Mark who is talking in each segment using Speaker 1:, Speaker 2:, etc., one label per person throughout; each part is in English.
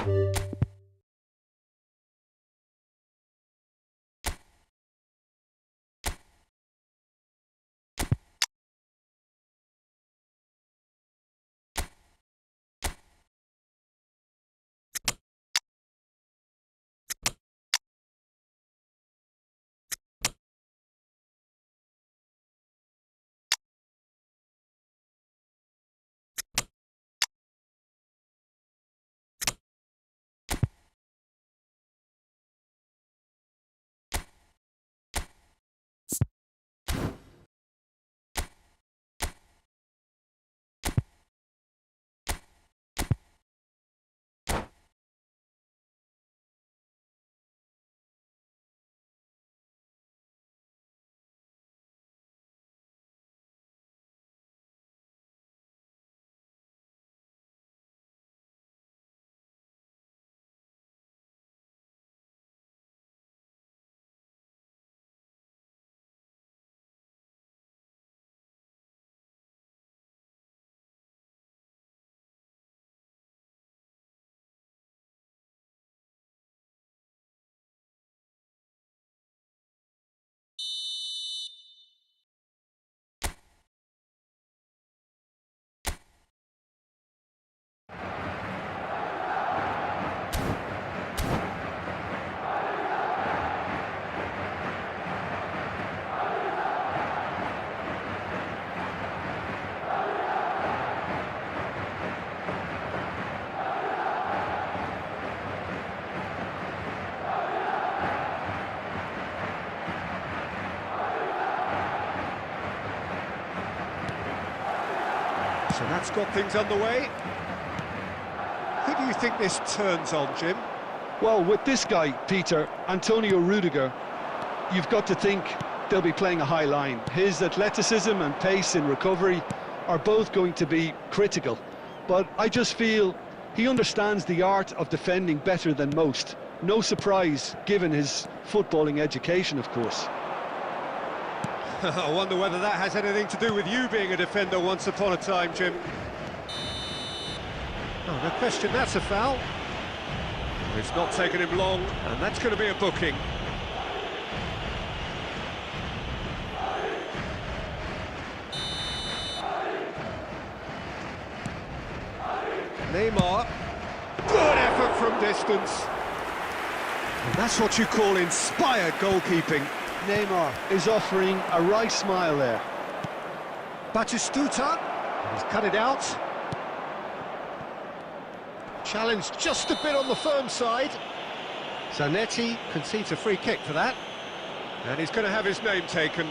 Speaker 1: So that's got things underway. Who do you think this turns on, Jim?
Speaker 2: Well, with this guy, Peter, Antonio Rudiger, you've got to think they'll be playing a high line. His athleticism and pace in recovery are both going to be critical. But I just feel he understands the art of defending better than most. No surprise, given his footballing education, of course.
Speaker 1: I wonder whether that has anything to do with you being a defender once upon a time, Jim. Oh, no question, that's a foul. It's not taken him long, and that's going to be a booking. Neymar. Good effort from distance. And that's what you call inspired goalkeeping.
Speaker 2: Neymar is offering a right smile there.
Speaker 1: Batistuta, he's cut it out. Challenged just a bit on the firm side. Zanetti concedes a free kick for that. And he's going to have his name taken.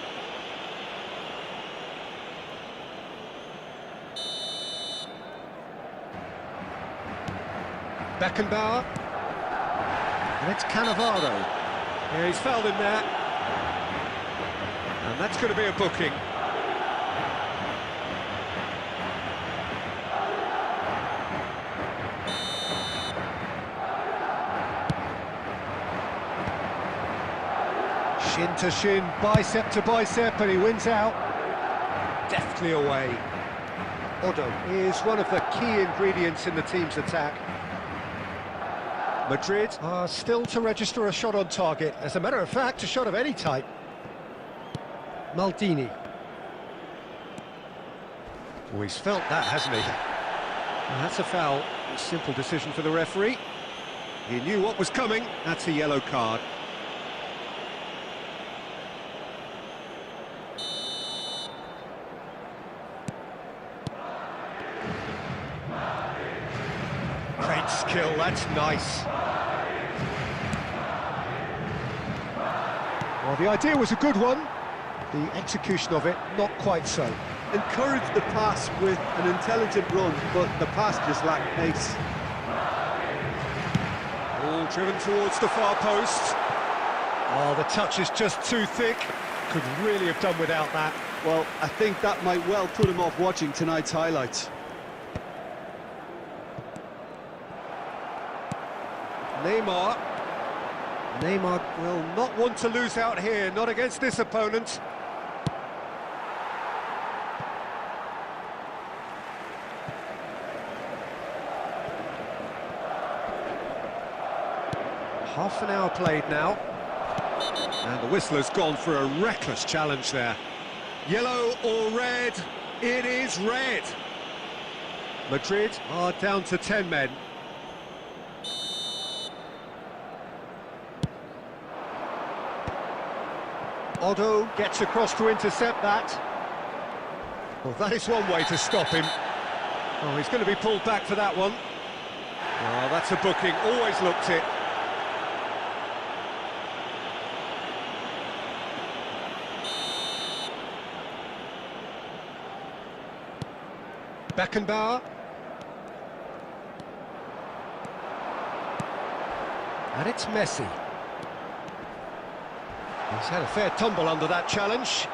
Speaker 1: Beckenbauer. And it's Cannavaro. Yeah, he's fouled him there. And that's going to be a booking. Shin to shin, bicep to bicep, and he wins out. Deftly away. Odo is one of the key ingredients in the team's attack. Madrid are still to register a shot on target. As a matter of fact, a shot of any type. Maldini. Oh, he's felt that, hasn't he? Well, that's a foul. A simple decision for the referee. He knew what was coming. That's a yellow card. Great skill, that's nice. Well, the idea was a good one. The execution of it, not quite so.
Speaker 2: Encourage the pass with an intelligent run, but the pass just lacked pace.
Speaker 1: All driven towards the far post. Oh, the touch is just too thick. Could really have done without that.
Speaker 2: Well, I think that might well put him off watching tonight's highlights.
Speaker 1: Neymar. Neymar will not want to lose out here, not against this opponent. Half an hour played now. And the whistle has gone for a reckless challenge there. Yellow or red? It is red. Madrid are down to 10 men. Otto gets across to intercept that. Well, that is one way to stop him. Oh, he's going to be pulled back for that one. Oh, that's a booking, always looked it. Beckenbauer. And it's Messi. He's had a fair tumble under that challenge.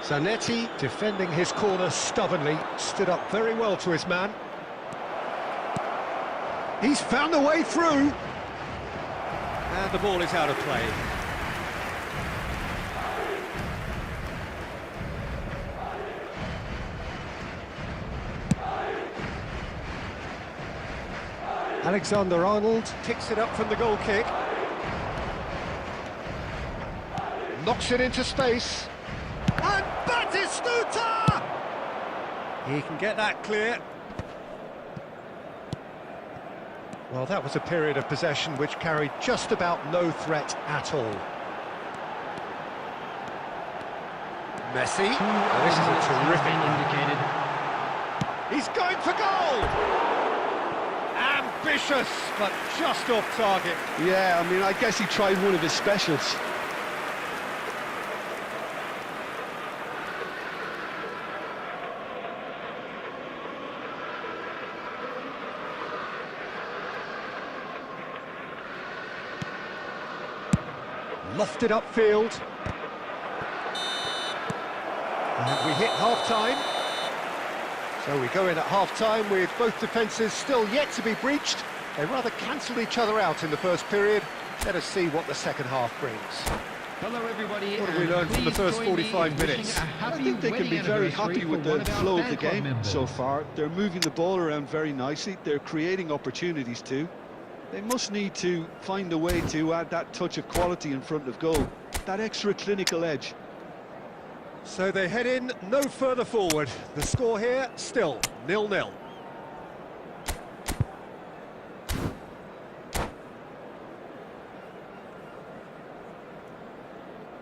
Speaker 1: Zanetti, defending his corner stubbornly, stood up very well to his man. He's found a way through. And the ball is out of play. Alexander-Arnold picks it up from the goal kick. Knocks it into space. And Batistuta! He can get that clear. Well, that was a period of possession which carried just about no threat at all. Messi. Oh, this is a terrific indicated. He's going for goal! Ambitious, but just off target.
Speaker 2: Yeah, I mean, I guess he tried one of his specials.
Speaker 1: Lofted upfield. And we hit half-time. So we go in at half-time with both defences still yet to be breached. They rather cancelled each other out in the first period. Let us see what the second half brings.
Speaker 3: Hello everybody.
Speaker 1: What have we learned from the first 45 minutes?
Speaker 2: I think they can be very happy with the flow of the game so far. They're moving the ball around very nicely. They're creating opportunities too. They must need to find a way to add that touch of quality in front of goal, that extra clinical edge.
Speaker 1: So they head in no further forward. The score here, still 0-0.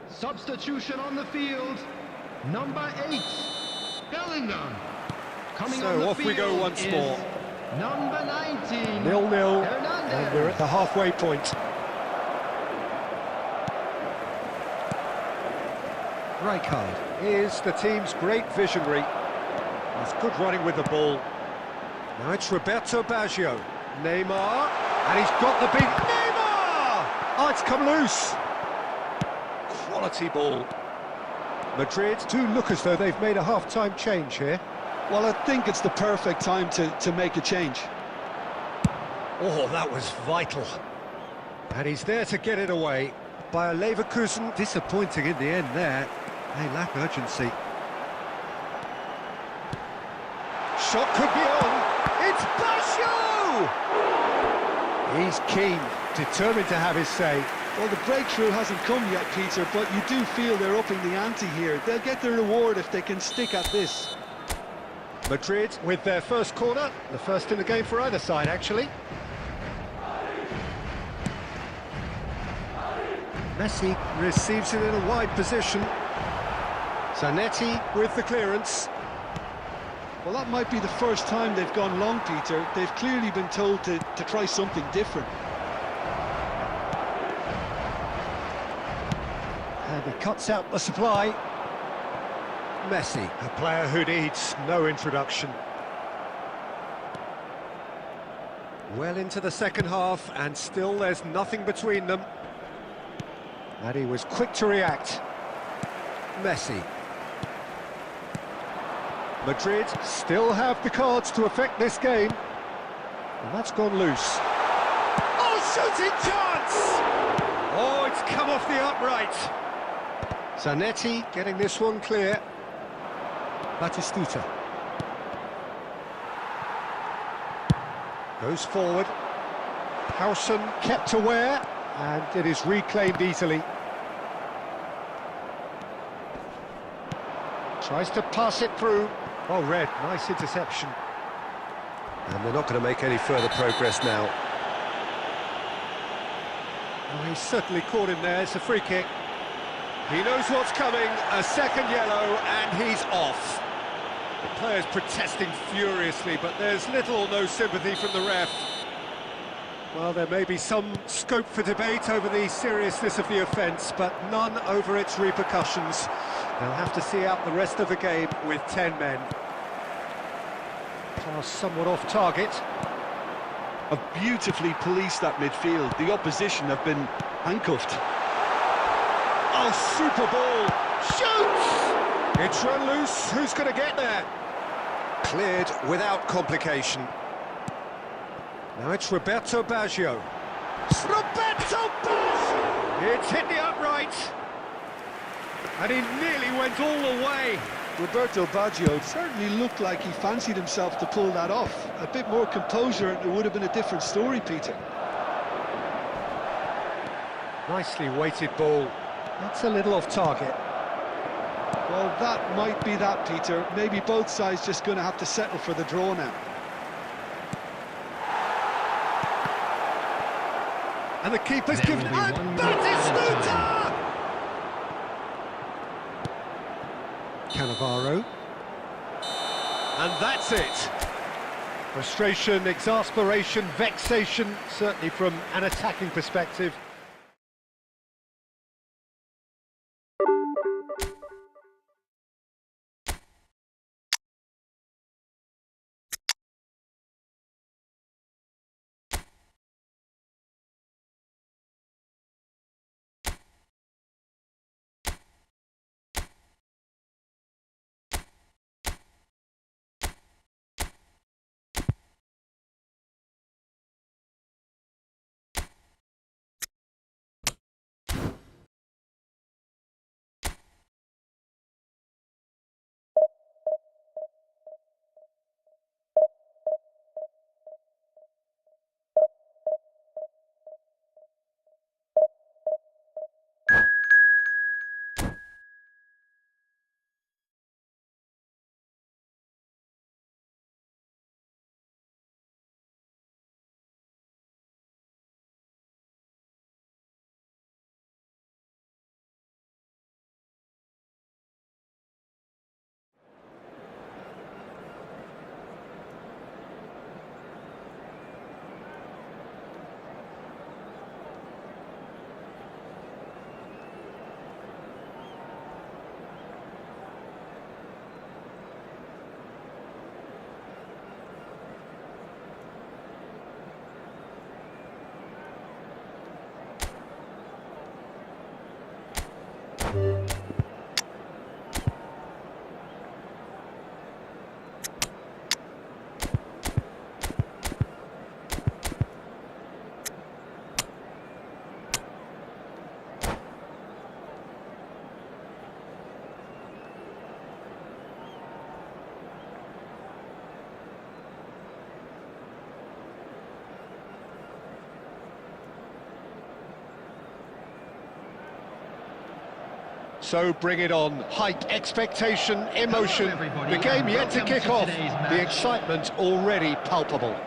Speaker 3: Substitution on the field. Number 8, Bellingham. Coming on
Speaker 1: So
Speaker 3: the
Speaker 1: off we go
Speaker 3: field
Speaker 1: once
Speaker 3: is
Speaker 1: more.
Speaker 3: Number 19.
Speaker 1: 0-0,
Speaker 3: Hernandez.
Speaker 1: and we're at the halfway point. Rijkaard is the team's great visionary. He's good running with the ball. Now it's Roberto Baggio. Neymar, and he's got the big Neymar! Oh, it's come loose. Quality ball. Madrid do look as though they've made a half-time change here.
Speaker 2: Well, I think it's the perfect time to make a change.
Speaker 1: Oh, that was vital. And he's there to get it away. Bayer Leverkusen, disappointing in the end there. They lack urgency. Shot could be on. It's Baggio! He's keen, determined to have his say.
Speaker 2: Well, the breakthrough hasn't come yet, Peter, but you do feel they're upping the ante here. They'll get their reward if they can stick at this.
Speaker 1: Madrid with their first corner, the first in the game for either side, actually. Messi receives it in a wide position. Zanetti with the clearance.
Speaker 2: Well, that might be the first time they've gone long, Peter. They've clearly been told to try something different.
Speaker 1: And he cuts out the supply. Messi, a player who needs no introduction. Well into the second half, and still there's nothing between them. And he was quick to react. Messi. Madrid still have the cards to affect this game. And that's gone loose. Oh, shooting chance! Oh, it's come off the upright. Zanetti getting this one clear. Batistuta. Goes forward. Howson kept aware, and it is reclaimed easily. Tries to pass it through. Well read, nice interception. And they're not going to make any further progress now. Oh, he's certainly caught him there, it's a free kick. He knows what's coming, a second yellow, and he's off. The player's protesting furiously, but there's little or no sympathy from the ref. Well, there may be some scope for debate over the seriousness of the offence, but none over its repercussions. They'll have to see out the rest of the game with 10 men. Pass somewhat off target.
Speaker 2: Have beautifully policed that midfield. The opposition have been handcuffed.
Speaker 1: Oh, super ball! Shoots! It's run loose. Who's going to get there? Cleared without complication. Now it's Roberto Baggio. It's Roberto Baggio! It's hit the upright. And he nearly went all the way.
Speaker 2: Roberto Baggio certainly looked like he fancied himself to pull that off. A bit more composure and it would have been a different story, Peter.
Speaker 1: Nicely weighted ball. That's a little off target.
Speaker 2: Well, that might be that, Peter. Maybe both sides just going to have to settle for the draw now.
Speaker 1: And the keeper's
Speaker 3: There
Speaker 1: given...
Speaker 3: will be
Speaker 1: And
Speaker 3: one
Speaker 1: Batistuta! Cannavaro. And that's it. Frustration, exasperation, vexation, certainly from an attacking perspective. So bring it on. Hype, expectation, emotion. The game yet to kick off. The excitement already palpable.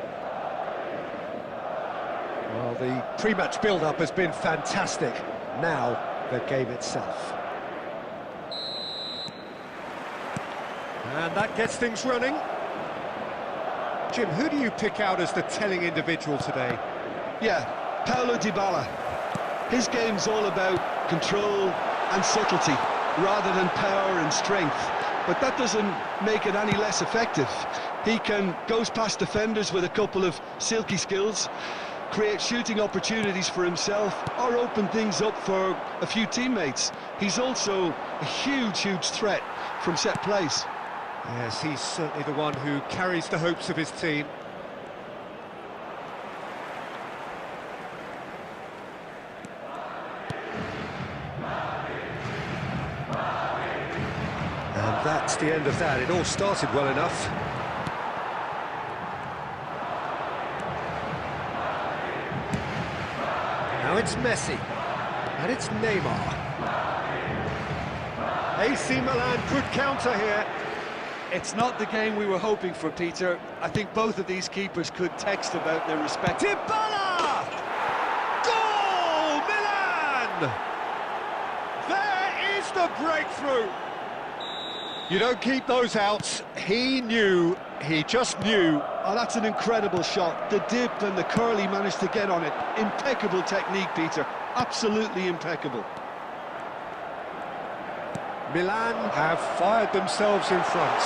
Speaker 1: Well, the pre-match build-up has been fantastic. Now, the game itself. And that gets things running. Jim, who do you pick out as the telling individual today?
Speaker 2: Yeah, Paulo Dybala. His game's all about control and subtlety, rather than power and strength. But that doesn't make it any less effective. He goes past defenders with a couple of silky skills, create shooting opportunities for himself, or open things up for a few teammates. He's also a huge threat from set plays.
Speaker 1: Yes, he's certainly the one who carries the hopes of his team. And that's the end of that. It all started well enough. it's Messi. And it's Neymar. AC Milan could counter here.
Speaker 2: It's not the game we were hoping for, Peter. I think both of these keepers could text about their respective...
Speaker 1: Dybala! Goal! Milan! There is the breakthrough. You don't keep those outs. He knew, he just knew.
Speaker 2: Oh, that's an incredible shot. The dip and the curl he managed to get on it. Impeccable technique, Peter. Absolutely impeccable.
Speaker 1: Milan have fired themselves in front.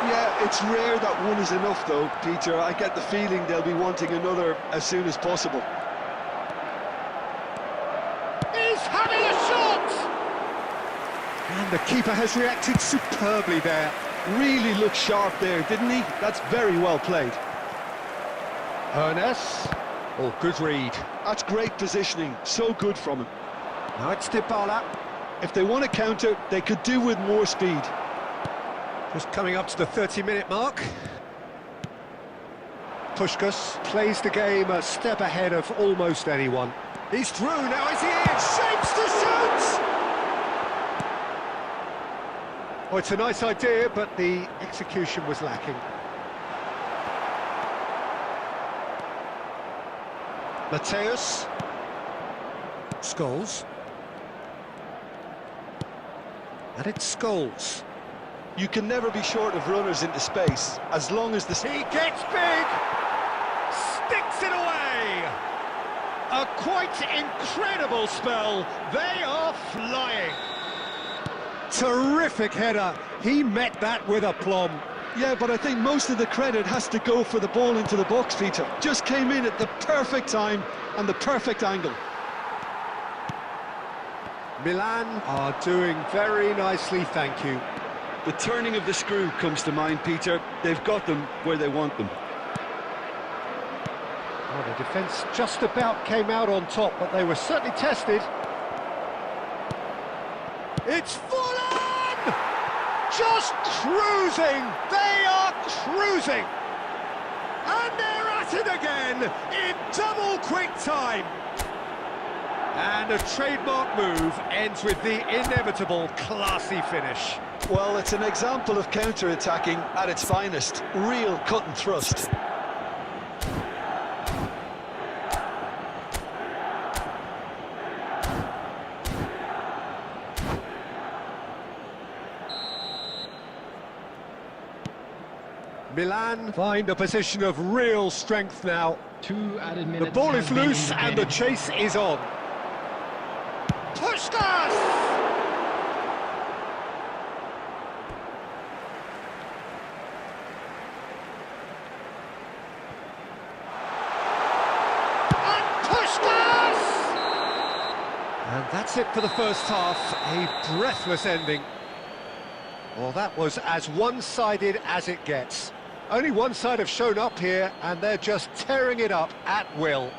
Speaker 2: Yeah, it's rare that one is enough, though, Peter. I get the feeling they'll be wanting another as soon as possible.
Speaker 1: He's having a shot! And the keeper has reacted superbly there.
Speaker 2: Really looked sharp there, didn't he? That's very well played.
Speaker 1: Ernest. Oh, good read.
Speaker 2: That's great positioning. So good from him.
Speaker 1: Now it's Dybala.
Speaker 2: If they want to counter, they could do with more speed.
Speaker 1: Just coming up to the 30-minute mark. Puskás plays the game a step ahead of almost anyone. He's through, now is he in? Shapes to shoot! Oh, it's a nice idea, but the execution was lacking. Mateus. Scholes. And it's Scholes.
Speaker 2: You can never be short of runners into space, as long as the...
Speaker 1: He gets big! Sticks it away! A quite incredible spell. They are flying. Terrific header. He met that with aplomb.
Speaker 2: Yeah, but I think most of the credit has to go for the ball into the box, Peter. Just came in at the perfect time and the perfect angle.
Speaker 1: Milan are doing very nicely, thank you.
Speaker 2: The turning of the screw comes to mind, Peter. They've got them where they want them.
Speaker 1: Oh, the defence just about came out on top, but they were certainly tested. It's full on! Just cruising! They are cruising! And they're at it again in double quick time. And a trademark move ends with the inevitable classy finish.
Speaker 2: Well, it's an example of counter-attacking at its finest. Real cut and thrust.
Speaker 1: Milan find a position of real strength now.
Speaker 3: 2 added
Speaker 1: The
Speaker 3: minutes.
Speaker 1: ball is
Speaker 3: have been
Speaker 1: loose and the
Speaker 3: indicated.
Speaker 1: chase is on. Puskás! And Puskás! And that's it for the first half. A breathless ending. Well, that was as one-sided as it gets. Only one side have shown up here, and they're just tearing it up at will.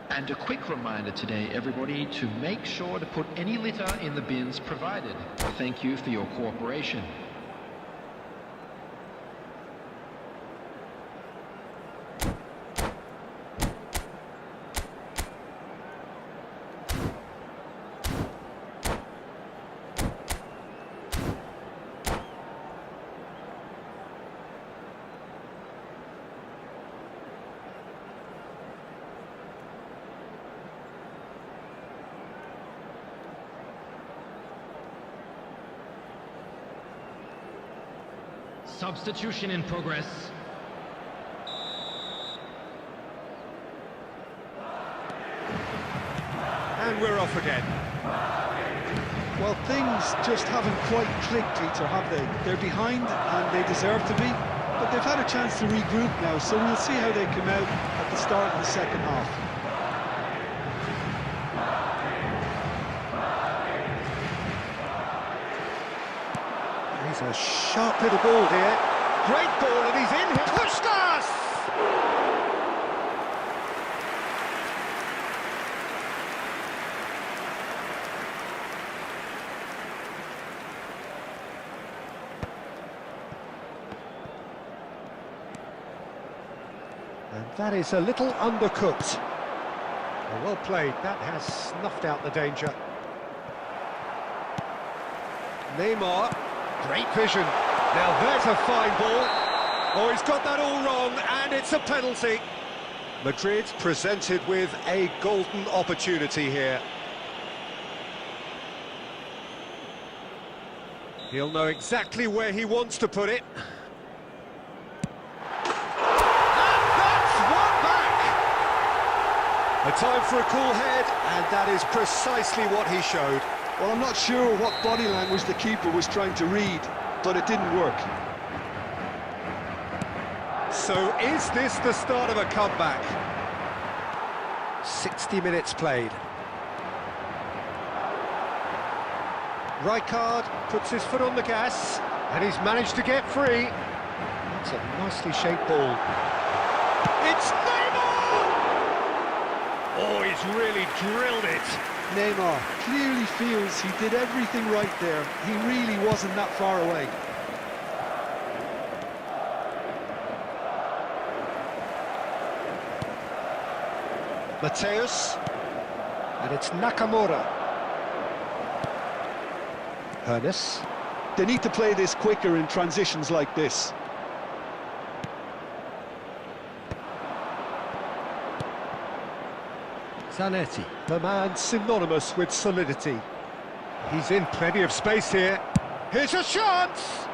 Speaker 3: And a quick reminder today, everybody, to make sure to put any litter in the bins provided. Thank you for your cooperation. Substitution in progress.
Speaker 1: And we're off again.
Speaker 2: Well, things just haven't quite clicked, Peter, have they? They're behind, and they deserve to be, but they've had a chance to regroup now, so we'll see how they come out at the start of the second half.
Speaker 1: He's a sharp little ball here. Great ball, and he's in here. Puskás! And that is a little undercooked. Well played, that has snuffed out the danger. Neymar, great vision. Now there's a fine ball. Oh, he's got that all wrong, and it's a penalty. Madrid presented with a golden opportunity here. He'll know exactly where he wants to put it. And that's one back! A time for a cool head, and that is precisely what he showed.
Speaker 2: Well, I'm not sure what body language the keeper was trying to read, but it didn't work.
Speaker 1: So is this the start of a comeback? 60 minutes played. Rijkaard puts his foot on the gas, and he's managed to get free. That's a nicely shaped ball. It's Neymar! Oh, he's really drilled it.
Speaker 2: Neymar clearly feels he did everything right there. He really wasn't that far away.
Speaker 1: Mateus, and it's Nakamura. Ernest.
Speaker 2: They need to play this quicker in transitions like this.
Speaker 1: Zanetti, the man synonymous with solidity. He's in plenty of space here. Here's a chance!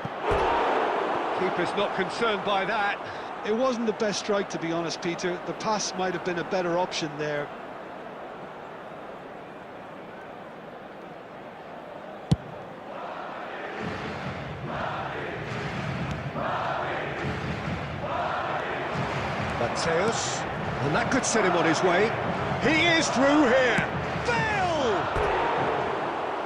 Speaker 1: Keeper's not concerned by that.
Speaker 2: It wasn't the best strike, to be honest, Peter. The pass might have been a better option there.
Speaker 1: Mateus, and that could set him on his way. He is through here. Bill!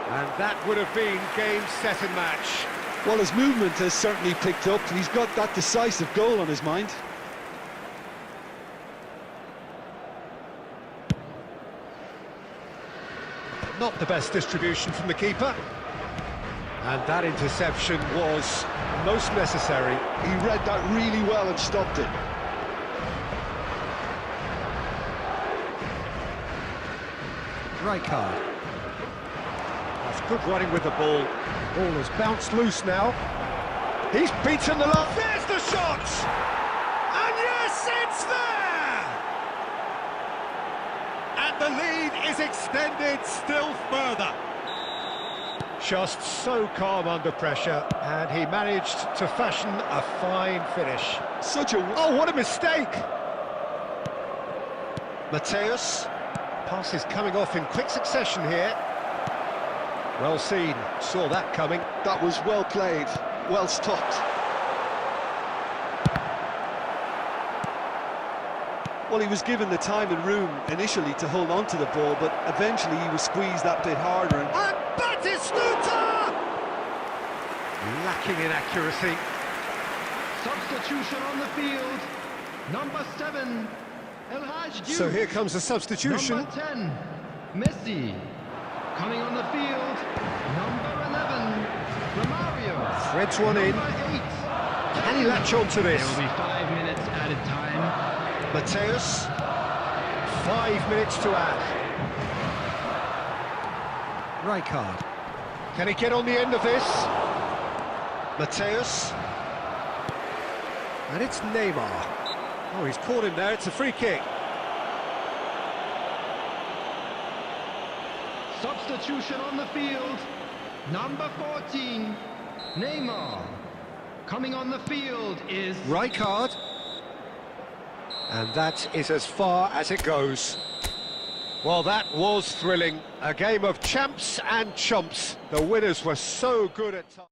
Speaker 1: And that would have been game, set and match.
Speaker 2: Well, his movement has certainly picked up. He's got that decisive goal on his mind.
Speaker 1: Not the best distribution from the keeper. And that interception was most necessary.
Speaker 2: He read that really well and stopped it.
Speaker 1: Rijkaard. That's good running with the ball. Ball has bounced loose now. He's beaten the line. There's the shot! And yes, it's there! And the lead is extended still further. Just so calm under pressure, and he managed to fashion a fine finish. Oh, what a mistake! Mateus. Pass is coming off in quick succession here. Well seen, saw that coming.
Speaker 2: That was well played, well stopped. Well, he was given the time and room initially to hold on to the ball, but eventually he was squeezed that bit harder.
Speaker 1: And Batistuta! Lacking in accuracy.
Speaker 3: Substitution on the field. Number 7.
Speaker 1: So here comes the substitution.
Speaker 3: Number 10, Messi. Coming on the field, number 11, Romario.
Speaker 1: Threads one in.
Speaker 3: Number 8.
Speaker 1: Can he latch on to this?
Speaker 3: There will be 5 minutes added time.
Speaker 1: Mateus. 5 minutes to add. Rijkaard. Can he get on the end of this? Mateus. And it's Neymar. Oh, he's caught him there, it's a free kick.
Speaker 3: Substitution on the field, number 14, Neymar. Coming on the field is...
Speaker 1: Rijkaard. And that is as far as it goes. Well, that was thrilling. A game of champs and chumps. The winners were so good at times.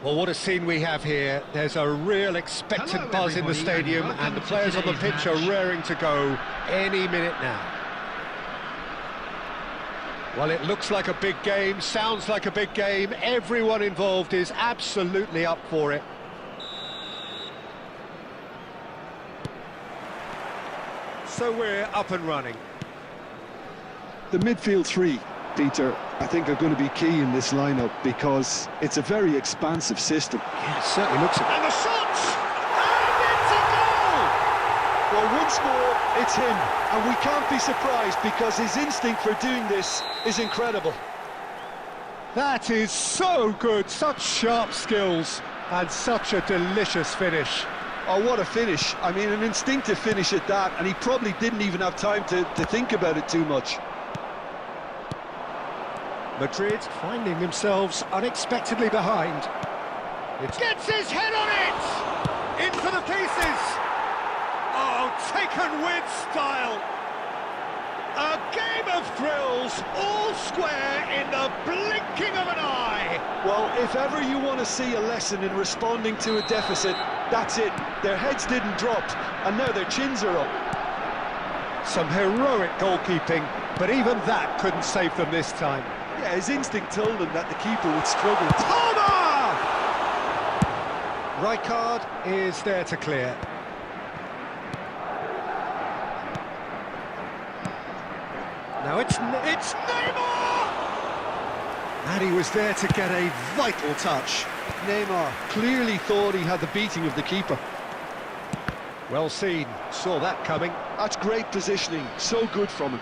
Speaker 1: Well, what a scene we have here. There's a real expectant
Speaker 3: Hello,
Speaker 1: buzz in the
Speaker 3: everybody,
Speaker 1: stadium,
Speaker 3: and
Speaker 1: and the
Speaker 3: welcome to
Speaker 1: players on the
Speaker 3: today's
Speaker 1: pitch are
Speaker 3: match.
Speaker 1: raring to go any minute now. Well, it looks like a big game, sounds like a big game. Everyone involved is absolutely up for it. So we're up and running.
Speaker 2: The midfield three, Peter, I think are going to be key in this lineup because it's a very expansive system.
Speaker 1: Yeah, it certainly looks it. And the shot! And it's a goal!
Speaker 2: Well, once more, it's him, and we can't be surprised because his instinct for doing this is incredible.
Speaker 1: That is so good, such sharp skills, and such a delicious finish.
Speaker 2: Oh, what a finish. I mean, an instinctive finish at that, and he probably didn't even have time to think about it too much.
Speaker 1: Madrid finding themselves unexpectedly behind. It gets his head on it! Into the pieces! Oh, taken with style! A game of thrills, all square in the blinking of an eye!
Speaker 2: Well, if ever you want to see a lesson in responding to a deficit, that's it. Their heads didn't drop, and now their chins are up.
Speaker 1: Some heroic goalkeeping, but even that couldn't save them this time.
Speaker 2: Yeah, his instinct told him that the keeper would struggle.
Speaker 1: Palmer! Right card is there to clear. Now it's Neymar! And he was there to get a vital touch.
Speaker 2: Neymar clearly thought he had the beating of the keeper.
Speaker 1: Well seen, saw that coming.
Speaker 2: That's great positioning, so good from him.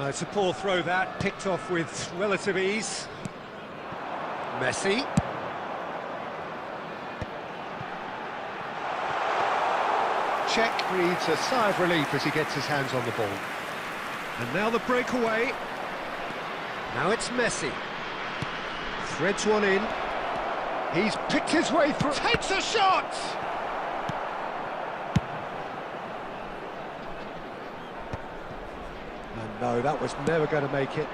Speaker 1: It's a poor throw that, picked off with relative ease. Messi. Czech breathes a sigh of relief as he gets his hands on the ball. And now the breakaway. Now it's Messi. Threads one in. He's picked his way through. Takes a shot! And no, that was never going to make it.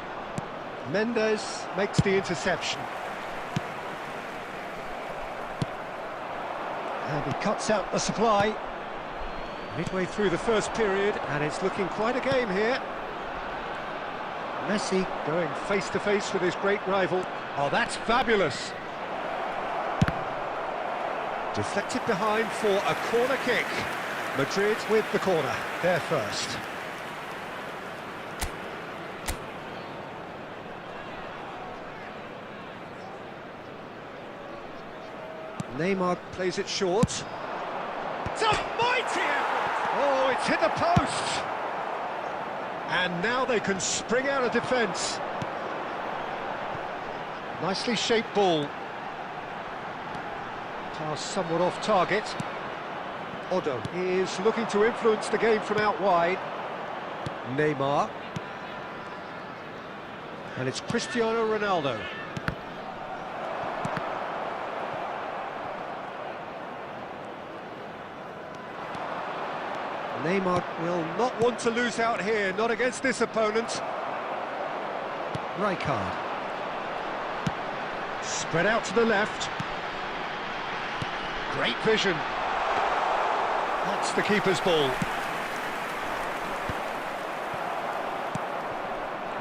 Speaker 1: Mendes makes the interception. And he cuts out the supply. Midway through the first period, and it's looking quite a game here. Messi going face-to-face with his great rival. Oh, that's fabulous. Deflected behind for a corner kick. Madrid with the corner, they're first. Neymar plays it short. It's a mighty effort! Oh, it's hit the post! And now they can spring out of defence. Nicely shaped ball. Pass somewhat off target. Odo is looking to influence the game from out wide. Neymar. And it's Cristiano Ronaldo. Neymar will not want to lose out here, not against this opponent. Right card. Spread out to the left. Great vision. That's the keeper's ball.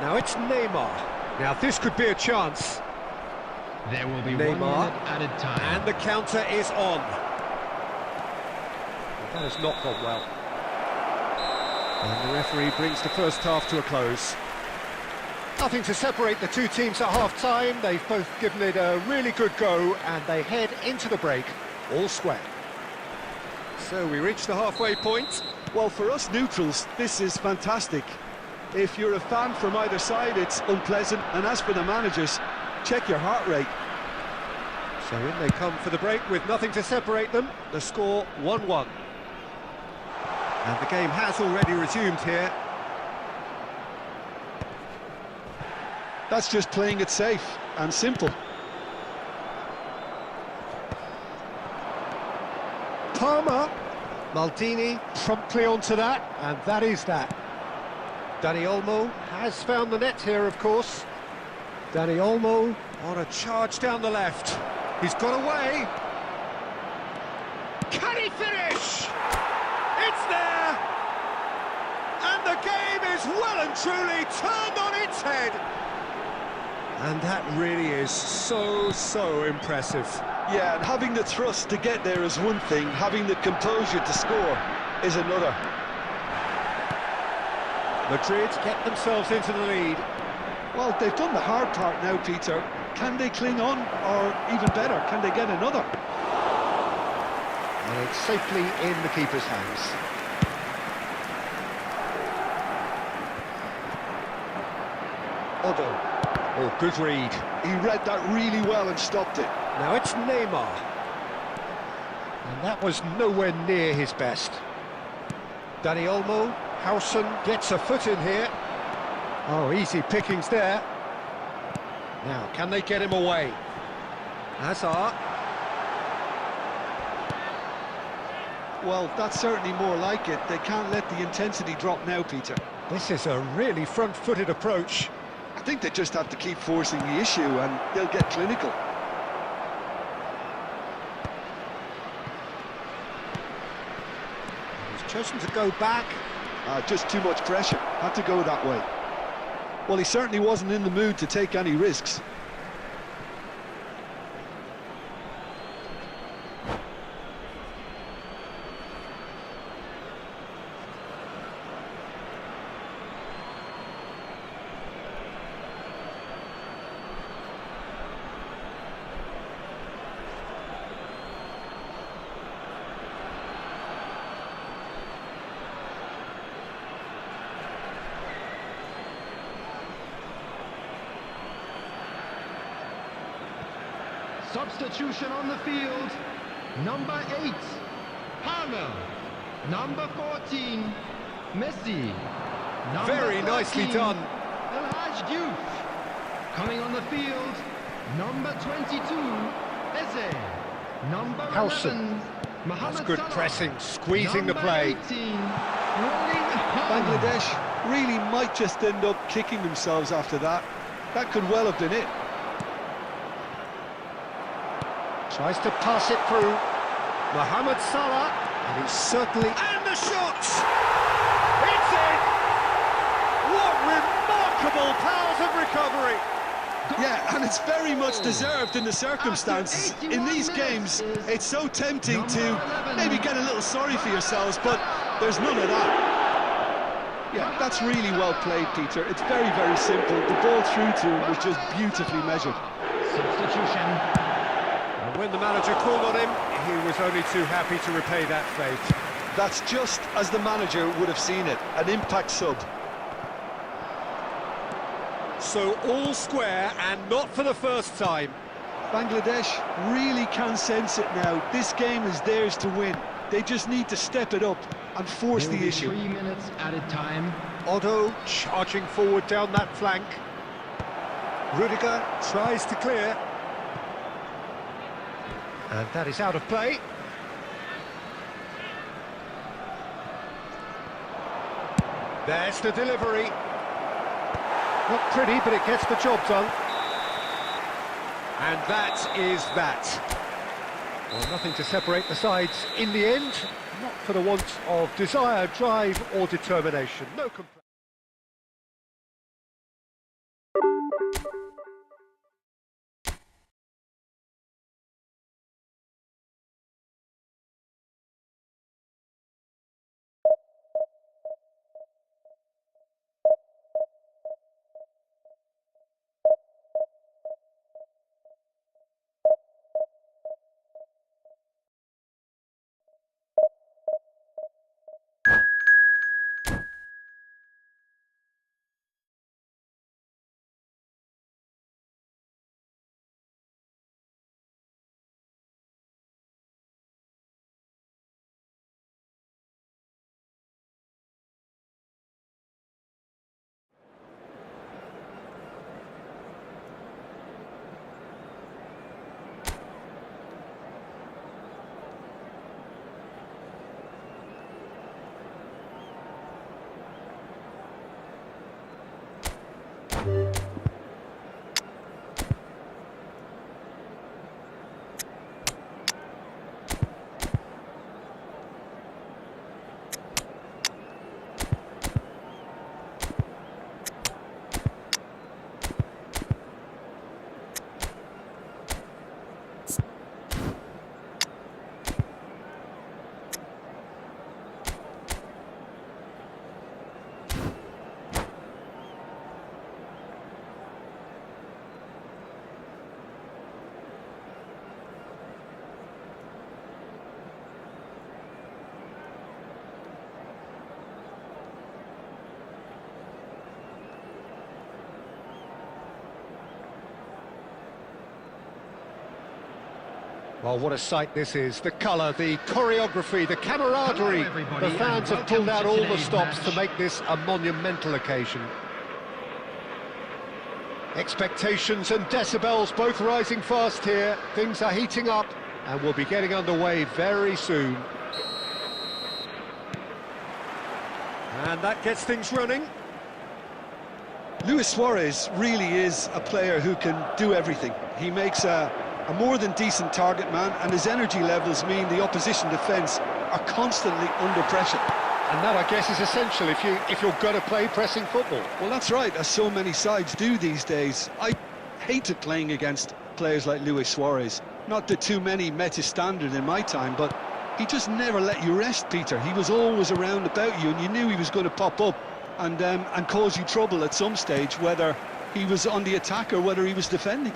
Speaker 1: Now it's Neymar. Now this could be a chance.
Speaker 3: There will be
Speaker 1: Neymar.
Speaker 3: 1 minute added time.
Speaker 1: And the counter is on. That has not gone well. And the referee brings the first half to a close. Nothing to separate the two teams at half-time. They've both given it a really good go, and they head into the break all square. So we reach the halfway point.
Speaker 2: Well, for us neutrals, this is fantastic. If you're a fan from either side, it's unpleasant. And as for the managers, check your heart rate.
Speaker 1: So in they come for the break with nothing to separate them. The score 1-1. And the game has already resumed here.
Speaker 2: That's just playing it safe and simple.
Speaker 1: Palmer. Maldini promptly onto that, and that is that. Dani Olmo has found the net here, of course. Dani Olmo on a charge down the left. He's got away. Can he finish? It's there! And the game is well and truly turned on its head. And that really is so impressive.
Speaker 2: Yeah, and having the thrust to get there is one thing, having the composure to score is another.
Speaker 1: Madrid get themselves into the lead.
Speaker 2: Well, they've done the hard part now, Peter. Can they cling on, or even better, can they get another?
Speaker 1: And it's safely in the keeper's hands. Odo. Oh, good read.
Speaker 2: He read that really well and stopped it.
Speaker 1: Now it's Neymar. And that was nowhere near his best. Dani Olmo, Howson gets a foot in here. Oh, easy pickings there. Now, can they get him away? Hazard.
Speaker 2: Well, that's certainly more like it. They can't let the intensity drop now, Peter.
Speaker 1: This is a really front-footed approach.
Speaker 2: I think they just have to keep forcing the issue and they'll get clinical.
Speaker 1: He's chosen to go back.
Speaker 2: Just too much pressure. Had to go that way. Well, he certainly wasn't in the mood to take any risks.
Speaker 3: Substitution on the field. Number 8, Palmer. Number 14, Messi. Number
Speaker 1: Very
Speaker 3: 13,
Speaker 1: nicely done.
Speaker 3: El Hadj Diouf. Coming on the field, number 22, Eze. Number
Speaker 1: Howson.
Speaker 3: 11, Mohamed
Speaker 1: That's good
Speaker 3: Salah.
Speaker 1: pressing, squeezing the
Speaker 3: Number
Speaker 1: play.
Speaker 3: 18, Rolling Haaland.
Speaker 2: Bangladesh really might just end up kicking themselves after that. That could well have been it.
Speaker 1: Tries to pass it through. Mohamed Salah. And he's certainly... And the shot! It's in! What remarkable powers of recovery!
Speaker 2: Yeah, and it's very much deserved in the circumstances. In these games, it's so tempting to maybe get a little sorry for yourselves, but there's none of that. Yeah, that's really well played, Peter. It's very simple. The ball through to him was just beautifully measured.
Speaker 3: Substitution.
Speaker 1: And when the manager called on him, he was only too happy to repay that faith.
Speaker 2: That's just as the manager would have seen it, an impact sub.
Speaker 1: So all square, and not for the first time.
Speaker 2: Bangladesh really can sense it now. This game is theirs to win. They just need to step it up and force the issue.
Speaker 3: 3 minutes added time.
Speaker 1: Otto charging forward down that flank. Rudiger tries to clear. And that is out of play. There's the delivery. Not pretty, but it gets the job done. And that is that. Well, nothing to separate the sides in the end. Not for the want of desire, drive or determination. No complaint. Well, what a sight this is. The colour, the choreography, the camaraderie. The fans have pulled out all the stops to make this a monumental occasion. Expectations and decibels both rising fast here. Things are heating up and we'll be getting underway very soon. And that gets things running.
Speaker 2: Luis Suarez really is a player who can do everything. He makes a more than decent target man, and his energy levels mean the opposition defence are constantly under pressure.
Speaker 1: And that, I guess, is essential if you're going to play pressing football.
Speaker 2: Well, that's right, as so many sides do these days. I hated playing against players like Luis Suarez. Not that too many met his standard in my time, but he just never let you rest, Peter. He was always around about you, and you knew he was going to pop up and cause you trouble at some stage, whether he was on the attack or whether he was defending.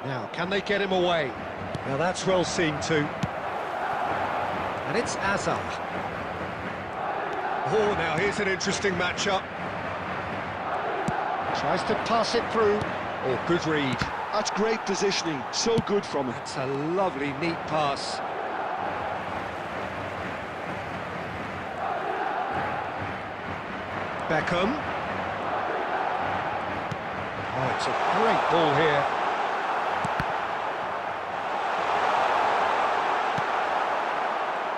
Speaker 1: Now, can they get him away? Now, that's well seen too. And it's Hazard. Oh, now here's an interesting matchup. Tries to pass it through. Oh, good read.
Speaker 2: That's great positioning, so good from him.
Speaker 1: It's a lovely, neat pass. Beckham. Oh, it's a great ball here.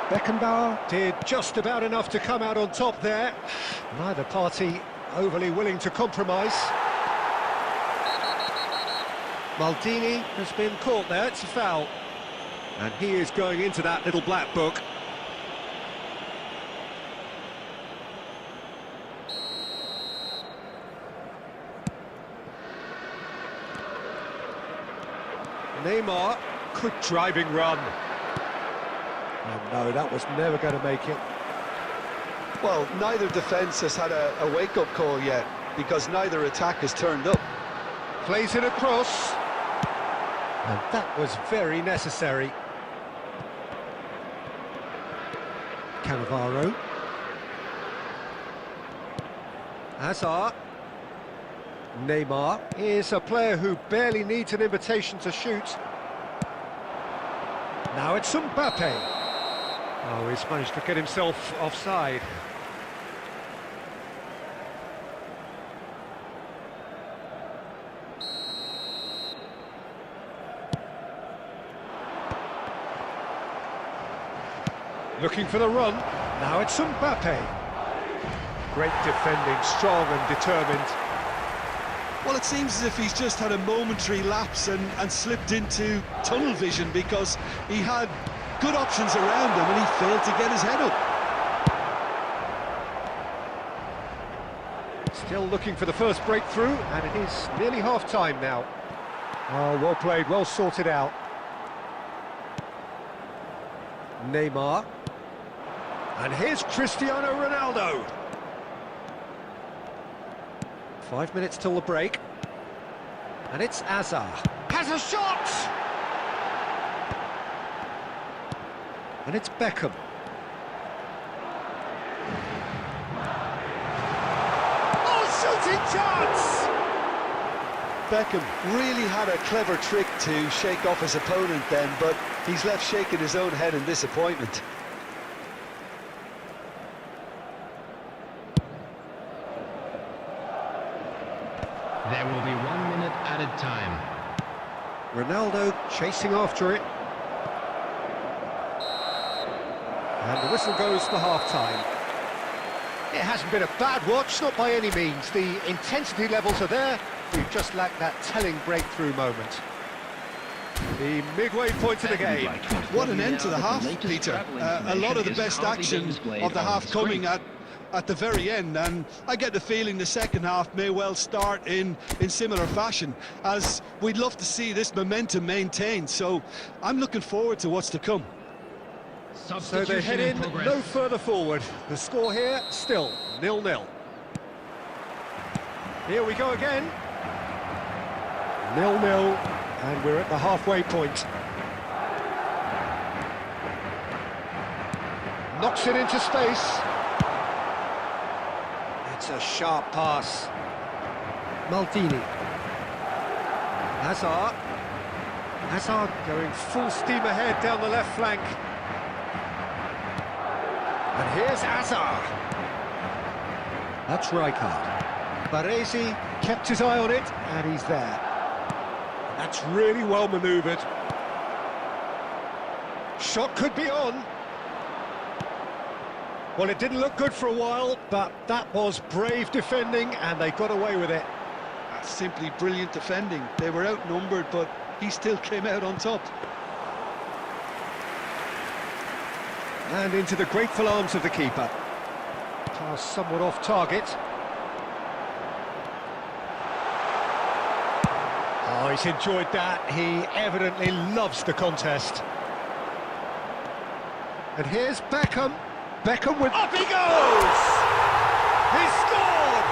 Speaker 1: Beckenbauer did just about enough to come out on top there. Neither party overly willing to compromise. Maldini has been caught there, it's a foul. And he is going into that little black book. Neymar, good driving run. Oh no, that was never going to make it.
Speaker 2: Well, neither defence has had a wake-up call yet, because neither attack has turned up.
Speaker 1: Plays it across. And that was very necessary. Cannavaro. Hazard. Neymar is a player who barely needs an invitation to shoot. Now it's Mbappe. Oh, he's managed to get himself offside. Looking for the run. Now it's Mbappe. Great defending, strong and determined.
Speaker 2: Well, it seems as if he's just had a momentary lapse and slipped into tunnel vision, because he had good options around him and he failed to get his head up.
Speaker 1: Still looking for the first breakthrough, and it is nearly half-time now. Oh, well played, well sorted out. Neymar. And here's Cristiano Ronaldo. 5 minutes till the break. And it's Hazard. Has a shot! And it's Beckham. Oh, shooting chance!
Speaker 2: Beckham really had a clever trick to shake off his opponent then, but he's left shaking his own head in disappointment.
Speaker 3: There will be 1 minute added time.
Speaker 1: Ronaldo chasing after it. And the whistle goes for half-time. It hasn't been a bad watch, not by any means. The intensity levels are there. We've just lacked that telling breakthrough moment. The midway point of the game.
Speaker 2: What an end to the half, Peter. A lot of the best action of the half coming at the very end, and I get the feeling the second half may well start in similar fashion, as we'd love to see this momentum maintained. So I'm looking forward to what's to come.
Speaker 1: So they head in no further forward. The score here still 0-0. Here we go again. 0-0. And we're at the halfway point. Knocks it into space. It's a sharp pass. Maldini. Hazard. Hazard going full steam ahead down the left flank. And here's Hazard. That's Rijkaard. Baresi kept his eye on it, and he's there. That's really well manoeuvred. Shot could be on. Well, it didn't look good for a while, but that was brave defending, and they got away with it.
Speaker 2: That's simply brilliant defending. They were outnumbered, but he still came out on top.
Speaker 1: And into the grateful arms of the keeper. Pass somewhat off target. Oh, he's enjoyed that. He evidently loves the contest. And here's Beckham. Beckham with... Up he goes! He scored!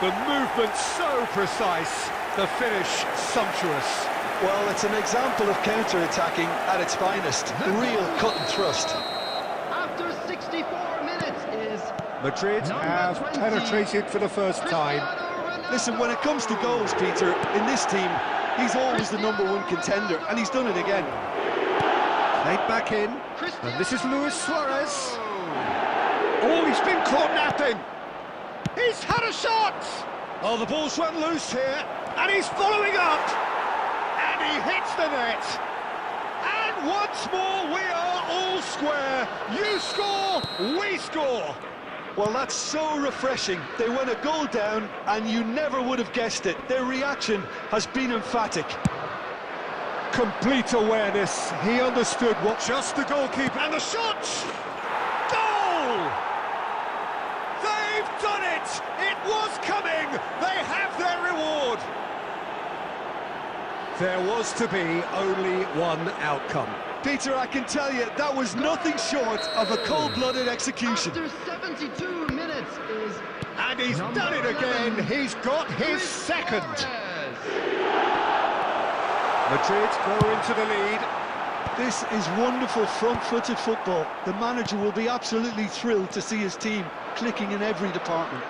Speaker 1: The movement so precise, the finish sumptuous.
Speaker 2: Well, it's an example of counter-attacking at its finest. Real cut and thrust.
Speaker 3: After 64 minutes is...
Speaker 1: Madrid have penetrated for the first time.
Speaker 2: Listen, when it comes to goals, Peter, in this team, he's always the #1 contender, and he's done it again.
Speaker 1: Played back in, and this is Luis Suarez. Oh, he's been caught napping. He's had a shot. Oh, the ball's run loose here, and he's following up. And he hits the net. And once more, we are all square. You score, we score.
Speaker 2: Well, that's so refreshing. They went a goal down, and you never would have guessed it. Their reaction has been emphatic.
Speaker 1: Complete awareness. He understood what... Just the goalkeeper. And the shot! Goal! They've done it! It was coming! They have their reward! There was to be only one outcome.
Speaker 2: Peter, I can tell you, that was nothing short of a cold-blooded execution.
Speaker 3: After 72 minutes is...
Speaker 1: And he's done it again. He's got his second. Madrid go into the lead.
Speaker 2: This is wonderful front-footed football. The manager will be absolutely thrilled to see his team clicking in every department.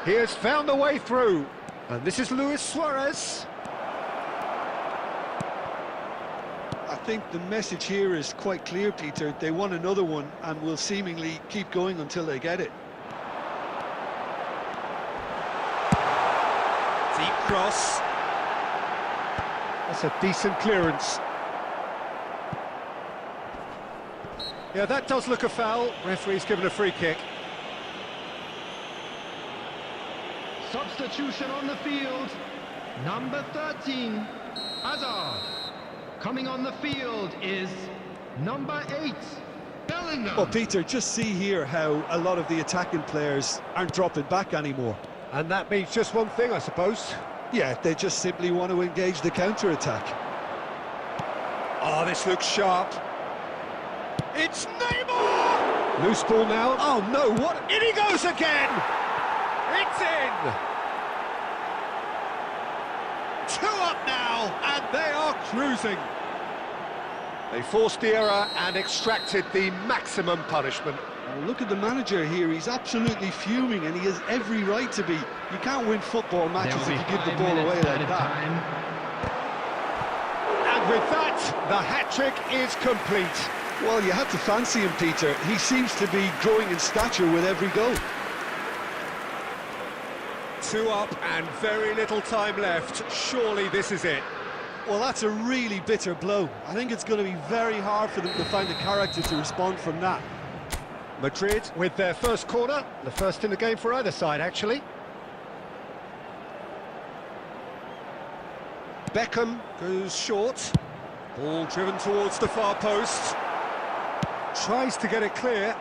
Speaker 1: He has found a way through. And this is Luis Suarez.
Speaker 2: I think the message here is quite clear, Peter. They want another one and will seemingly keep going until they get it.
Speaker 1: Deep cross. That's a decent clearance. Yeah, that does look a foul. Referee's given a free kick.
Speaker 3: Substitution on the field. Number 13, Hazard. Coming on the field is number 8, Bellingham.
Speaker 2: Well, Peter, just see here how a lot of the attacking players aren't dropping back anymore.
Speaker 1: And that means just one thing, I suppose.
Speaker 2: Yeah, they just simply want to engage the counter-attack.
Speaker 1: Oh, this looks sharp. It's Neymar! Loose ball now. Oh, no, what? In he goes again! It's in! 2 up now, and they are cruising. They forced the error and extracted the maximum punishment.
Speaker 2: Well, look at the manager here. He's absolutely fuming, and he has every right to be. You can't win football matches if you give the ball away like that.
Speaker 1: And with that, the hat-trick is complete.
Speaker 2: Well, you have to fancy him, Peter. He seems to be growing in stature with every goal.
Speaker 1: 2 up and very little time left. Surely this is it.
Speaker 2: Well, that's a really bitter blow. I think it's going to be very hard for them to find the character to respond from that.
Speaker 1: Madrid with their first corner, the first in the game for either side, actually. Beckham goes short. Ball driven towards the far post. Tries to get it clear.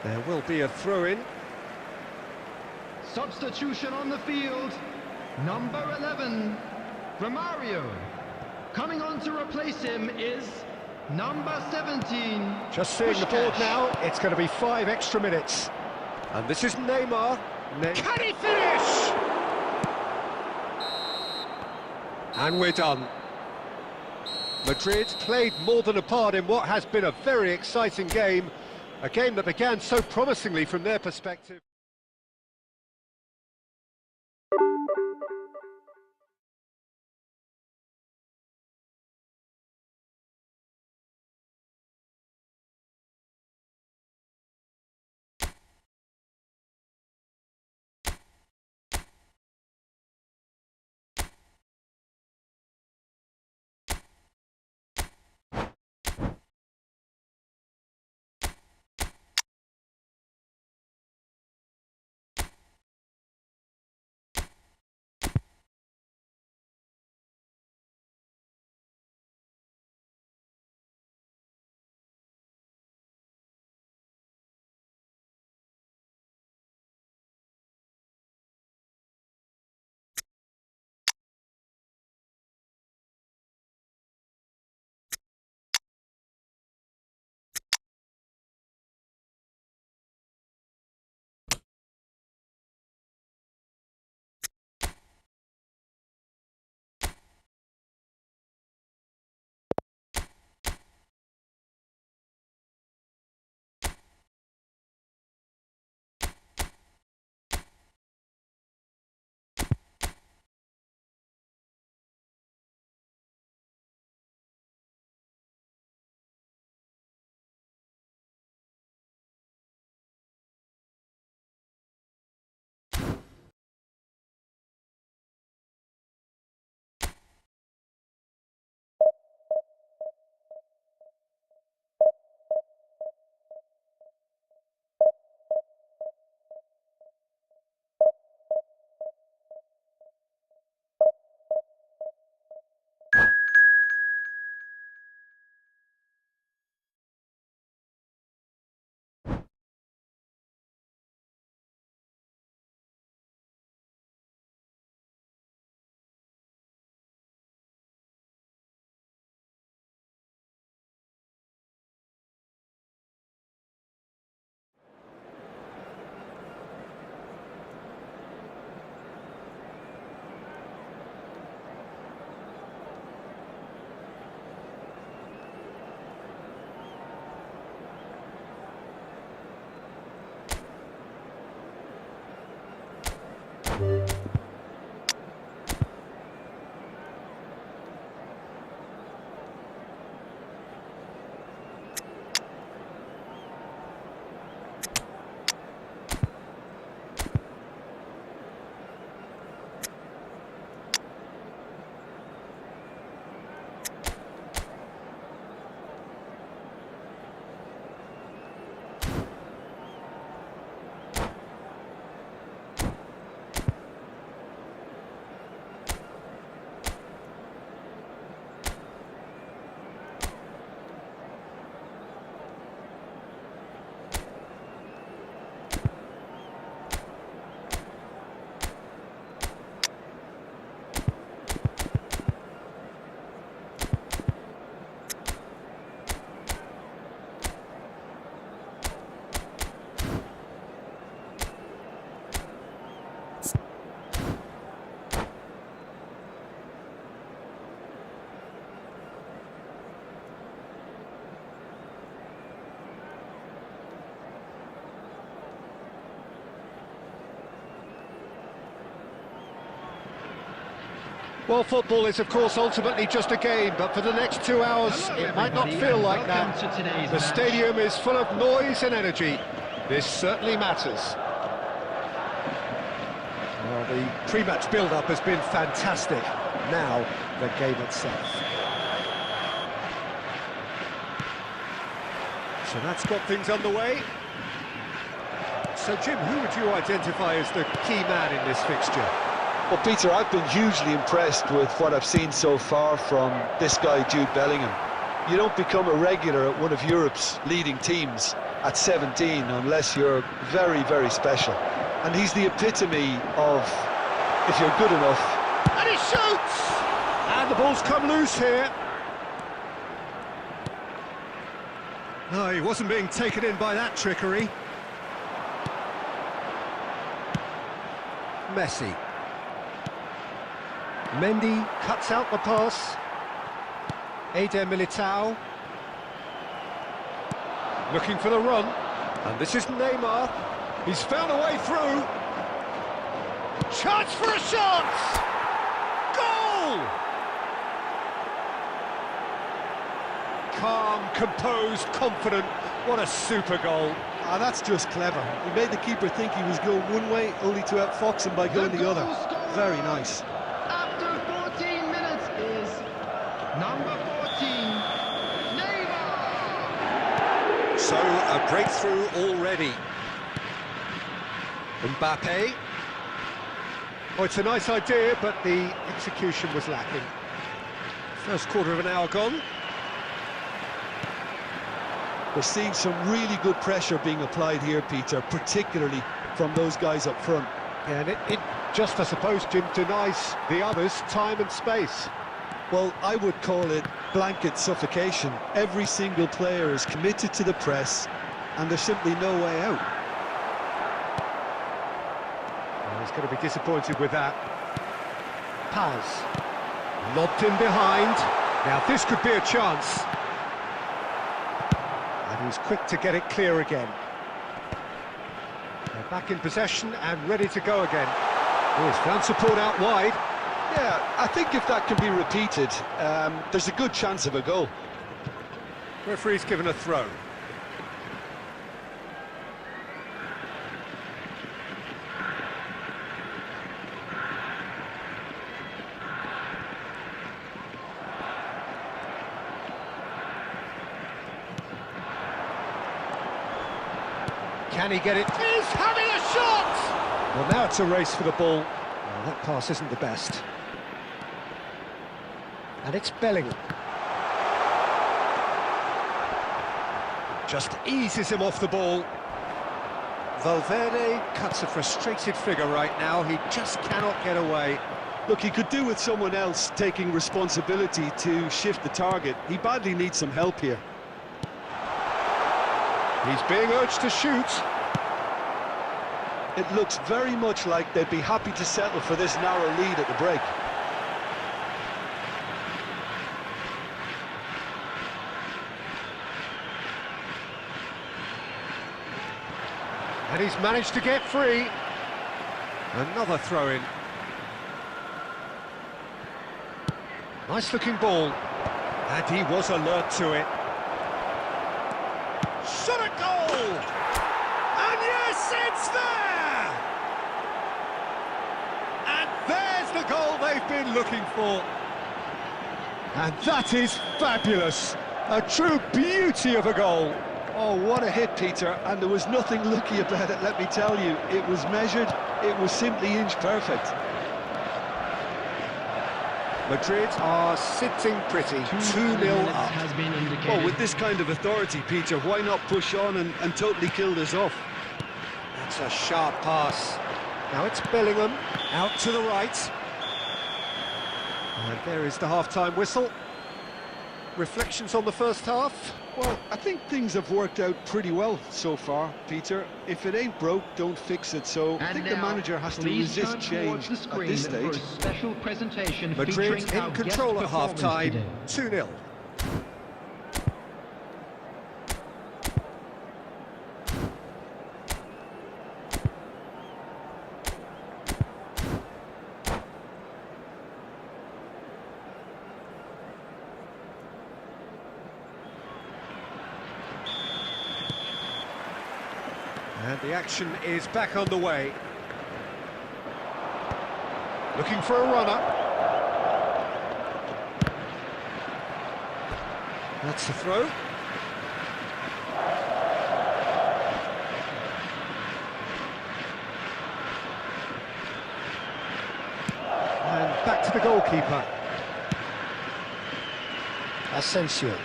Speaker 1: There will be a throw-in.
Speaker 3: Substitution on the field. Number 11, Romario. Coming on to replace him is number 17.
Speaker 1: Just seeing the board now, it's going to be 5 extra minutes. And this is Neymar. Can he finish? And we're done. Madrid played more than a part in what has been a very exciting game. A game that began so promisingly from their perspective. Well, football is, of course, ultimately just a game, but for the next 2 hours, it might not feel like that. The stadium is full of noise and energy. This certainly matters.
Speaker 4: Well,
Speaker 1: The pre-match build-up has been fantastic. Now, the game itself. So that's got things underway. So, Jim, who would you identify as the key man in this fixture?
Speaker 2: Well, Peter, I've been hugely impressed with what I've seen so far from this guy, Jude Bellingham. You don't become a regular at one of Europe's leading teams at 17 unless you're very, very special. And he's the epitome of, if you're good enough.
Speaker 1: And he shoots! And the ball's come loose here. No, he wasn't being taken in by that trickery. Messi. Mendy cuts out the pass. Eder Militao. Looking for the run. And this is Neymar. He's found a way through. Chance for a shot! Goal! Calm, composed, confident. What a super goal.
Speaker 2: Ah, that's just clever. He made the keeper think he was going one way, only to outfox him by going the other. Very nice.
Speaker 3: After 14 minutes is number 14, Neymar.
Speaker 1: So, a breakthrough already. Mbappe. Oh, it's a nice idea, but the execution was lacking. First quarter of an hour gone.
Speaker 2: We're seeing some really good pressure being applied here, Peter, particularly from those guys up front.
Speaker 1: Yeah, and it just, I suppose, Jim, denies the others time and space.
Speaker 2: Well, I would call it blanket suffocation. Every single player is committed to the press, and there's simply no way out.
Speaker 1: Well, he's going to be disappointed with that. Paz. Lobbed in behind. Now, this could be a chance. And he's quick to get it clear again. They're back in possession and ready to go again. Oh, he's found support out wide.
Speaker 2: Yeah, I think if that can be repeated, there's a good chance of a goal.
Speaker 1: Referee's given a throw. Can he get it? He's having a shot! Well, now it's a race for the ball. Well, that pass isn't the best. And it's Bellingham. Just eases him off the ball. Valverde cuts a frustrated figure right now. He just cannot get away.
Speaker 2: Look, he could do with someone else taking responsibility to shift the target. He badly needs some help here.
Speaker 1: He's being urged to shoot.
Speaker 2: It looks very much like they'd be happy to settle for this narrow lead at the break.
Speaker 1: And he's managed to get free. Another throw-in. Nice looking ball. And he was alert to it. Shot a goal! And yes, it's there! And there's the goal they've been looking for. And that is fabulous. A true beauty of a goal.
Speaker 2: Oh, what a hit, Peter, and there was nothing lucky about it, let me tell you. It was measured, it was simply inch perfect.
Speaker 1: Madrid are sitting pretty, 2-0 up.
Speaker 3: Has been indicated.
Speaker 2: Well, with this kind of authority, Peter, why not push on and totally kill this off?
Speaker 1: That's a sharp pass. Now it's Bellingham, out to the right. And there is the half-time whistle. Reflections on the first half?
Speaker 2: Well, I think things have worked out pretty well so far, Peter. If it ain't broke, don't fix it. So I think the manager has to resist change at this stage.
Speaker 3: Special presentation
Speaker 1: Madrid in control at half-time, 2-0. And the action is back on the way. Looking for a runner. That's the throw. And back to the goalkeeper. Asensio.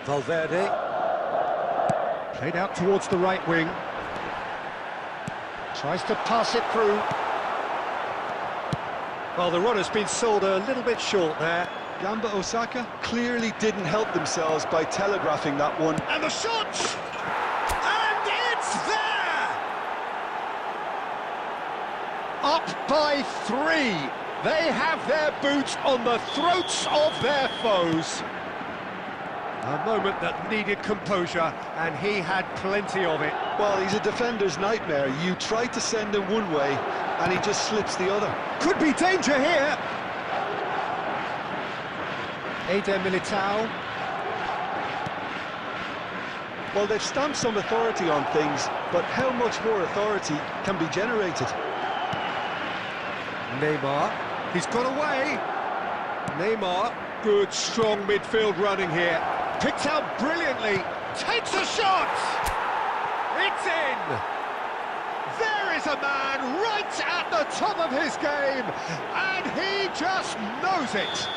Speaker 1: Valverde. Played out towards the right wing. Tries to pass it through. Well, the runner's been sold a little bit short there.
Speaker 2: Gamba Osaka clearly didn't help themselves by telegraphing that one.
Speaker 1: And the shot! And it's there! Up by 3. They have their boots on the throats of their foes. A moment that needed composure, and he had plenty of it.
Speaker 2: Well, he's a defender's nightmare. You try to send him one way, and he just slips the other.
Speaker 1: Could be danger here. Eder Militao.
Speaker 2: Well, they've stamped some authority on things, but how much more authority can be generated?
Speaker 1: Neymar. He's got away. Neymar. Good, strong midfield running here. Picked out brilliantly. Takes a shot. It's in. There is a man right at the top of his game, and he just knows it.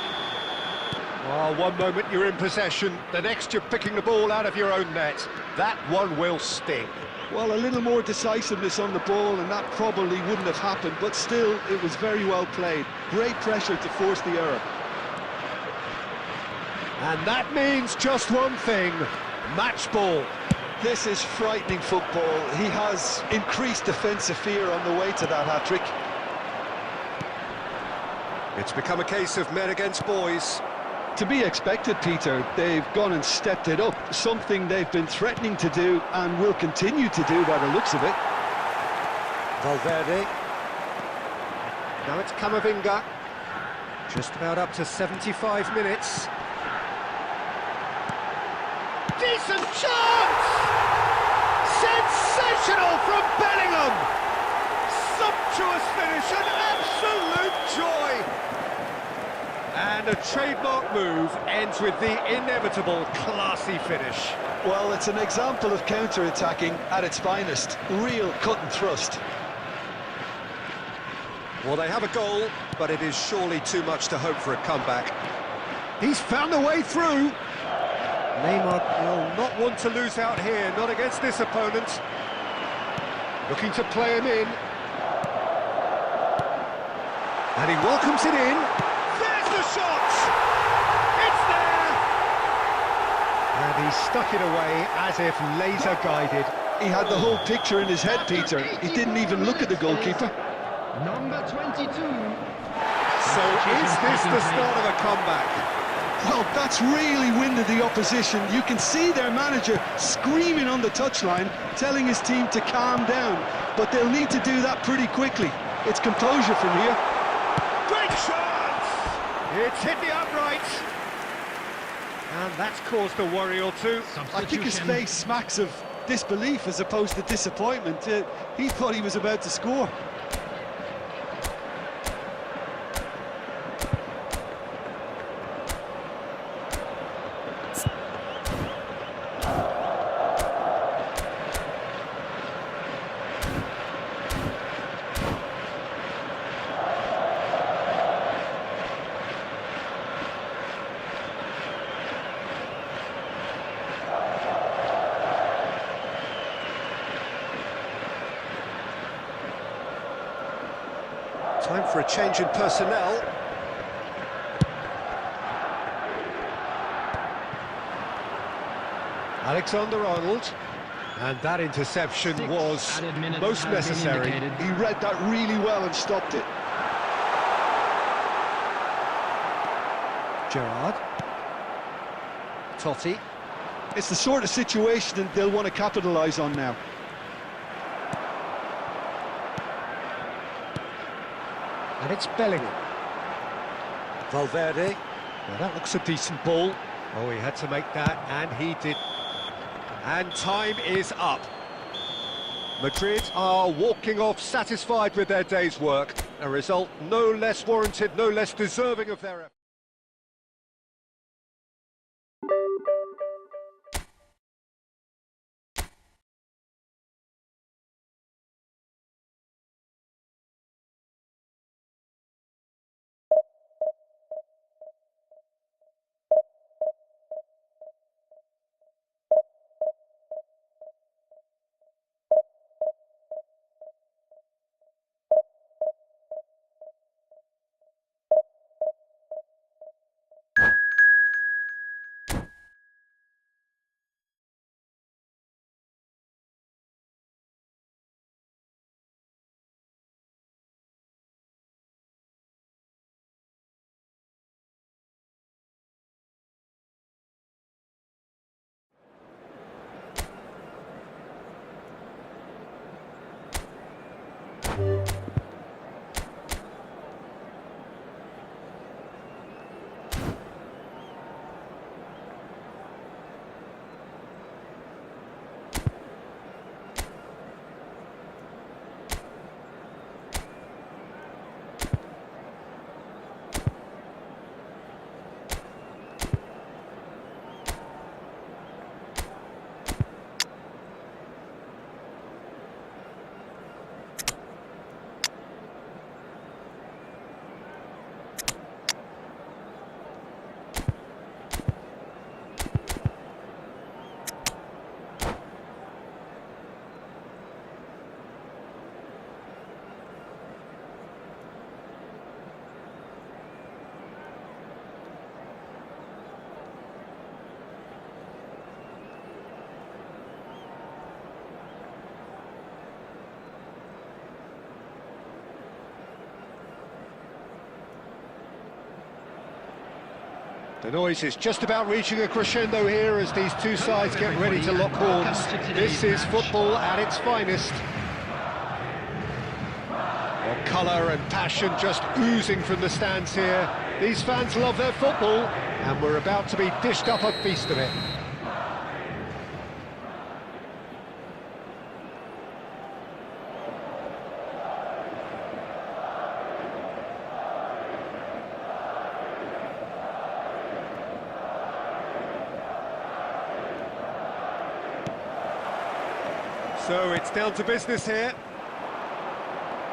Speaker 1: Oh, one moment you're in possession, the next you're picking the ball out of your own net. That one will sting.
Speaker 2: Well, a little more decisiveness on the ball, and that probably wouldn't have happened, but still, it was very well played. Great pressure to force the error.
Speaker 1: And that means just one thing, match ball.
Speaker 2: This is frightening football. He has increased defensive fear on the way to that hat-trick.
Speaker 1: It's become a case of men against boys.
Speaker 2: To be expected, Peter. They've gone and stepped it up, something they've been threatening to do and will continue to do by the looks of it.
Speaker 1: Valverde. Now it's Camavinga. Just about up to 75 minutes. Decent chance! Sensational from Bellingham! Sumptuous finish, an absolute joy! And a trademark move ends with the inevitable classy finish.
Speaker 2: Well, it's an example of counter-attacking at its finest. Real cut and thrust.
Speaker 1: Well, they have a goal, but it is surely too much to hope for a comeback. He's found a way through. Neymar will not want to lose out here, not against this opponent. Looking to play him in. And he welcomes it in. There's the shot! It's there! And he stuck it away as if laser-guided.
Speaker 2: He had the whole picture in his head, Peter. He didn't even look at the goalkeeper.
Speaker 3: Number 22.
Speaker 1: So is this the start of a comeback?
Speaker 2: Well, that's really winded the opposition. You can see their manager screaming on the touchline, telling his team to calm down. But they'll need to do that pretty quickly. It's composure from here.
Speaker 1: Great shot! It's hit the upright. And that's caused a worry or two.
Speaker 2: I think his face smacks of disbelief as opposed to disappointment. He thought he was about to score.
Speaker 1: Time for a change in personnel. Alexander-Arnold. And that interception was most necessary.
Speaker 2: He read that really well and stopped it.
Speaker 1: Gerrard. Totti.
Speaker 2: It's the sort of situation that they'll want to capitalise on now.
Speaker 1: And it's Bellingham. Valverde. Well, that looks a decent ball. Oh, he had to make that, and he did. And time is up. Madrid are walking off satisfied with their day's work. A result no less warranted, no less deserving of their effort. The noise is just about reaching a crescendo here as these two sides get ready to lock horns. This is football at its finest. Well, colour and passion just oozing from the stands here. These fans love their football, and we're about to be dished up a feast of it. So it's down to business here.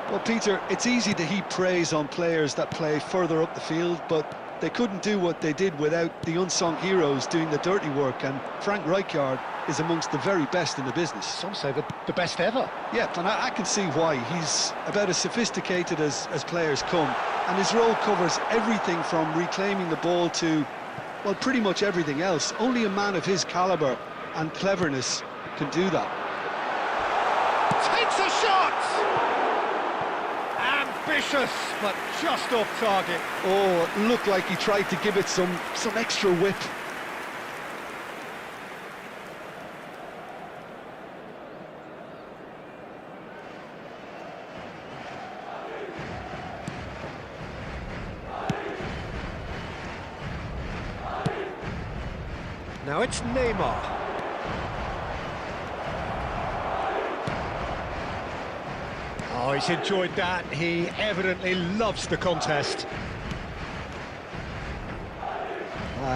Speaker 2: Well, Peter, it's easy to heap praise on players that play further up the field, but they couldn't do what they did without the unsung heroes doing the dirty work, and Frank Rijkaard is amongst the very best in the business.
Speaker 1: Some say the best ever.
Speaker 2: Yeah, and I can see why. He's about as sophisticated as players come, and his role covers everything from reclaiming the ball to, well, pretty much everything else. Only a man of his calibre and cleverness can do that.
Speaker 1: Takes a shot! Ambitious, but just off target.
Speaker 2: Oh, it looked like he tried to give it some extra whip.
Speaker 1: Now it's Neymar. Oh, he's enjoyed that. He evidently loves the contest.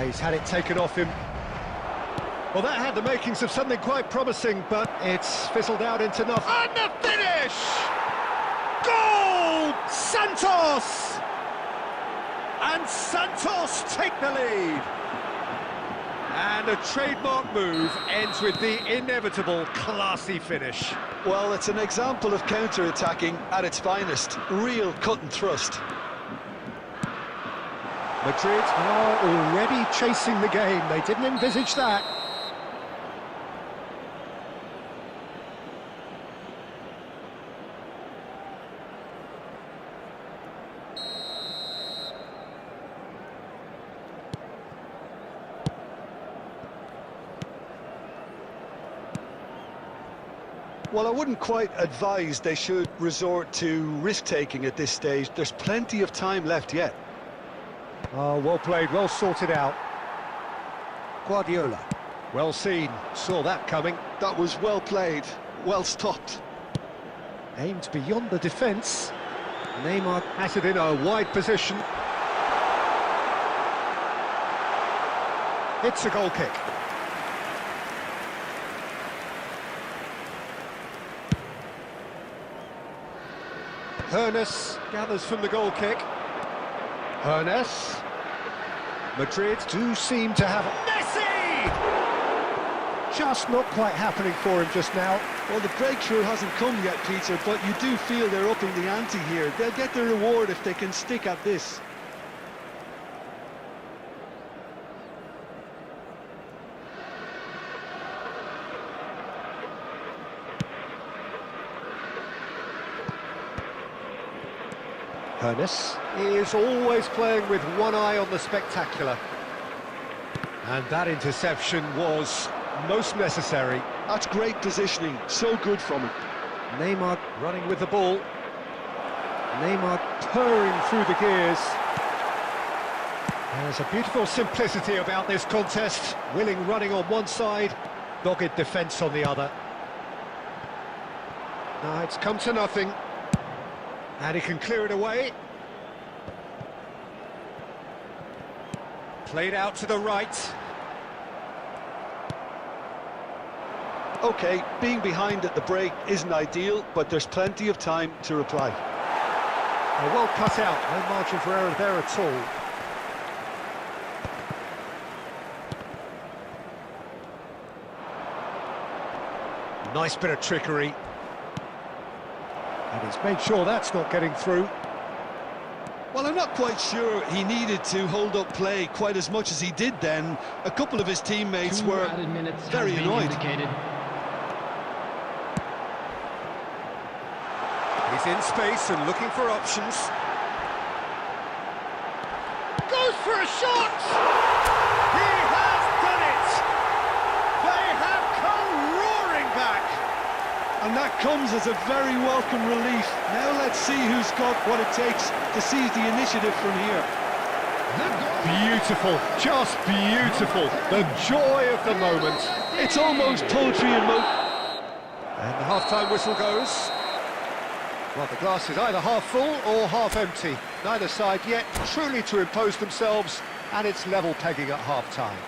Speaker 1: He's had it taken off him. Well, that had the makings of something quite promising, but it's fizzled out into nothing. And the finish! Goal! Santos! And Santos take the lead. And a trademark move ends with the inevitable classy finish.
Speaker 2: Well, it's an example of counter-attacking at its finest. Real cut and thrust.
Speaker 1: Madrid are already chasing the game. They didn't envisage that.
Speaker 2: Well, I wouldn't quite advise they should resort to risk-taking at this stage. There's plenty of time left yet.
Speaker 1: Oh, well played, well sorted out. Guardiola. Well seen, saw that coming.
Speaker 2: That was well played, well stopped.
Speaker 1: Aimed beyond the defence. Neymar has it in a wide position. It's a goal kick. Hernes gathers from the goal kick. Hernes. Madrid do seem to have Messi! Just not quite happening for him just now.
Speaker 2: Well, the breakthrough hasn't come yet, Peter, but you do feel they're upping the ante here. They'll get their reward if they can stick at this.
Speaker 1: Hernes is always playing with one eye on the spectacular. And that interception was most necessary.
Speaker 2: That's great positioning, so good from him.
Speaker 1: Neymar running with the ball. Neymar purring through the gears. There's a beautiful simplicity about this contest. Willing running on one side, dogged defence on the other. Now it's come to nothing. And he can clear it away. Played out to the right.
Speaker 2: OK, being behind at the break isn't ideal, but there's plenty of time to reply.
Speaker 1: Well cut out, no margin for error there at all. Nice bit of trickery. And he's made sure that's not getting through.
Speaker 2: Well, I'm not quite sure he needed to hold up play quite as much as he did then. A couple of his teammates were very annoyed.
Speaker 1: He's in space and looking for options. Goes for a shot! He has done it! They have come roaring back!
Speaker 2: And that comes as a very welcome relief. Now let's see who's got what it takes to seize the initiative from here.
Speaker 1: Beautiful, just beautiful. The joy of the moment.
Speaker 2: It's almost poetry and
Speaker 1: And the half-time whistle goes. Well, the glass is either half full or half empty. Neither side yet truly to impose themselves, and it's level pegging at half-time.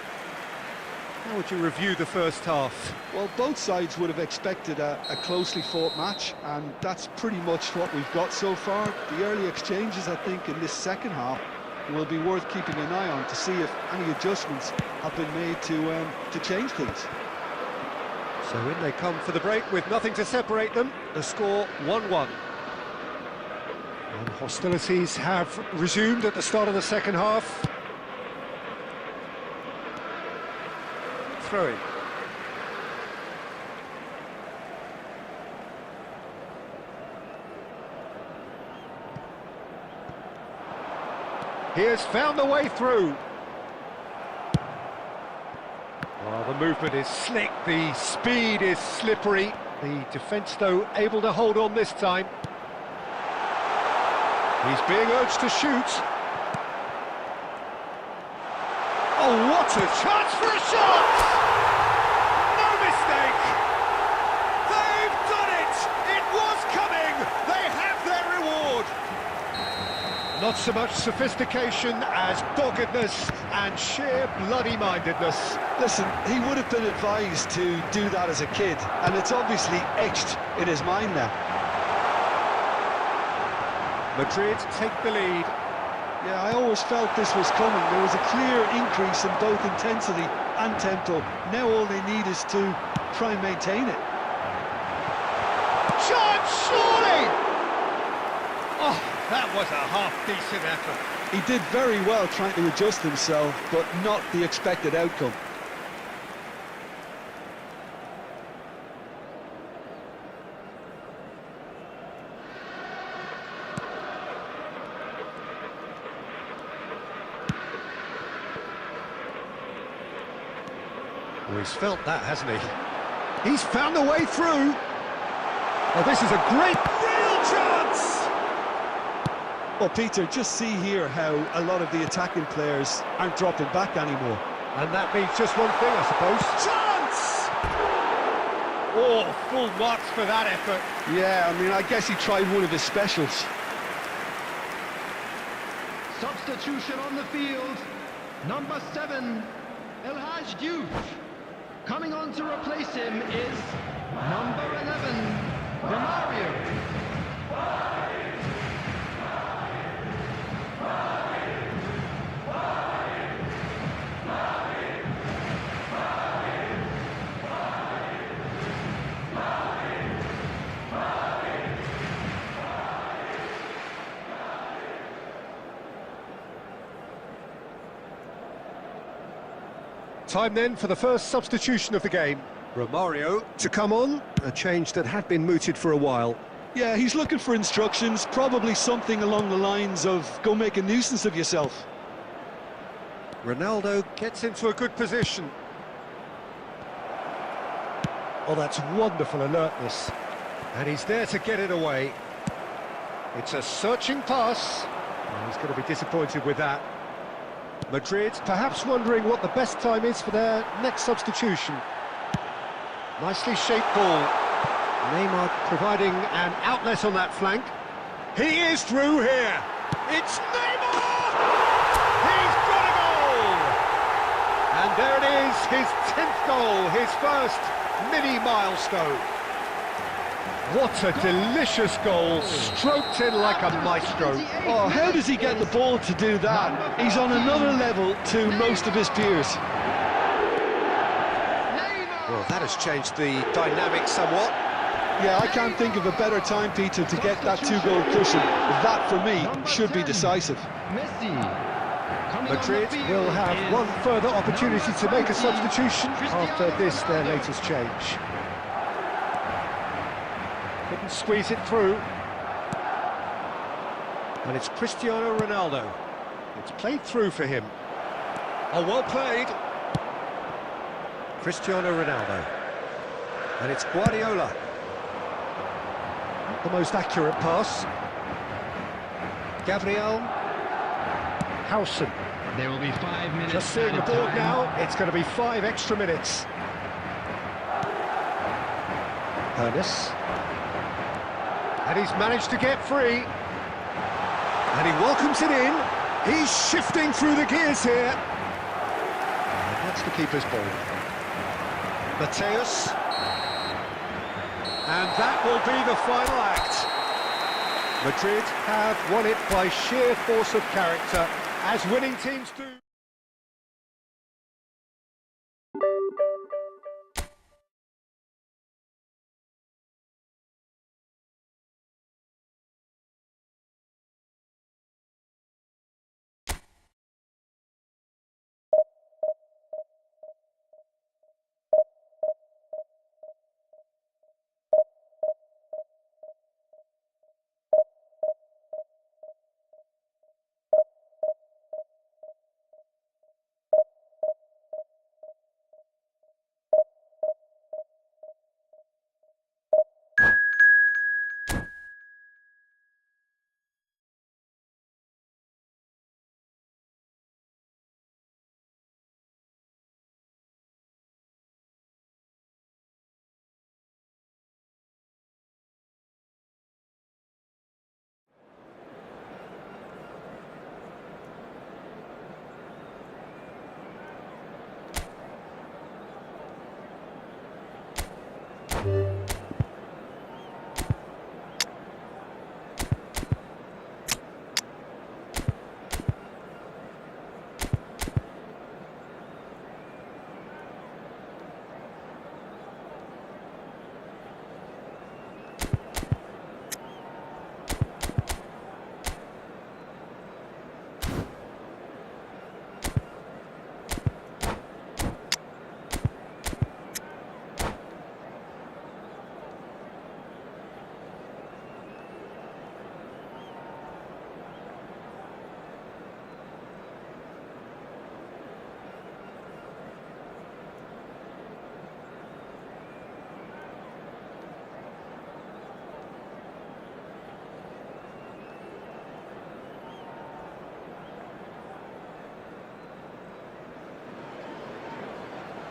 Speaker 1: How would you review the first half?
Speaker 2: Well, both sides would have expected a closely fought match, and that's pretty much what we've got so far. The early exchanges, I think, in this second half will be worth keeping an eye on to see if any adjustments have been made to change things.
Speaker 1: So in they come for the break with nothing to separate them. The score 1-1. And hostilities have resumed at the start of the second half. Throw-in. He has found the way through. Well, the movement is slick, the speed is slippery. The defence, though, able to hold on this time. He's being urged to shoot. Oh, what a chance for a shot! No mistake! They've done it! It was coming! They have their reward! Not so much sophistication as doggedness and sheer bloody-mindedness.
Speaker 2: Listen, he would have been advised to do that as a kid, and it's obviously etched in his mind now.
Speaker 1: Madrid take the lead.
Speaker 2: Yeah, I always felt this was coming. There was a clear increase in both intensity and tempo. Now all they need is to try and maintain it.
Speaker 1: Shot, surely! Oh, that was a half-decent effort.
Speaker 2: He did very well trying to adjust himself, but not the expected outcome.
Speaker 1: Well, he's felt that, hasn't he? He's found the way through. Oh, this is a great, real chance!
Speaker 2: Well, Peter, just see here how a lot of the attacking players aren't dropping back anymore.
Speaker 1: And that means just one thing, I suppose. Chance! Oh, full marks for that effort.
Speaker 2: Yeah, I mean, I guess he tried one of his specials.
Speaker 3: substitution on the field. Number 7, El Haj Diouf. Coming on to replace him is number 11, Romario.
Speaker 1: Time then for the first substitution of the game. Romario to come on, a change that had been mooted for a while.
Speaker 2: Yeah, he's looking for instructions, probably something along the lines of, go make a nuisance of yourself.
Speaker 1: Ronaldo gets into a good position. Oh, that's wonderful alertness. And he's there to get it away. It's a searching pass. Oh, he's going to be disappointed with that. Madrid perhaps wondering what the best time is for their next substitution. Nicely shaped ball. Neymar providing an outlet on that flank. He is through here. It's Neymar! He's got a goal! And there it is, his 10th goal, his first mini milestone. What a delicious goal, stroked in like a maestro.
Speaker 2: Oh, how does he get the ball to do that? He's on another level to most of his peers.
Speaker 1: Well, that has changed the dynamic somewhat.
Speaker 2: Yeah, I can't think of a better time, Peter, to get that two-goal cushion. That, for me, should be decisive.
Speaker 1: Madrid will have one further opportunity to make a substitution after this, their latest change. Couldn't squeeze it through. And it's Cristiano Ronaldo. It's played through for him. Oh, well played. Cristiano Ronaldo. And it's Guardiola. Not the most accurate pass. Gabriel Howson.
Speaker 3: There will be 5 minutes.
Speaker 1: Just seeing the board now, it's going to be 5 extra minutes. Ernest. And he's managed to get free. And he welcomes it in. He's shifting through the gears here. And that's the keeper's ball. Mateus. And that will be the final act. Madrid have won it by sheer force of character, as winning teams do.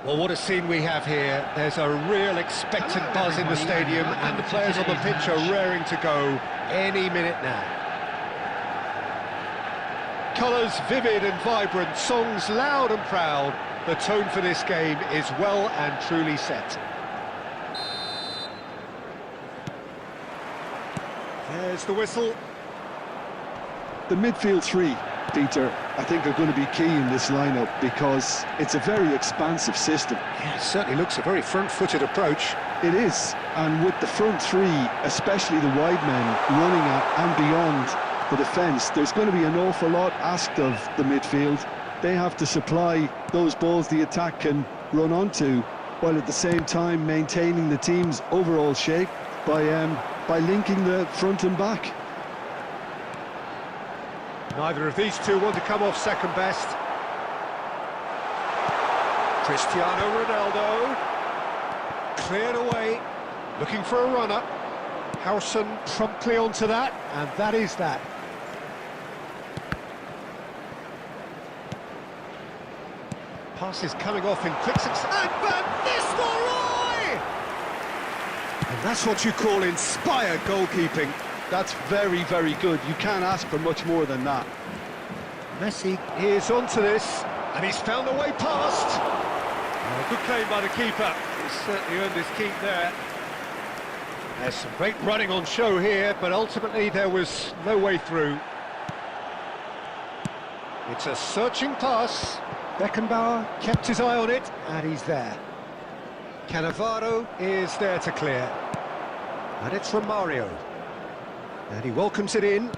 Speaker 1: Well, what a scene we have here. There's a real expectant buzz in the stadium, and the players on the pitch are raring to go any minute now. Colours vivid and vibrant, songs loud and proud. The tone for this game is well and truly set. There's the whistle.
Speaker 2: The midfield three, Peter, I think are going to be key in this lineup because it's a very expansive system.
Speaker 1: Yeah, it certainly looks a very front-footed approach.
Speaker 2: It is, and with the front three, especially the wide men, running at and beyond the defence, there's going to be an awful lot asked of the midfield. They have to supply those balls the attack can run onto, while at the same time maintaining the team's overall shape by linking the front and back.
Speaker 1: Neither of these two want to come off second best. Cristiano Ronaldo. Cleared away, looking for a runner. Howson promptly onto that, and that is that. Pass is coming off in quick succession. Van Nistelrooy! And that's what you call inspired goalkeeping.
Speaker 2: That's very, very good. You can't ask for much more than that.
Speaker 1: Messi is onto this, and he's found a way past. Oh, good claim by the keeper. He's certainly earned his keep there. There's some great running on show here, but ultimately there was no way through. It's a searching pass. Beckenbauer kept his eye on it, and he's there. Cannavaro is there to clear. And it's Romario. And he welcomes it in.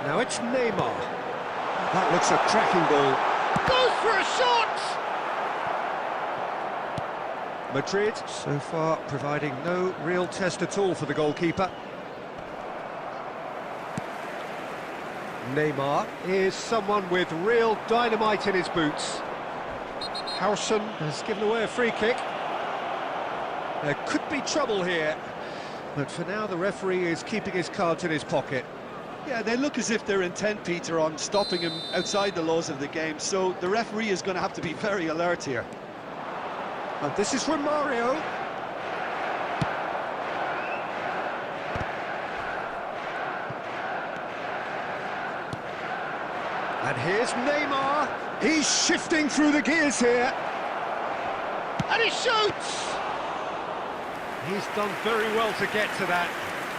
Speaker 1: Now it's Neymar. That looks a cracking ball. Goes for a shot! Madrid, so far, providing no real test at all for the goalkeeper. Neymar is someone with real dynamite in his boots. Howson has given away a free kick. There could be trouble here, but for now the referee is keeping his cards in his pocket.
Speaker 2: Yeah, they look as if they're intent, Peter, on stopping him outside the laws of the game, so the referee is going to have to be very alert here.
Speaker 1: And this is Romario. And here's Neymar. He's shifting through the gears here. And he shoots! He's done very well to get to that.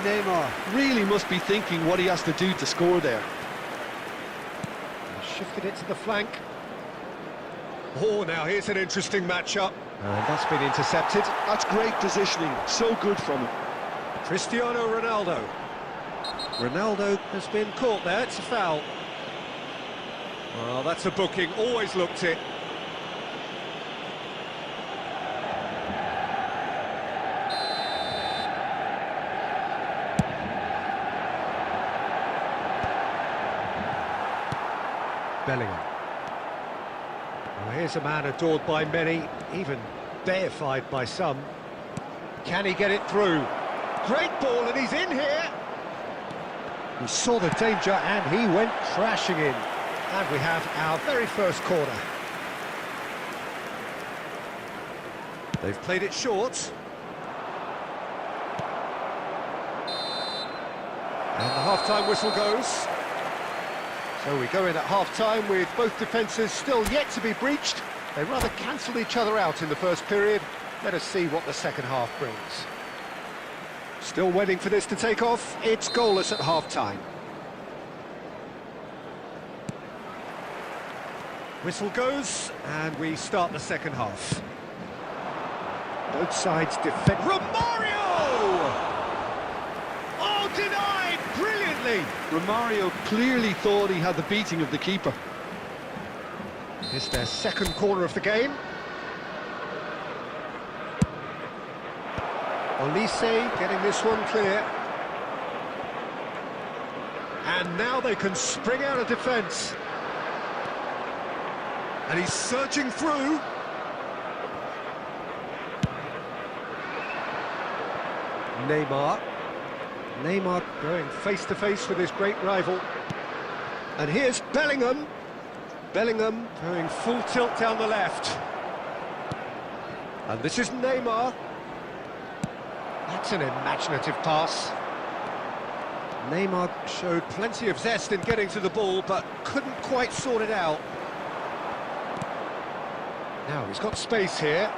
Speaker 2: Neymar really must be thinking what he has to do to score there.
Speaker 1: He shifted it to the flank. Oh, now here's an interesting matchup. And that's been intercepted.
Speaker 2: That's great positioning, so good from him.
Speaker 1: Cristiano Ronaldo. Ronaldo has been caught there, it's a foul. Well, that's a booking, always looked it. Bellingham. Well, here's a man adored by many, even deified by some. Can he get it through? Great ball, and he's in here! He saw the danger, and he went crashing in. And we have our very first corner. They've played it short. And the half-time whistle goes. So we go in at half-time with both defences still yet to be breached. They rather cancelled each other out in the first period. Let us see what the second half brings. Still waiting for this to take off. It's goalless at half-time. Whistle goes, and we start the second half. Both sides defend. Romario! Oh, denied brilliantly!
Speaker 2: Romario clearly thought he had the beating of the keeper.
Speaker 1: It's their second corner of the game. Olise getting this one clear. And now they can spring out of defence. And he's searching through. Neymar. Neymar going face-to-face with his great rival. And here's Bellingham. Bellingham going full tilt down the left. And this is Neymar. That's an imaginative pass. Neymar showed plenty of zest in getting to the ball, but couldn't quite sort it out. Now he's got space here.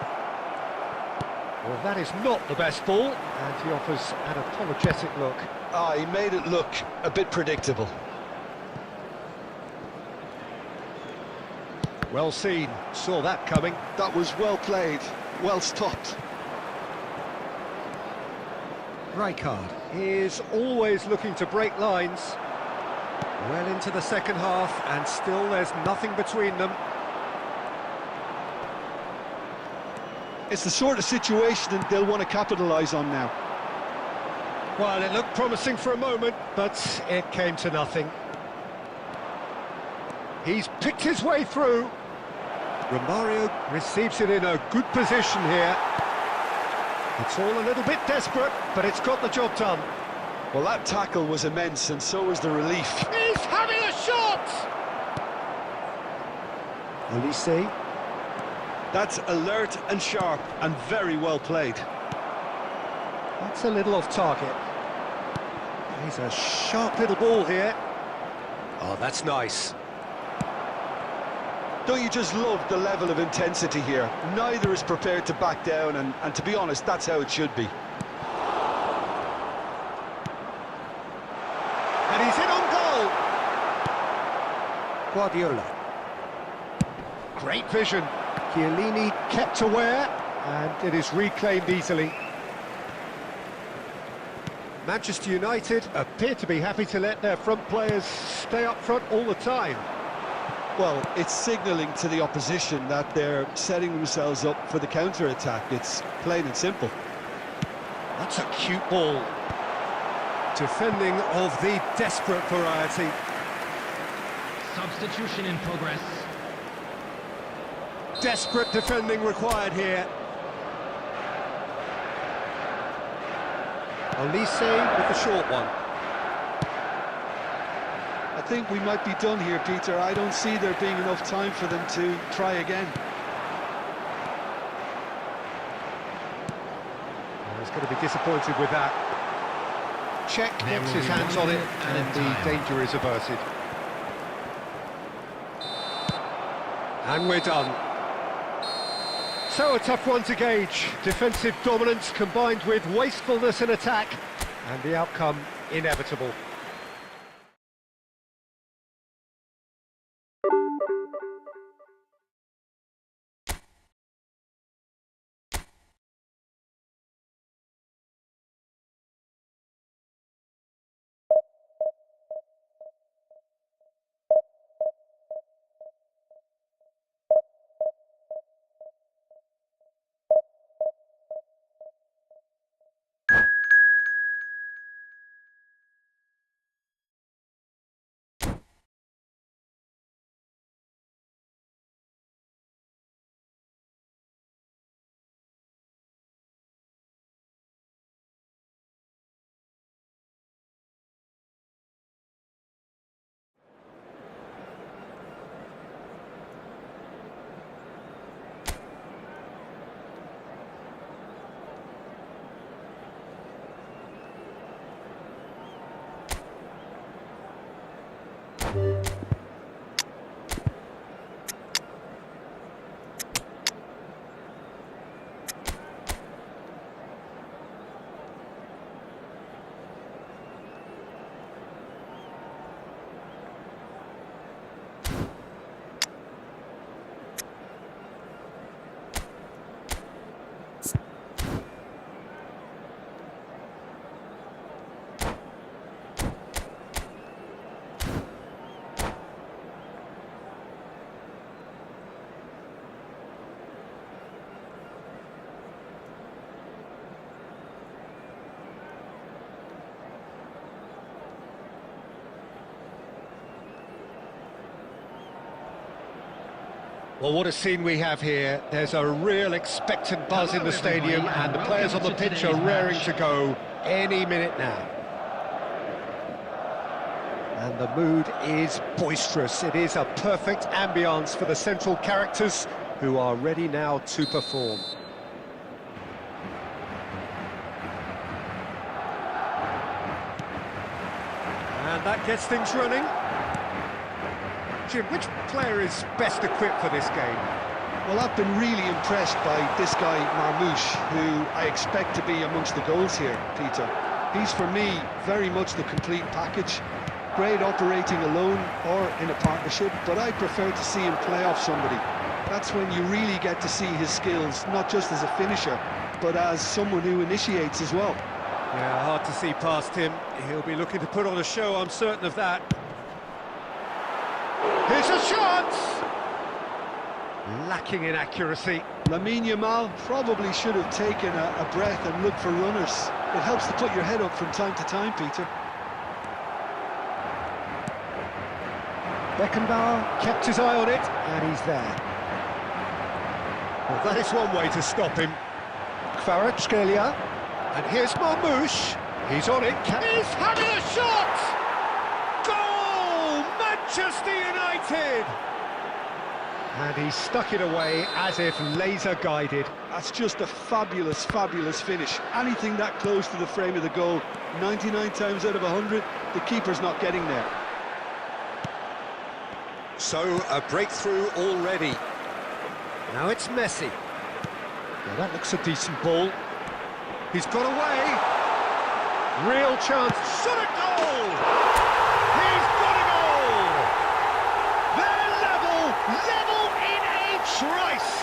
Speaker 1: Well, that is not the best ball, and he offers an apologetic look.
Speaker 2: Ah, he made it look a bit predictable.
Speaker 1: Well seen, saw that coming.
Speaker 2: That was well played, well stopped.
Speaker 1: Rijkaard is always looking to break lines. Well into the second half, and still there's nothing between them.
Speaker 2: It's the sort of situation that they'll want to capitalise on now.
Speaker 1: Well, it looked promising for a moment, but it came to nothing. He's picked his way through. Romario receives it in a good position here. It's all a little bit desperate, but it's got the job done.
Speaker 2: Well, that tackle was immense, and so was the relief.
Speaker 1: He's having a shot! Olise.
Speaker 2: That's alert and sharp, and very well played.
Speaker 1: That's a little off target. He's a sharp little ball here. Oh, that's nice.
Speaker 2: Don't you just love the level of intensity here? Neither is prepared to back down, and to be honest, that's how it should be.
Speaker 1: And he's in on goal! Guardiola. Great vision. Chiellini kept aware, and it is reclaimed easily. Manchester United appear to be happy to let their front players stay up front all the time.
Speaker 2: Well, it's signalling to the opposition that they're setting themselves up for the counter-attack. It's plain and simple.
Speaker 1: That's a cute ball. Defending of the desperate variety.
Speaker 3: Substitution in progress.
Speaker 1: Desperate defending required here. Olise with the short one.
Speaker 2: I think we might be done here, Peter. I don't see there being enough time for them to try again.
Speaker 1: Well, he's going to be disappointed with that. Check gets his hands on it, and the danger is averted. And we're done. So a tough one to gauge. Defensive dominance combined with wastefulness in attack, and the outcome inevitable. Well, what a scene we have here. There's a real expectant buzz in the stadium, and the players on the pitch are raring to go any minute now. And the mood is boisterous. It is a perfect ambience for the central characters, who are ready now to perform. Gets things running. Jim, which player is best equipped for this game?
Speaker 2: Well, I've been really impressed by this guy, Marmoush, who I expect to be amongst the goals here, Peter. He's, for me, very much the complete package. Great operating alone or in a partnership, but I prefer to see him play off somebody. That's when you really get to see his skills, not just as a finisher, but as someone who initiates as well.
Speaker 1: Yeah, hard to see past him. He'll be looking to put on a show, I'm certain of that. Here's a chance! Lacking in accuracy.
Speaker 2: Lamine Yamal probably should have taken a breath and looked for runners. It helps to put your head up from time to time, Peter.
Speaker 1: Beckenbauer kept his eye on it, and he's there. Well, that is one way to stop him. Kvaratskhelia, and here's Marmoush. He's on it. He's having a shot! Goal! Manchester United! And he stuck it away as if laser-guided.
Speaker 2: That's just a fabulous, fabulous finish. Anything that close to the frame of the goal, 99 times out of 100, the keeper's not getting there.
Speaker 1: So, a breakthrough already. Now it's Messi. Now that looks a decent ball. He's got away. Real chance. Shot a goal! He's got a goal! They're level in a trice!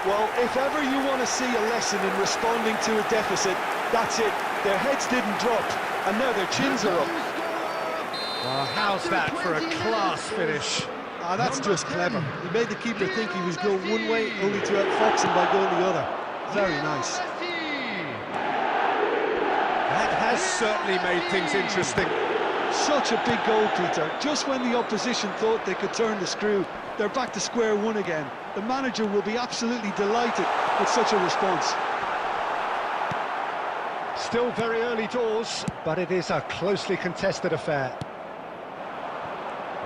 Speaker 2: Well, if ever you want to see a lesson in responding to a deficit, that's it. Their heads didn't drop, and now their chins are up.
Speaker 1: Well, how's that for a class finish?
Speaker 2: Ah, that's just clever. He made the keeper think he was going one way, only to outfox him by going the other. Very nice.
Speaker 1: That has certainly made things interesting.
Speaker 2: Such a big goal, Peter. Just when the opposition thought they could turn the screw, they're back to square one again. The manager will be absolutely delighted with such a response.
Speaker 1: Still very early doors, but it is a closely contested affair.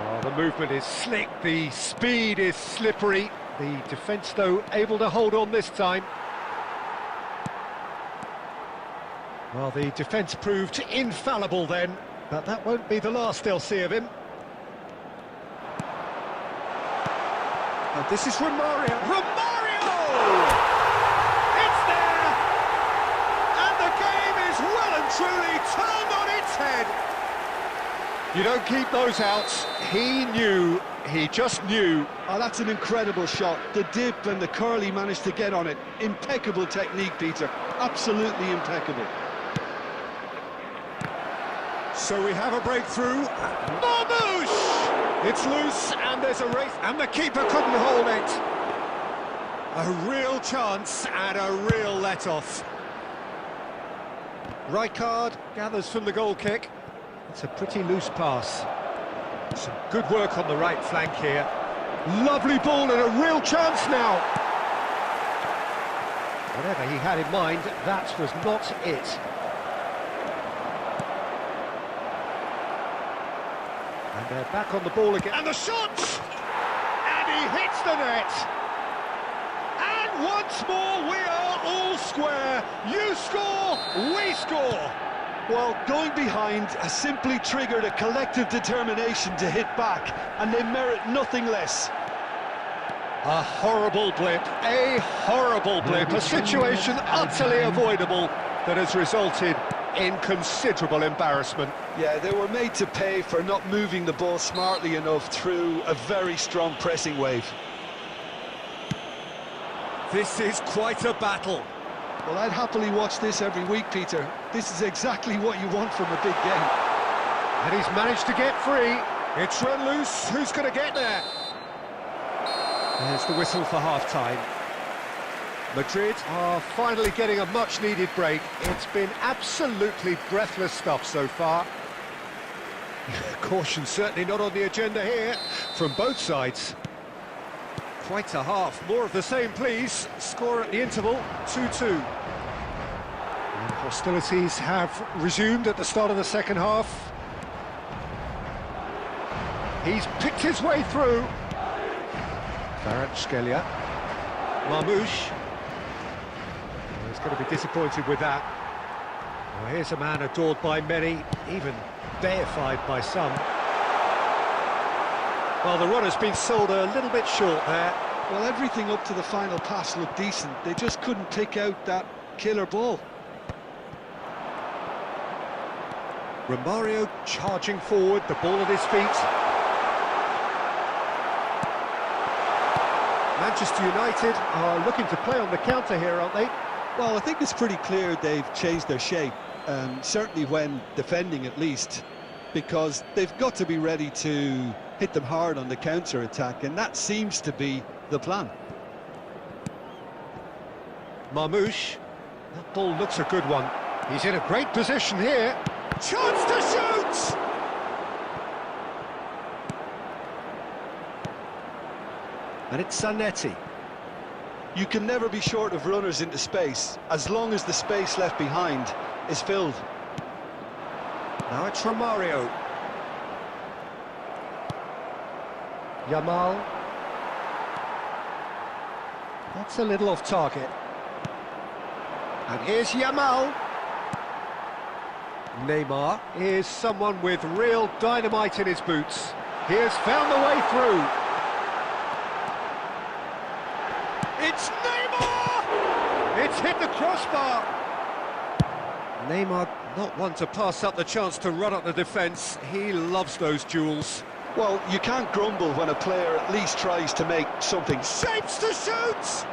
Speaker 1: Oh, the movement is slick, the speed is slippery. The defence, though, able to hold on this time. Well, the defence proved infallible then, but that won't be the last they'll see of him. And this is Romario. Romario! It's there! And the game is well and truly turned on its head. You don't keep those outs. He just knew.
Speaker 2: Oh, that's an incredible shot. The dip and the curl he managed to get on it. Impeccable technique, Peter. Absolutely impeccable.
Speaker 1: So we have a breakthrough. Marmoush! It's loose, and there's a race, and the keeper couldn't hold it. A real chance and a real let-off. Rijkaard gathers from the goal kick. It's a pretty loose pass. Some good work on the right flank here. Lovely ball and a real chance now. Whatever he had in mind, that was not it. And they're back on the ball again. And the shot! And he hits the net. And once more, we are all square. You score, we score.
Speaker 2: Well, going behind has simply triggered a collective determination to hit back, and they merit nothing less.
Speaker 1: A horrible blip, a situation utterly avoidable that has resulted in considerable embarrassment.
Speaker 2: Yeah, they were made to pay for not moving the ball smartly enough through a very strong pressing wave.
Speaker 1: This is quite a battle.
Speaker 2: Well, I'd happily watch this every week, Peter. This is exactly what you want from a big game.
Speaker 1: And he's managed to get free. It's run loose. Who's going to get there? There's the whistle for half-time. Madrid are finally getting a much-needed break. It's been absolutely breathless stuff so far. Caution certainly not on the agenda here from both sides. Quite a half. More of the same, please. Score at the interval, 2-2. And hostilities have resumed at the start of the second half. He's picked his way through. Kvaratskhelia. Marmoush. He's going to be disappointed with that. Well, here's a man adored by many, even deified by some. Well, the runner's been sold a little bit short there.
Speaker 2: Well, everything up to the final pass looked decent. They just couldn't pick out that killer ball.
Speaker 1: Romario charging forward, the ball at his feet. Manchester United are looking to play on the counter here, aren't they?
Speaker 2: Well, I think it's pretty clear they've changed their shape, certainly when defending at least, because they've got to be ready to hit them hard on the counter-attack, and that seems to be the plan.
Speaker 1: Marmouche, that ball looks a good one. He's in a great position here. Chance to shoot! And it's Zanetti.
Speaker 2: You can never be short of runners into space, as long as the space left behind is filled.
Speaker 1: Now it's Romario. Yamal. That's a little off target. And here's Yamal. Neymar is someone with real dynamite in his boots. He has found the way through. It's Neymar! It's hit the crossbar. Neymar, not one to pass up the chance to run up the defence. He loves those duels.
Speaker 2: Well, you can't grumble when a player at least tries to make something.
Speaker 1: Shapes to shoot!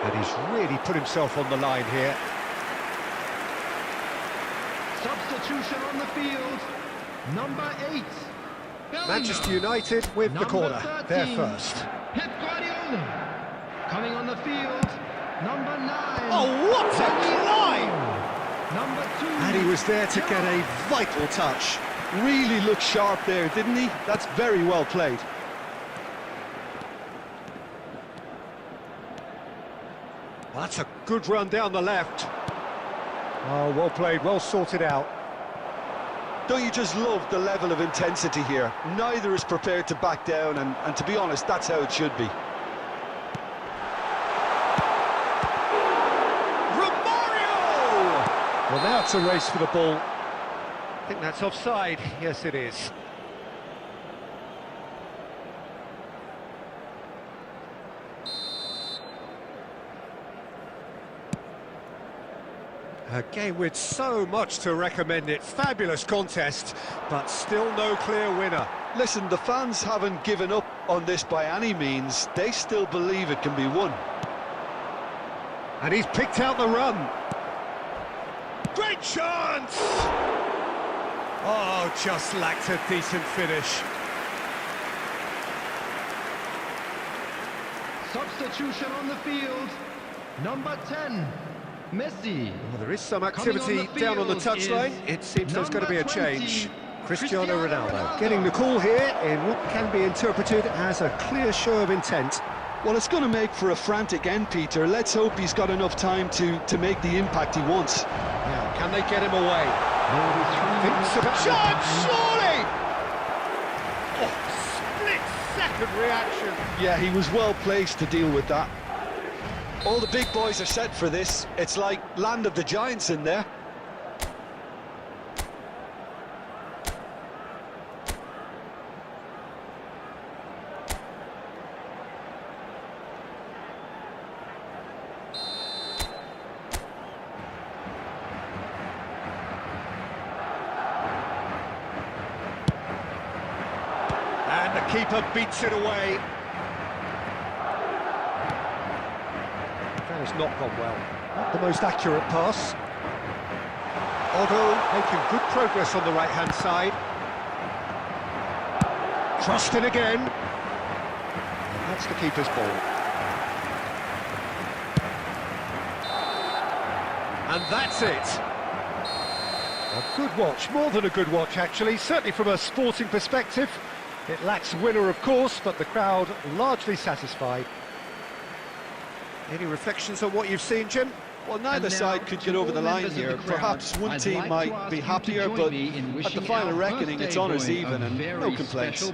Speaker 1: And he's really put himself on the line here.
Speaker 3: Substitution on the field. Number 8. Bellingham.
Speaker 1: Manchester United with the corner.
Speaker 3: 13,
Speaker 1: They're first.
Speaker 3: Pep Guardiola. Coming on the field. Number 9.
Speaker 1: Oh, what a climb!
Speaker 3: Number 2.
Speaker 1: And he was there to get a vital touch.
Speaker 2: Really looked sharp there, didn't he? That's very well played.
Speaker 1: That's a good run down the left. Oh, well played, well sorted out.
Speaker 2: Don't you just love the level of intensity here? Neither is prepared to back down, and to be honest, that's how it should be.
Speaker 1: Romario! Well, now it's a race for the ball. I think that's offside. Yes, it is. A game with so much to recommend it. Fabulous contest, but still no clear winner.
Speaker 2: Listen, the fans haven't given up on this by any means. They still believe it can be won.
Speaker 1: And he's picked out the run. Great chance! Oh, just lacked a decent finish.
Speaker 3: Substitution on the field. Number 10. Messi.
Speaker 1: Well, there is some activity down on the touchline. It seems there's going to be a change. Cristiano Ronaldo getting the call here in what can be interpreted as a clear show of intent.
Speaker 2: Well, it's going to make for a frantic end, Peter. Let's hope he's got enough time to make the impact he wants.
Speaker 1: Now, can they get him away? Thinks of a chance, surely! Oh, split-second reaction.
Speaker 2: Yeah, he was well placed to deal with that. All the big boys are set for this. It's like land of the giants in there.
Speaker 1: And the keeper beats it away. That has not gone well. Not the most accurate pass. Although making good progress on the right-hand side. Crossed in again. And that's the keeper's ball. And that's it. A good watch, more than a good watch actually, certainly from a sporting perspective. It lacks winner, of course, but the crowd largely satisfied. Any reflections on what you've seen, Jim?
Speaker 2: Well, neither side could get over the line here. Perhaps one team might be happier, but at the final reckoning, it's honours even and no complaints.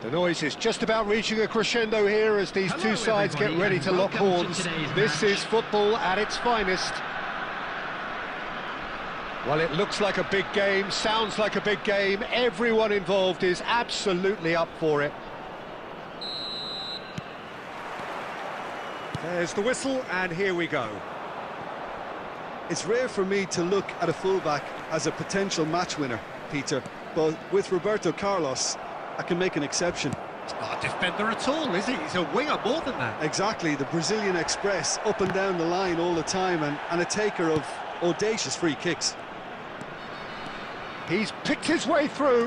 Speaker 1: The noise is just about reaching a crescendo here as these two sides get ready to lock horns. This is football at its finest. Well, it looks like a big game, sounds like a big game. Everyone involved is absolutely up for it. There's the whistle, and here we go.
Speaker 2: It's rare for me to look at a fullback as a potential match winner, Peter, but with Roberto Carlos, I can make an exception.
Speaker 1: He's not a defender at all, is he? He's a winger more than that.
Speaker 2: Exactly, the Brazilian Express, up and down the line all the time, and a taker of audacious free kicks.
Speaker 1: He's picked his way through.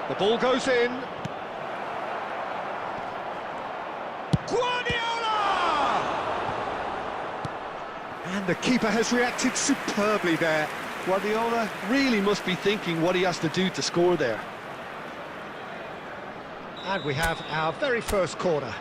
Speaker 1: The ball goes in. Guardiola! And the keeper has reacted superbly there.
Speaker 2: Guardiola really must be thinking what he has to do to score there.
Speaker 1: And we have our very first corner.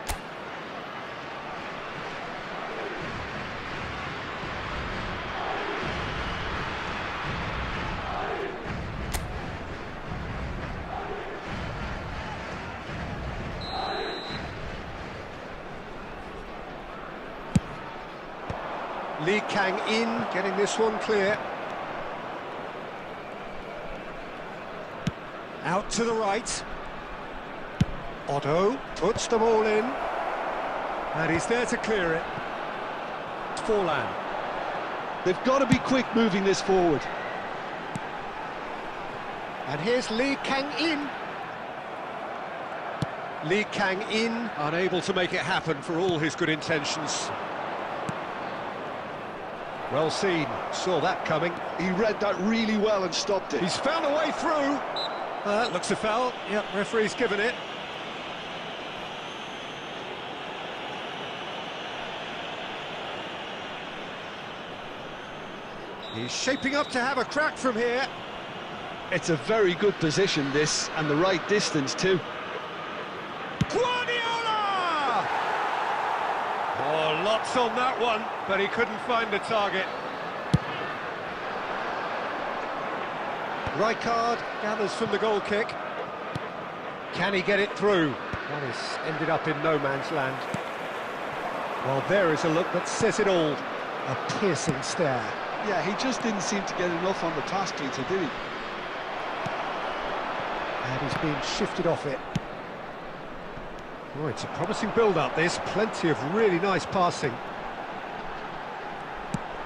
Speaker 1: Lee Kang-in getting this one clear. Out to the right. Otto puts them all in. And he's there to clear it. Forlan.
Speaker 2: They've got to be quick moving this forward.
Speaker 1: And here's Lee Kang-in. Lee Kang-in unable to make it happen for all his good intentions. Well seen, saw that coming.
Speaker 2: He read that really well and stopped it.
Speaker 1: He's found a way through. That looks a foul. Yep, referee's given it. He's shaping up to have a crack from here.
Speaker 2: It's a very good position, this, and the right distance too.
Speaker 1: Guardiola! Oh, lots on that one, but he couldn't find the target. Rijkaard gathers from the goal kick. Can he get it through? That has ended up in no man's land. Well, there is a look that says it all. A piercing stare.
Speaker 2: Yeah, he just didn't seem to get enough on the pass, Peter, did he?
Speaker 1: And he's being shifted off it. Oh, it's a promising build-up, this. Plenty of really nice passing.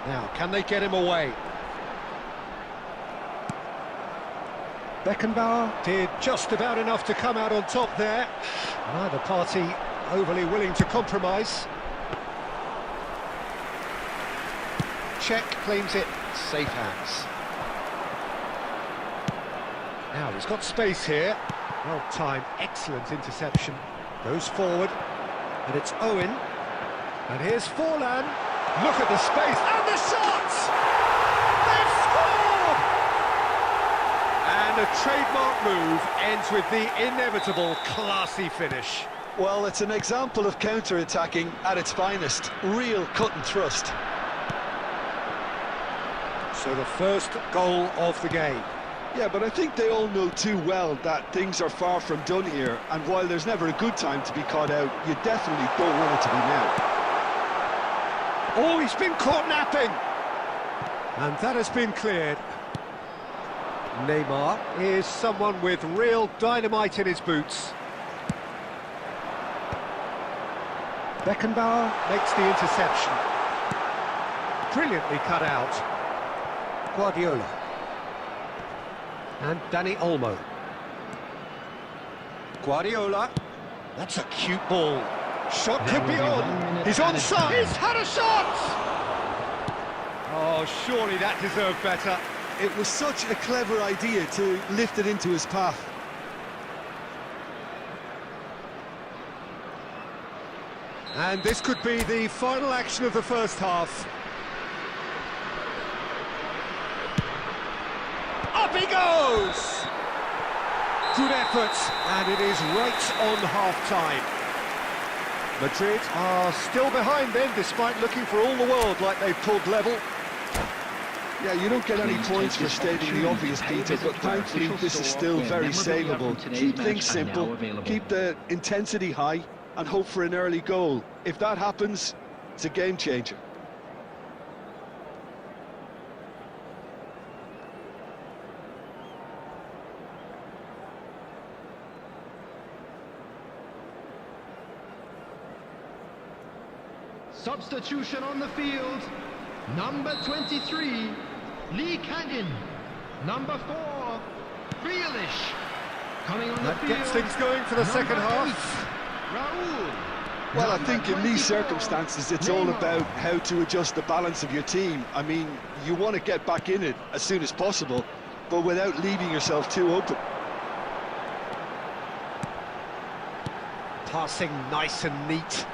Speaker 1: Now, can they get him away? Beckenbauer did just about enough to come out on top there. Neither party overly willing to compromise. Czech claims it, safe hands. Now he's got space here. Well timed, excellent interception. Goes forward, and it's Owen. And here's Forlan. Look at the space, and the shot! They've scored! And a trademark move ends with the inevitable classy finish.
Speaker 2: Well, it's an example of counter-attacking at its finest. Real cut and thrust.
Speaker 1: So the first goal of the game.
Speaker 2: Yeah, but I think they all know too well that things are far from done here, and while there's never a good time to be caught out, you definitely don't want it to be now.
Speaker 1: Oh, he's been caught napping! And that has been cleared. Neymar is someone with real dynamite in his boots. Beckenbauer makes the interception. Brilliantly cut out. Guardiola. And Dani Olmo. Guardiola. That's a cute ball. Shot could be on. He's onside. He's had a shot! Oh, surely that deserved better.
Speaker 2: It was such a clever idea to lift it into his path.
Speaker 1: And this could be the final action of the first half. Up he goes! Good effort, and it is right on half-time. Madrid are still behind then, despite looking for all the world like they've pulled level.
Speaker 2: Yeah, you don't get any points for stating the obvious, Peter, but thankfully this is still very savable. Keep things simple, keep the intensity high, and hope for an early goal. If that happens, it's a game changer.
Speaker 3: Substitution on the field. Number 23, Lee Canyon. Number 4, Grealish. Coming on the
Speaker 1: That
Speaker 3: field.
Speaker 1: gets things going for the second half.
Speaker 3: 8, Raul.
Speaker 2: Well, I
Speaker 3: Number
Speaker 2: think in these
Speaker 3: 24,
Speaker 2: circumstances, it's all
Speaker 3: Neymar.
Speaker 2: about how to adjust the balance of your team. I mean, you want to get back in it as soon as possible, but without leaving yourself too open.
Speaker 1: Passing nice and neat.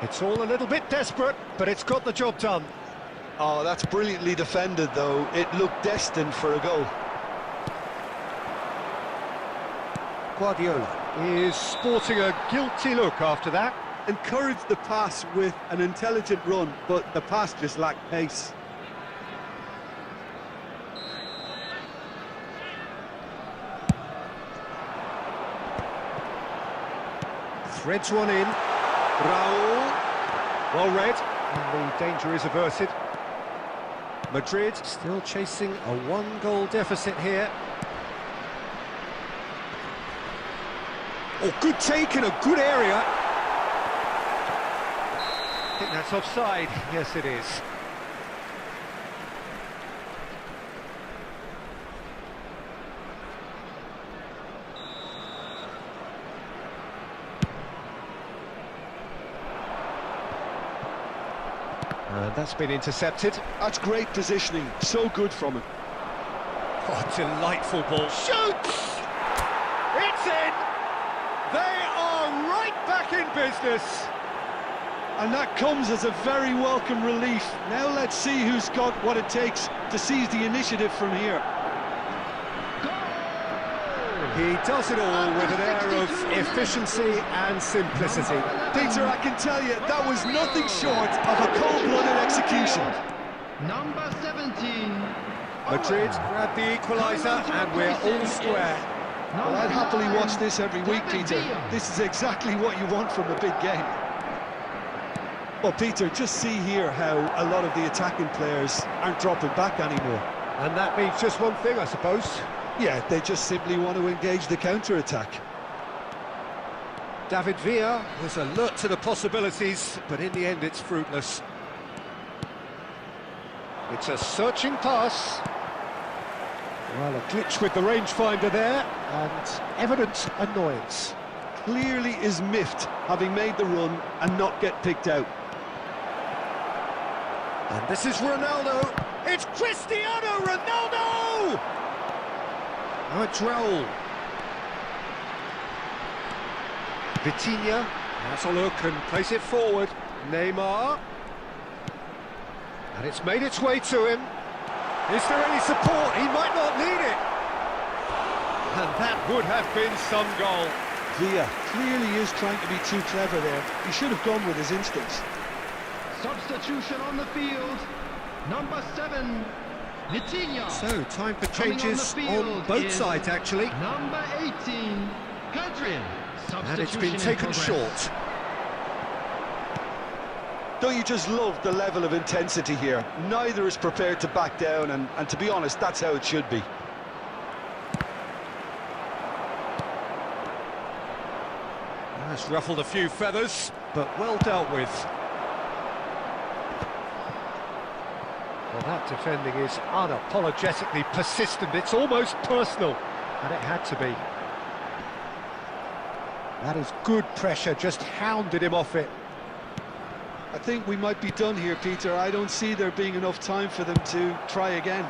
Speaker 1: It's all a little bit desperate, but it's got the job done.
Speaker 2: Oh, that's brilliantly defended, though. It looked destined for a goal.
Speaker 1: Guardiola is sporting a guilty look after that.
Speaker 2: Encouraged the pass with an intelligent run, but the pass just lacked pace.
Speaker 1: Threads one in. Raul. Well read. And the danger is averted. Madrid still chasing a one-goal deficit here. Oh, good take in a good area. I think that's offside. Yes, it is. And that's been intercepted.
Speaker 2: That's great positioning. So good from him.
Speaker 1: Oh, delightful ball. Shoots! It's in! They are right back in business.
Speaker 2: And that comes as a very welcome relief. Now let's see who's got what it takes to seize the initiative from here.
Speaker 1: He does it all with an air of efficiency and simplicity.
Speaker 2: Peter, I can tell you, that was nothing short of a cold-blooded execution.
Speaker 3: Number 17.
Speaker 1: Madrid grab the equaliser and we're all square.
Speaker 2: Well, I'd happily watch this every week, Peter. This is exactly what you want from a big game. Well, Peter, just see here how a lot of the attacking players aren't dropping back anymore.
Speaker 1: And that means just one thing, I suppose.
Speaker 2: Yeah, they just simply want to engage the counter-attack.
Speaker 1: David Villa was alert to the possibilities, but in the end it's fruitless. It's a searching pass. Well, a glitch with the rangefinder there, and evident annoyance.
Speaker 2: Clearly is miffed, having made the run and not get picked out.
Speaker 1: And this is Ronaldo. It's Cristiano Ronaldo! Now it's Raul. Vitinha has a look and plays it forward. Neymar. And it's made its way to him. Is there any support? He might not need it. And that would have been some goal.
Speaker 2: Villa clearly is trying to be too clever there. He should have gone with his instincts.
Speaker 3: Substitution on the field. Number 7, Vitinha.
Speaker 1: So, time for
Speaker 3: Coming
Speaker 1: changes
Speaker 3: on the field
Speaker 1: on both
Speaker 3: is
Speaker 1: sides, actually.
Speaker 3: Number 18, Pedri.
Speaker 1: And it's been
Speaker 3: Substitution in
Speaker 1: taken
Speaker 3: progress.
Speaker 1: short.
Speaker 2: Don't you just love the level of intensity here? Neither is prepared to back down, and to be honest, that's how it should be.
Speaker 1: That's ruffled a few feathers, but well dealt with. Well, that defending is unapologetically persistent. It's almost personal, and it had to be. That is good pressure, just hounded him off it.
Speaker 2: I think we might be done here, Peter. I don't see there being enough time for them to try again.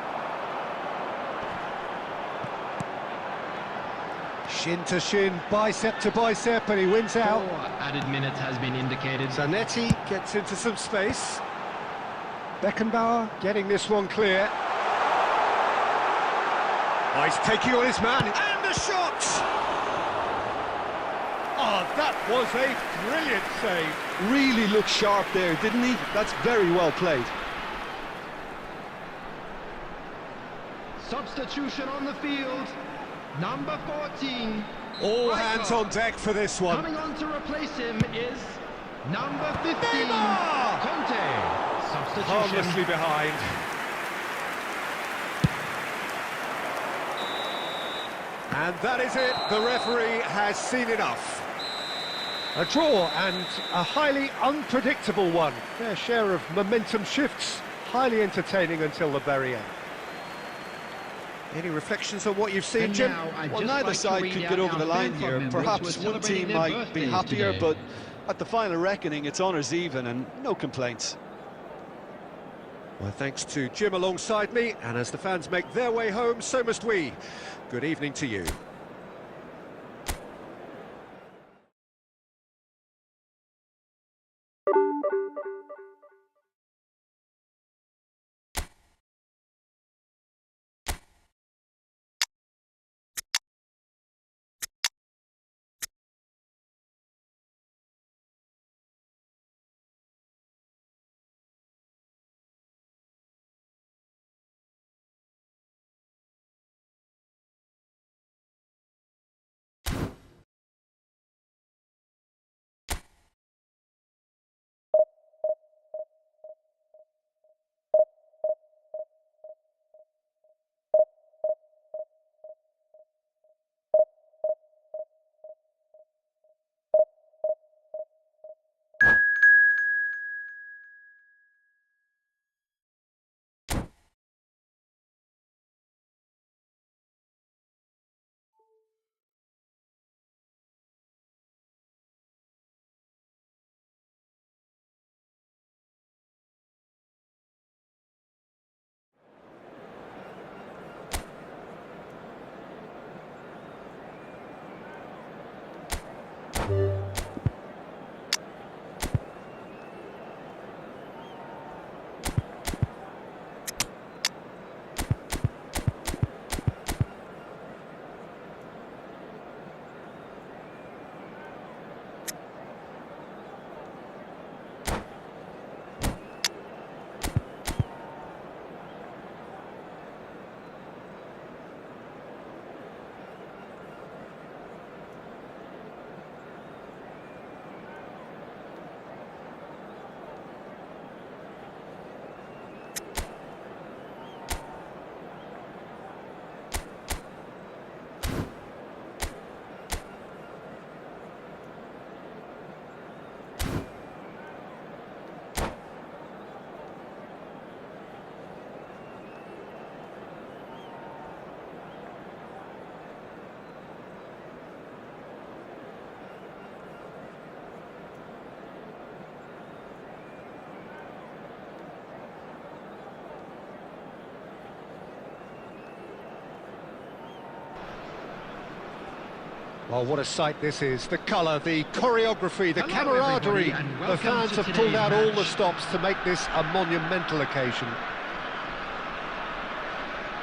Speaker 1: Shin to shin, bicep to bicep, and he wins out.
Speaker 3: 4 added minutes has been indicated.
Speaker 1: Zanetti gets into some space. Beckenbauer getting this one clear. Oh, he's taking on his man, and the shot! Oh, that was a brilliant save.
Speaker 2: Really looked sharp there, didn't he? That's very well played.
Speaker 3: Substitution on the field. Number 14.
Speaker 1: All
Speaker 3: Right
Speaker 1: hands
Speaker 3: card.
Speaker 1: on deck for this one.
Speaker 3: Coming on to replace him is number 15.
Speaker 1: Neymar!
Speaker 3: Conte. Substitution.
Speaker 1: Harmlessly behind. And that is it. The referee has seen enough. A draw, and a highly unpredictable one. Fair share of momentum shifts. Highly entertaining until the very end. Any reflections on what you've seen,
Speaker 3: And
Speaker 1: Jim?
Speaker 3: now I'd
Speaker 2: Well,
Speaker 3: just
Speaker 2: neither
Speaker 3: like to
Speaker 2: side
Speaker 3: read
Speaker 2: could
Speaker 3: out
Speaker 2: get over
Speaker 3: our
Speaker 2: the line
Speaker 3: third
Speaker 2: here.
Speaker 3: club members who
Speaker 2: Perhaps
Speaker 3: are
Speaker 2: one
Speaker 3: celebrating
Speaker 2: team
Speaker 3: their
Speaker 2: might be
Speaker 3: birthdays
Speaker 2: happier,
Speaker 3: today.
Speaker 2: but at the final reckoning, it's honours even and no complaints.
Speaker 1: Well, thanks to Jim alongside me, and as the fans make their way home, so must we. Good evening to you. Well, what a sight this is. The colour, the choreography, the
Speaker 3: Hello,
Speaker 1: camaraderie.
Speaker 3: everybody, and
Speaker 1: The
Speaker 3: welcome
Speaker 1: fans
Speaker 3: to
Speaker 1: have pulled
Speaker 3: today's
Speaker 1: out all the
Speaker 3: match.
Speaker 1: stops to make this a monumental occasion.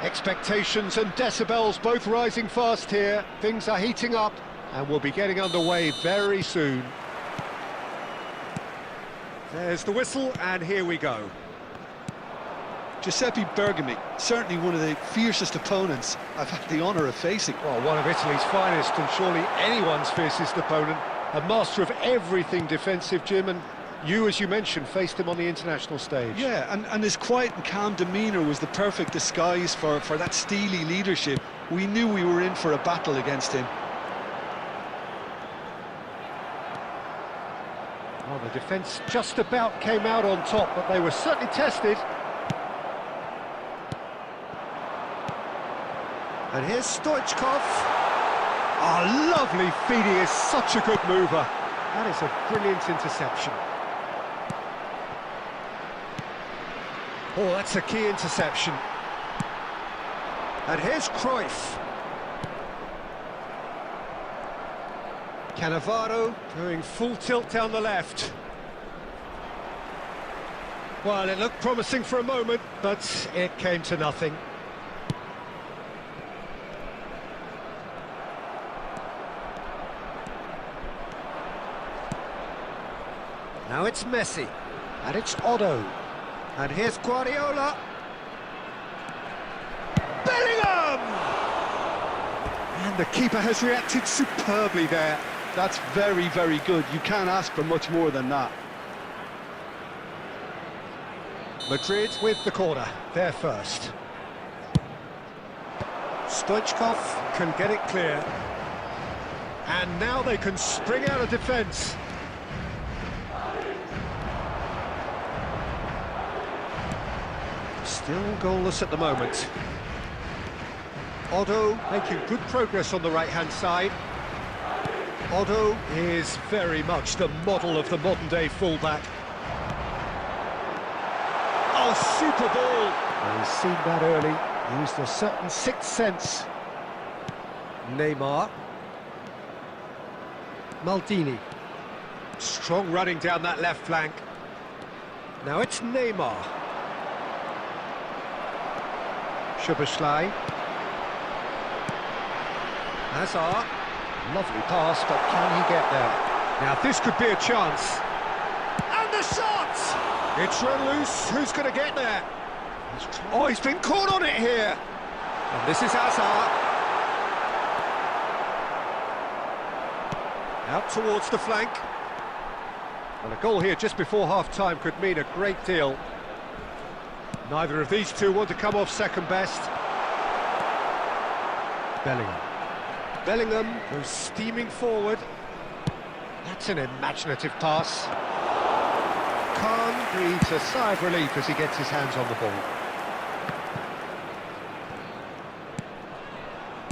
Speaker 1: Expectations and decibels both rising fast here. Things are heating up and we'll be getting underway very soon. There's the whistle and here we go.
Speaker 2: Giuseppe Bergami, certainly one of the fiercest opponents I've had the honour of facing.
Speaker 1: Well, one of Italy's finest and surely anyone's fiercest opponent. A master of everything defensive, Jim, and you, as you mentioned, faced him on the international stage.
Speaker 2: Yeah, and his quiet and calm demeanour was the perfect disguise for that steely leadership. We knew we were in for a battle against him.
Speaker 1: Well, the defence just about came out on top, but they were certainly tested. And here's Stoichkov. Oh, lovely feed, he is such a good mover. That is a brilliant interception. Oh, that's a key interception. And here's Cruyff. Cannavaro going full tilt down the left. Well, it looked promising for a moment, but it came to nothing. Now it's Messi, and it's Otto, and here's Guardiola. Bellingham! And the keeper has reacted superbly there.
Speaker 2: That's very, very good. You can't ask for much more than that.
Speaker 1: Madrid with the corner, they're first. Stoichkov can get it clear. And now they can spring out of defence. Still goalless at the moment. Otto making good progress on the right-hand side. Otto is very much the model of the modern-day fullback. Oh, super ball! Well, he's seen that early, used a certain sixth sense. Neymar. Maldini. Strong running down that left flank. Now it's Neymar. Szoboszlai. Hazard. Lovely pass, but can he get there? Now this could be a chance. And the shot! It's run loose. Who's going to get there? Oh, he's been caught on it here. And this is Hazard. Out towards the flank. And a goal here just before half-time could mean a great deal. Neither of these two want to come off second best. Bellingham. Bellingham goes steaming forward. That's an imaginative pass. Khan breathes a sigh of relief as he gets his hands on the ball.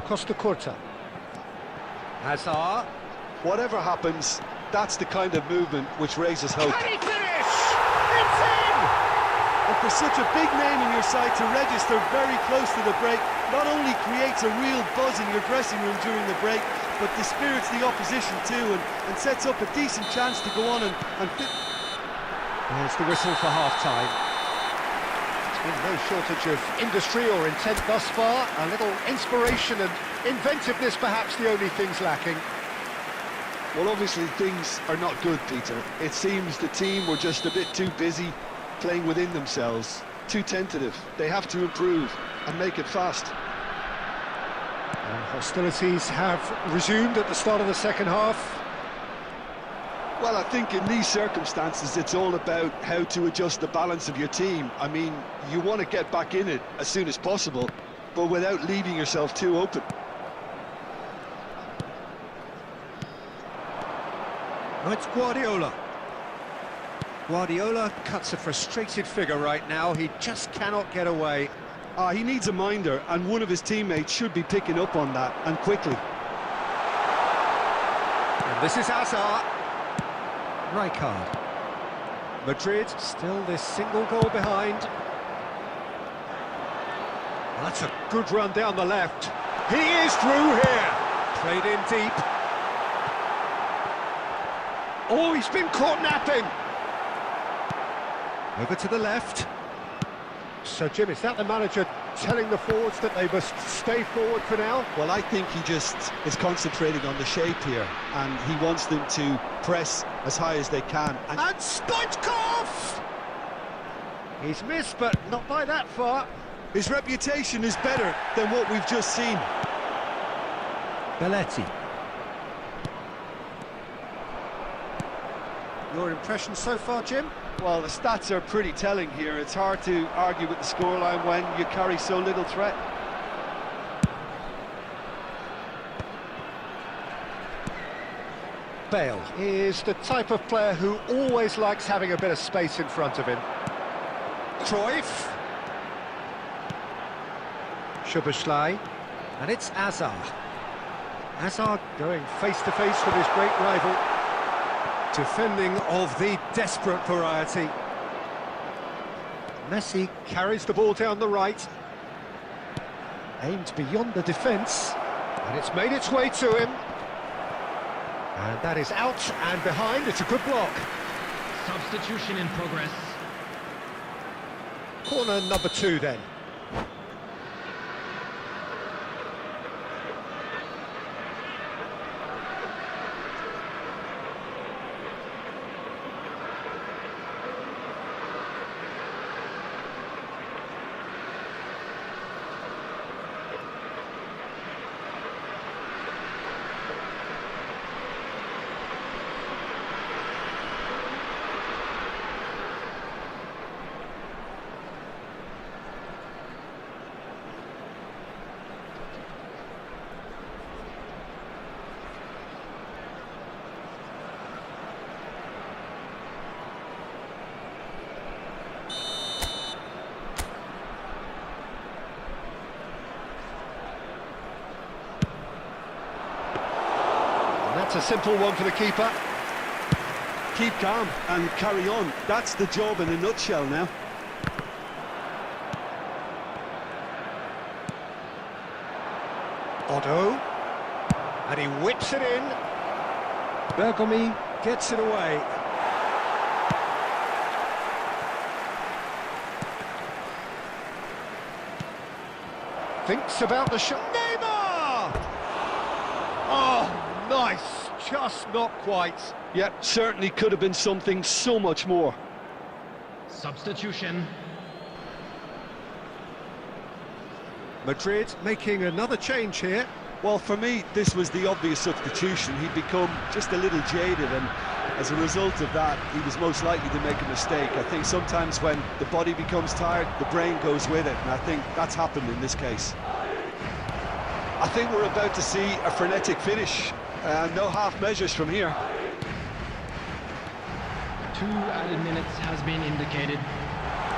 Speaker 1: Costa Curta. Hazard.
Speaker 2: Whatever happens, that's the kind of movement which raises hope.
Speaker 1: Can he finish? It's in!
Speaker 2: And for such a big name in your side to register very close to the break, not only creates a real buzz in your dressing room during the break, but dispirits the opposition too, and sets up a decent chance to go on and fit.
Speaker 1: There's the whistle for half-time. There's been no shortage of industry or intent thus far. A little inspiration and inventiveness, perhaps the only things lacking.
Speaker 2: Well, obviously things are not good, Peter. It seems the team were just a bit too busy playing within themselves, too tentative. They have to improve and make it fast.
Speaker 1: And hostilities have resumed at the start of the second half.
Speaker 2: Well, I think in these circumstances it's all about how to adjust the balance of your team. I mean, you want to get back in it as soon as possible, but without leaving yourself too open.
Speaker 1: Now it's Guardiola. Guardiola cuts a frustrated figure right now. He just cannot get away.
Speaker 2: He needs a minder, and one of his teammates should be picking up on that, and quickly.
Speaker 1: And this is Hazard. Rijkaard. Madrid still this single goal behind. Well, that's a good run down the left. He is through here. Played in deep. Oh, he's been caught napping. Over to the left. So, Jim, is that the manager telling the forwards that they must stay forward for now?
Speaker 2: Well, I think he just is concentrating on the shape here, and he wants them to press as high as they can.
Speaker 1: And Stoichkov! He's missed, but not by that far.
Speaker 2: His reputation is better than what we've just seen.
Speaker 1: Belletti. Your impression so far, Jim?
Speaker 2: Well, the stats are pretty telling here. It's hard to argue with the scoreline when you carry so little threat.
Speaker 1: Bale is the type of player who always likes having a bit of space in front of him. Cruyff. Szoboszlai. And it's Hazard. Hazard going face-to-face with his great rival. Defending of the desperate variety. Messi carries the ball down the right. Aimed beyond the defence. And it's made its way to him. And that is out and behind. It's a good block.
Speaker 3: Substitution in progress.
Speaker 1: Corner number 2 then. That's a simple one for the keeper.
Speaker 2: Keep calm and carry on. That's the job in a nutshell now.
Speaker 1: Otto. And he whips it in. Bergomi gets it away. Thinks about the shot. Neymar! Oh, nice. Just not quite.
Speaker 2: Yep, certainly could have been something so much more.
Speaker 3: Substitution.
Speaker 1: Madrid making another change here.
Speaker 2: Well, for me, this was the obvious substitution. He'd become just a little jaded, and as a result of that, he was most likely to make a mistake. I think sometimes when the body becomes tired, the brain goes with it, and I think that's happened in this case. I think we're about to see a frenetic finish. No half measures from here.
Speaker 3: 2 added minutes has been indicated.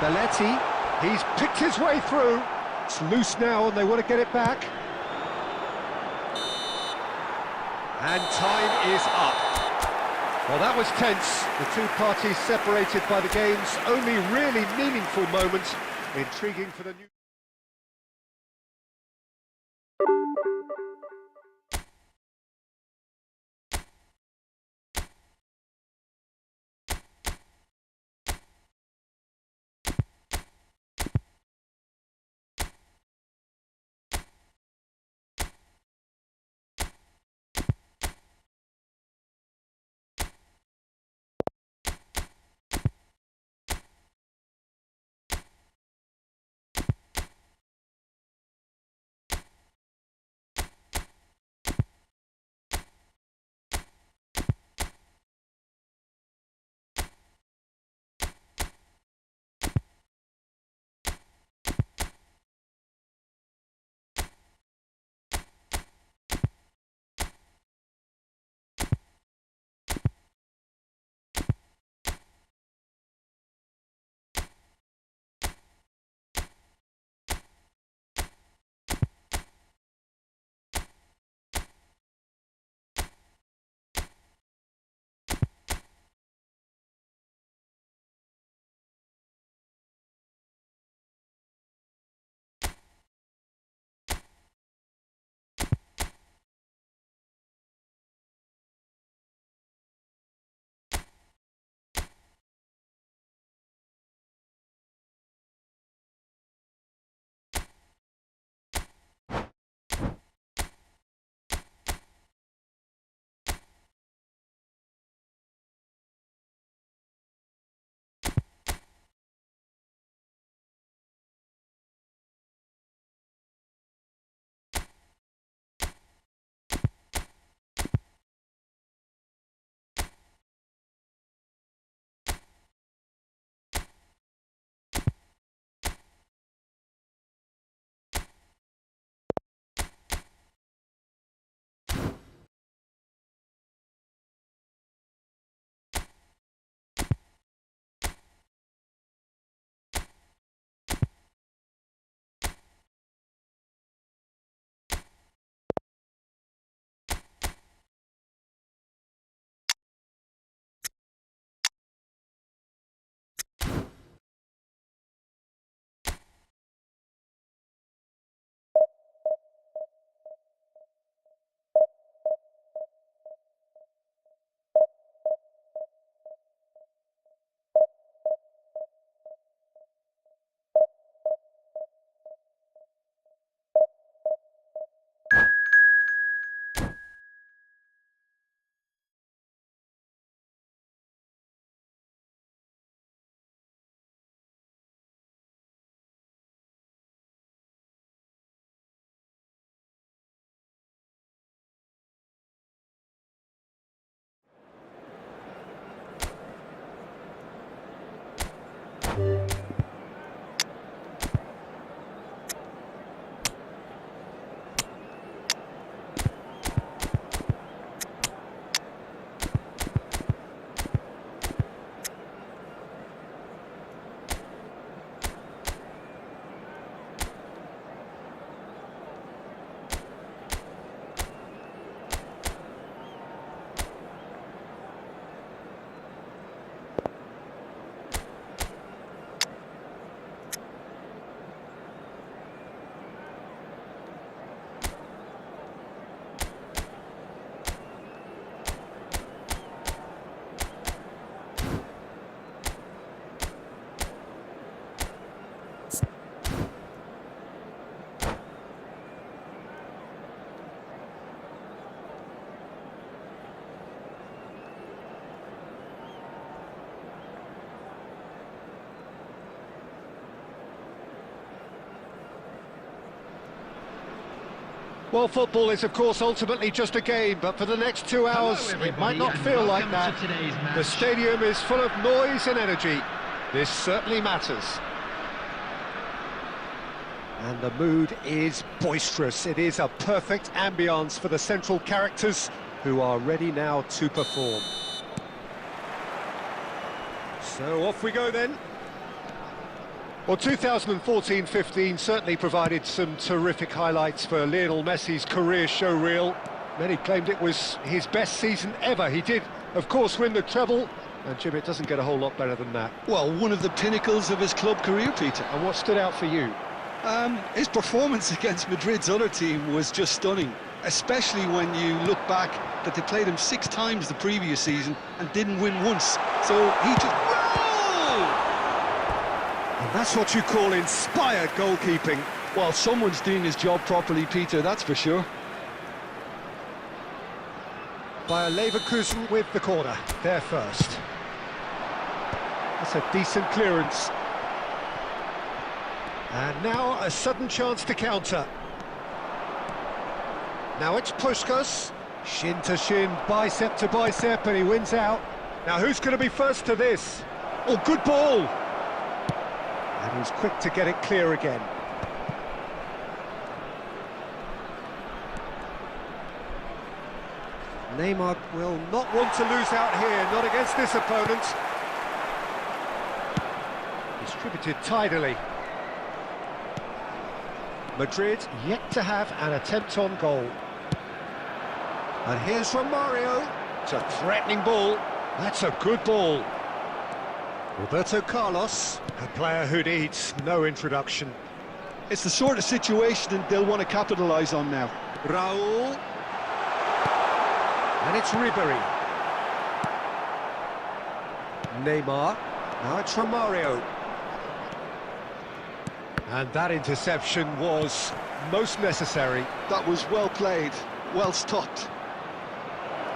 Speaker 1: Belletti, he's picked his way through. It's loose now and they want to get it back. And time is up. Well, that was tense. The two parties separated by the game's only really meaningful moment. Intriguing for the new... Well, football is, of course, ultimately just a game, but for the next 2 hours, it might not feel like that. The stadium is full of noise and energy. This certainly matters. And the mood is boisterous. It is a perfect ambience for the central characters who are ready now to perform. So off we go then. Well, 2014-15 certainly provided some terrific highlights for Lionel Messi's career showreel. Many claimed it was his best season ever. He did, of course, win the treble, and Jim, it doesn't get a whole lot better than that.
Speaker 2: Well, one of the pinnacles of his club career, Peter.
Speaker 1: And what stood out for you?
Speaker 2: His performance against Madrid's other team was just stunning, especially when you look back that they played him 6 times the previous season and didn't win once. So he just...
Speaker 1: And that's what you call inspired goalkeeping.
Speaker 2: Well, someone's doing his job properly, Peter, that's for sure.
Speaker 1: Bayer Leverkusen with the corner, there first. That's a decent clearance. And now a sudden chance to counter. Now it's Puskás, shin to shin, bicep to bicep, and he wins out. Now who's going to be first to this? Oh, good ball! And he's quick to get it clear again. Neymar will not want to lose out here, not against this opponent. Distributed tidily. Madrid yet to have an attempt on goal. And here's Romario. It's a threatening ball. That's a good ball. Roberto Carlos, a player who needs no introduction.
Speaker 2: It's the sort of situation that they'll want to capitalise on now.
Speaker 1: Raúl. And it's Ribery. Neymar. Now it's Romario. And that interception was most necessary.
Speaker 2: That was well played, well stopped.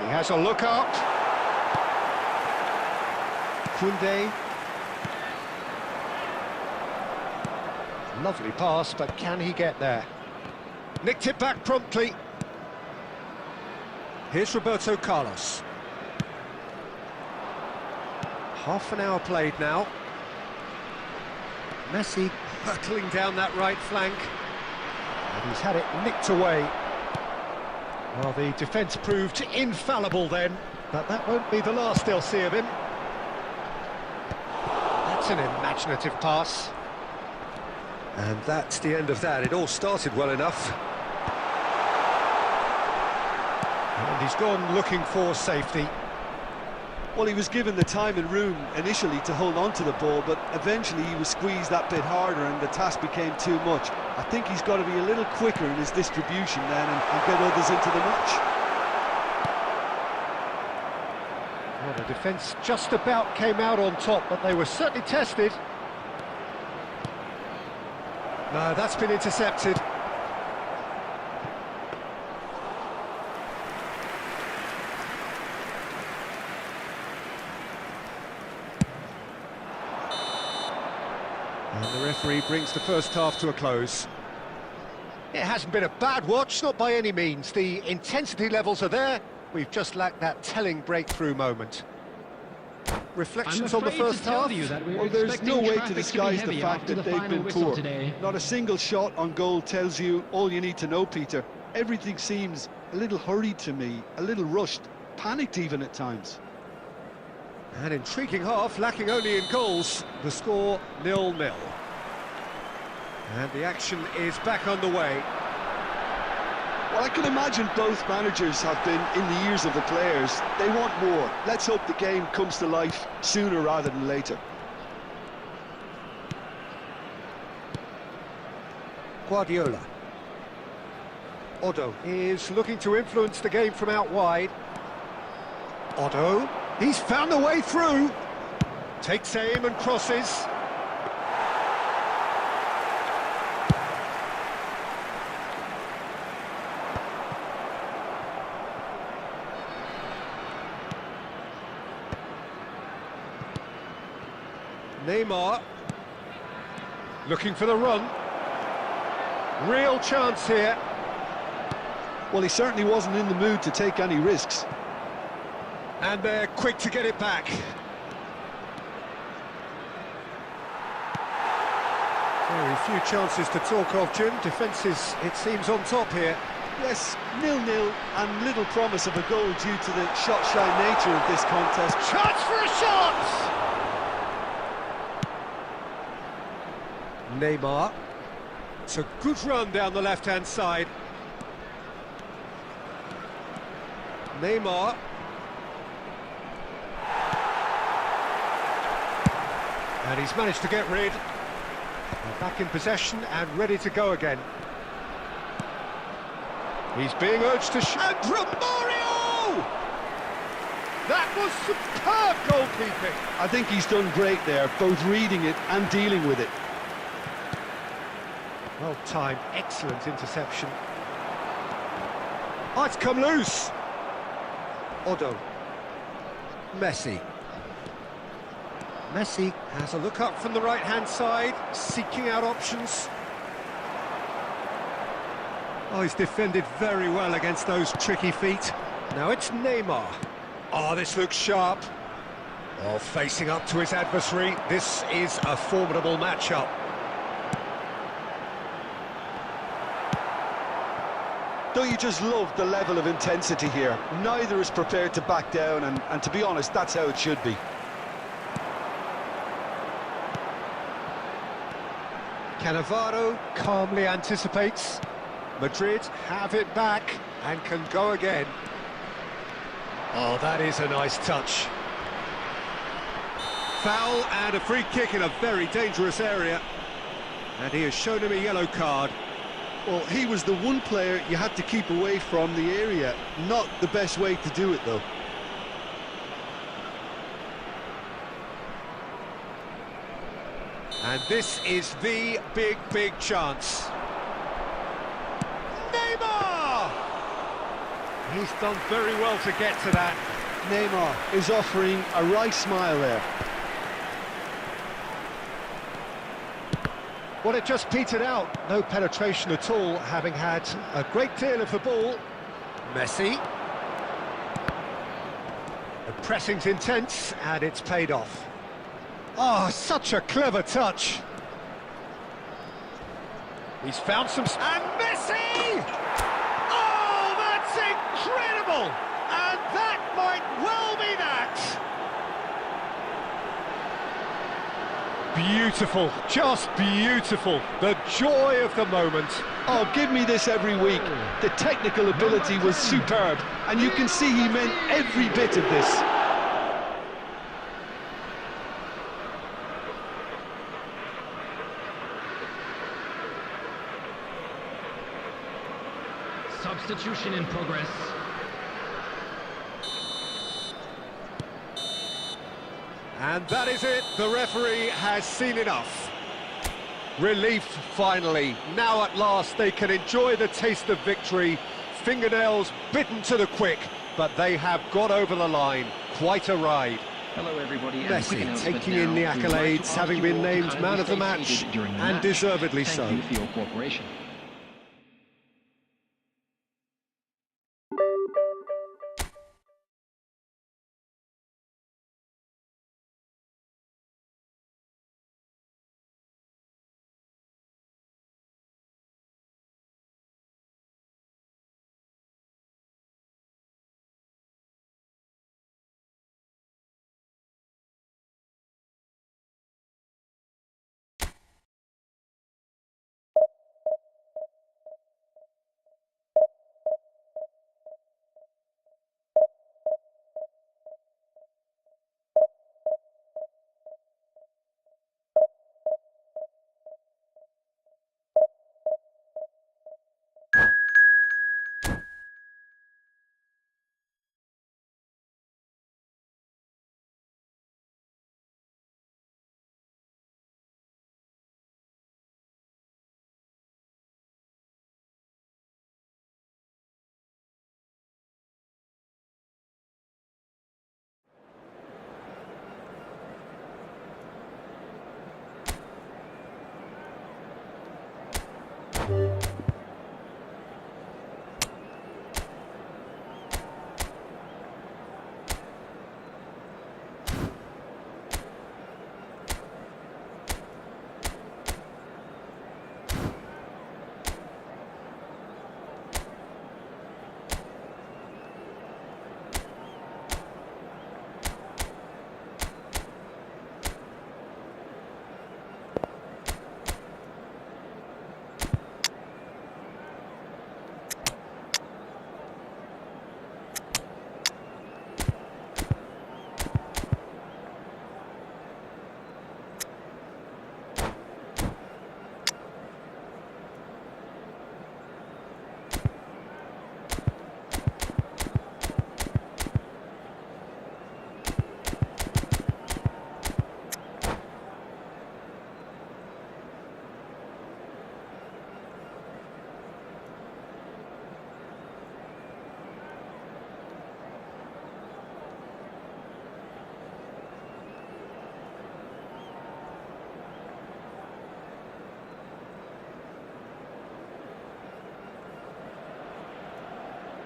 Speaker 1: He has a look up. Koundé. Lovely pass, but can he get there? Nicked it back promptly. Here's Roberto Carlos. Half an hour played now. Messi hurtling down that right flank. And he's had it nicked away. Well, the defence proved infallible then, but that won't be the last they'll see of him. That's an imaginative pass. And that's the end of that. It all started well enough. And he's gone looking for safety.
Speaker 2: Well, he was given the time and room initially to hold on to the ball, but eventually he was squeezed that bit harder and the task became too much. I think he's got to be a little quicker in his distribution then and get others into the match.
Speaker 1: Well, the defence just about came out on top, but they were certainly tested. No, that's been intercepted. And the referee brings the first half to a close. It hasn't been a bad watch, not by any means. The intensity levels are there. We've just lacked that telling breakthrough moment. Reflections on the first half?
Speaker 2: Well, there's no way to disguise the fact that they've been poor. Not a single shot on goal tells you all you need to know, Peter. Everything seems a little hurried to me, a little rushed, panicked even at times.
Speaker 1: An intriguing half, lacking only in goals. The score 0-0. And the action is back underway.
Speaker 2: Well, I can imagine both managers have been in the ears of the players. They want more. Let's hope the game comes to life sooner rather than later.
Speaker 1: Guardiola. Otto is looking to influence the game from out wide. Otto, he's found a way through. Takes aim and crosses. Neymar, looking for the run. Real chance here.
Speaker 2: Well, he certainly wasn't in the mood to take any risks.
Speaker 1: And they're quick to get it back. Very few chances to talk of, Jim. Defence is, it seems, on top here.
Speaker 2: Yes, 0-0 and little promise of a goal due to the shot-shy nature of this contest.
Speaker 1: Chance for a shot! Neymar. It's a good run down the left-hand side. Neymar. And he's managed to get rid. They're back in possession and ready to go again. He's being urged to shoot. And Romario! That was superb goalkeeping.
Speaker 2: I think he's done great there, both reading it and dealing with it.
Speaker 1: Well timed, excellent interception. Oh, it's come loose. Odo. Messi. Messi has a look up from the right-hand side, seeking out options. Oh, he's defended very well against those tricky feet. Now it's Neymar. Oh, this looks sharp. Oh, facing up to his adversary. This is a formidable matchup.
Speaker 2: Don't you just love the level of intensity here? Neither is prepared to back down, and to be honest, that's how it should be.
Speaker 1: Cannavaro calmly anticipates. Madrid have it back and can go again. Oh, that is a nice touch. Foul and a free kick in a very dangerous area. And he has shown him a yellow card.
Speaker 2: Well, he was the one player you had to keep away from the area. Not the best way to do it, though.
Speaker 1: And this is the big chance. Neymar! He's done very well to get to that.
Speaker 2: Neymar is offering a right smile there.
Speaker 1: Well, it just petered out. No penetration at all, having had a great deal of the ball. Messi. The pressing's intense, and it's paid off. Oh, such a clever touch. He's found some... And Messi! Oh, that's incredible! And that might well be that! Beautiful, just beautiful. The joy of the moment.
Speaker 2: Oh, give me this every week. The technical ability was superb, and you can see he meant every bit of this.
Speaker 3: Substitution in progress.
Speaker 1: And that is it. The referee has seen enough. Relief, finally. Now at last they can enjoy the taste of victory. Fingernails bitten to the quick, but they have got over the line. Quite a ride.
Speaker 4: Hello everybody.
Speaker 1: Messi taking in the accolades, having been named man of the match, and deservedly so.
Speaker 4: Thank you for your cooperation.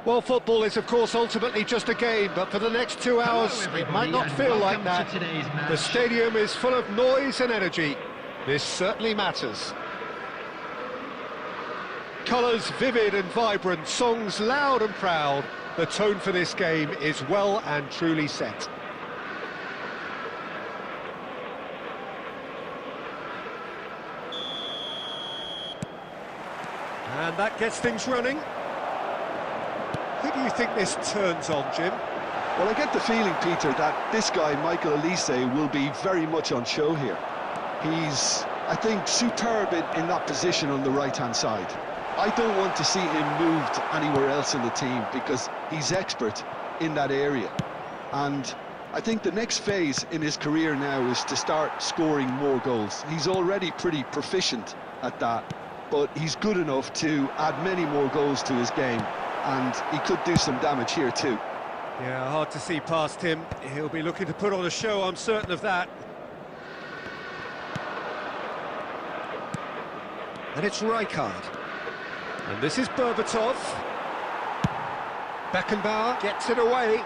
Speaker 1: Well, football is, of course, ultimately just a game, but for the next 2 hours, it might not feel like that. The stadium is full of noise and energy. This certainly matters. Colours vivid and vibrant, songs loud and proud. The tone for this game is well and truly set. And that gets things running. Who do you think this turns on, Jim?
Speaker 2: Well, I get the feeling, Peter, that this guy, Michael Elise, will be very much on show here. He's, I think, superb in that position on the right-hand side. I don't want to see him moved anywhere else in the team because he's expert in that area. And I think the next phase in his career now is to start scoring more goals. He's already pretty proficient at that, but he's good enough to add many more goals to his game. And he could do some damage here too.
Speaker 1: Yeah, hard to see past him. He'll be looking to put on a show, I'm certain of that. And it's Rijkaard. And this is Berbatov. Beckenbauer gets it away.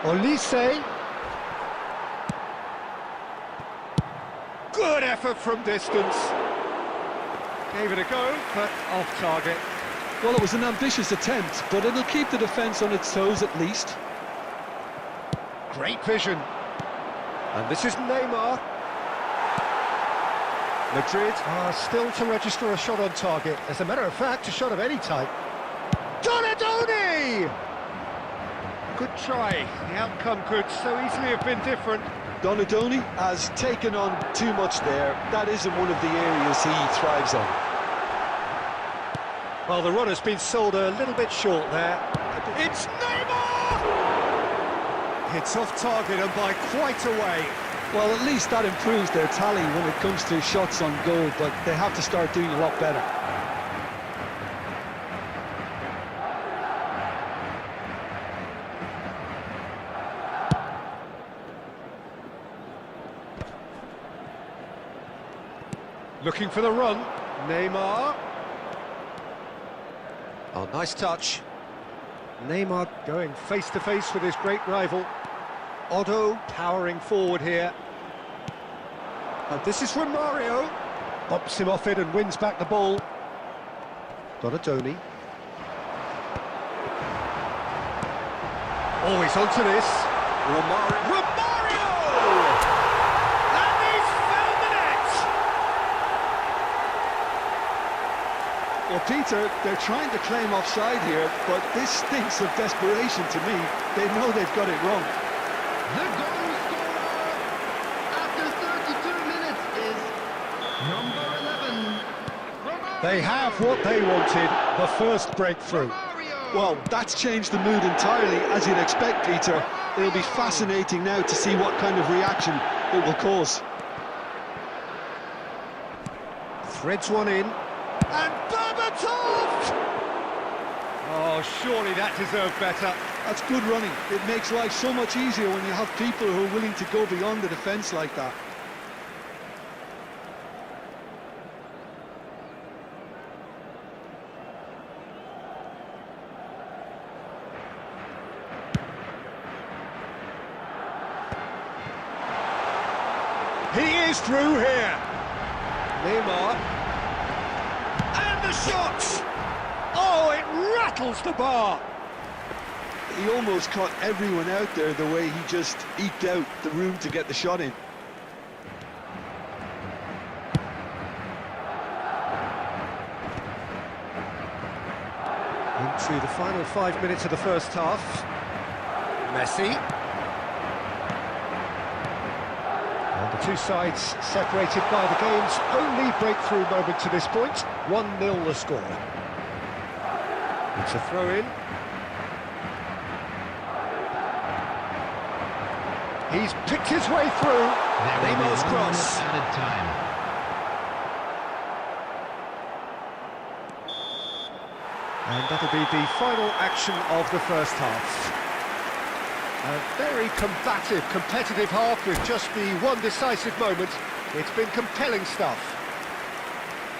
Speaker 1: Olise. Good effort from distance. Gave it a go, but off target.
Speaker 2: Well, it was an ambitious attempt, but it'll keep the defence on its toes at least.
Speaker 1: Great vision. And this is Neymar. Madrid are still to register a shot on target. As a matter of fact, a shot of any type. Donadoni! Good try. The outcome could so easily have been different.
Speaker 2: Donadoni has taken on too much there. That isn't one of the areas he thrives on.
Speaker 1: Well, the run has been sold a little bit short there. It's Neymar! It's off target and by quite a way.
Speaker 2: Well, at least that improves their tally when it comes to shots on goal, but they have to start doing a lot better.
Speaker 1: Looking for the run. Neymar. Oh, nice touch. Neymar going face-to-face with his great rival. Otto powering forward here. And this is Romario. Bumps him off it and wins back the ball. Donadoni. Oh, he's onto this. Romario. And he's found the net!
Speaker 2: Well, Peter, they're trying to claim offside here, but this stinks of desperation to me. They know they've got it wrong.
Speaker 3: The goal scorer after 32 minutes is number 11, Romario.
Speaker 1: They have what they wanted, the first breakthrough.
Speaker 3: Romario.
Speaker 2: Well, that's changed the mood entirely, as you'd expect, Peter. It'll be fascinating now to see what kind of reaction it will cause.
Speaker 1: Threads one in. And Berbatov! Oh, surely that deserved better.
Speaker 2: That's good running. It makes life so much easier when you have people who are willing to go beyond the defence like that.
Speaker 1: He is through here. Neymar. And the shot! Oh, it rattles the bar.
Speaker 2: He almost caught everyone out there the way he just eked out the room to get the shot in.
Speaker 1: Into the final 5 minutes of the first half. Messi. And the two sides separated by the game's only breakthrough moment to this point. 1-0 the score. It's a throw-in. He's picked his way through. Neymar's cross.
Speaker 3: Added time.
Speaker 1: And that'll be the final action of the first half. A very combative, competitive half with just the one decisive moment. It's been compelling stuff.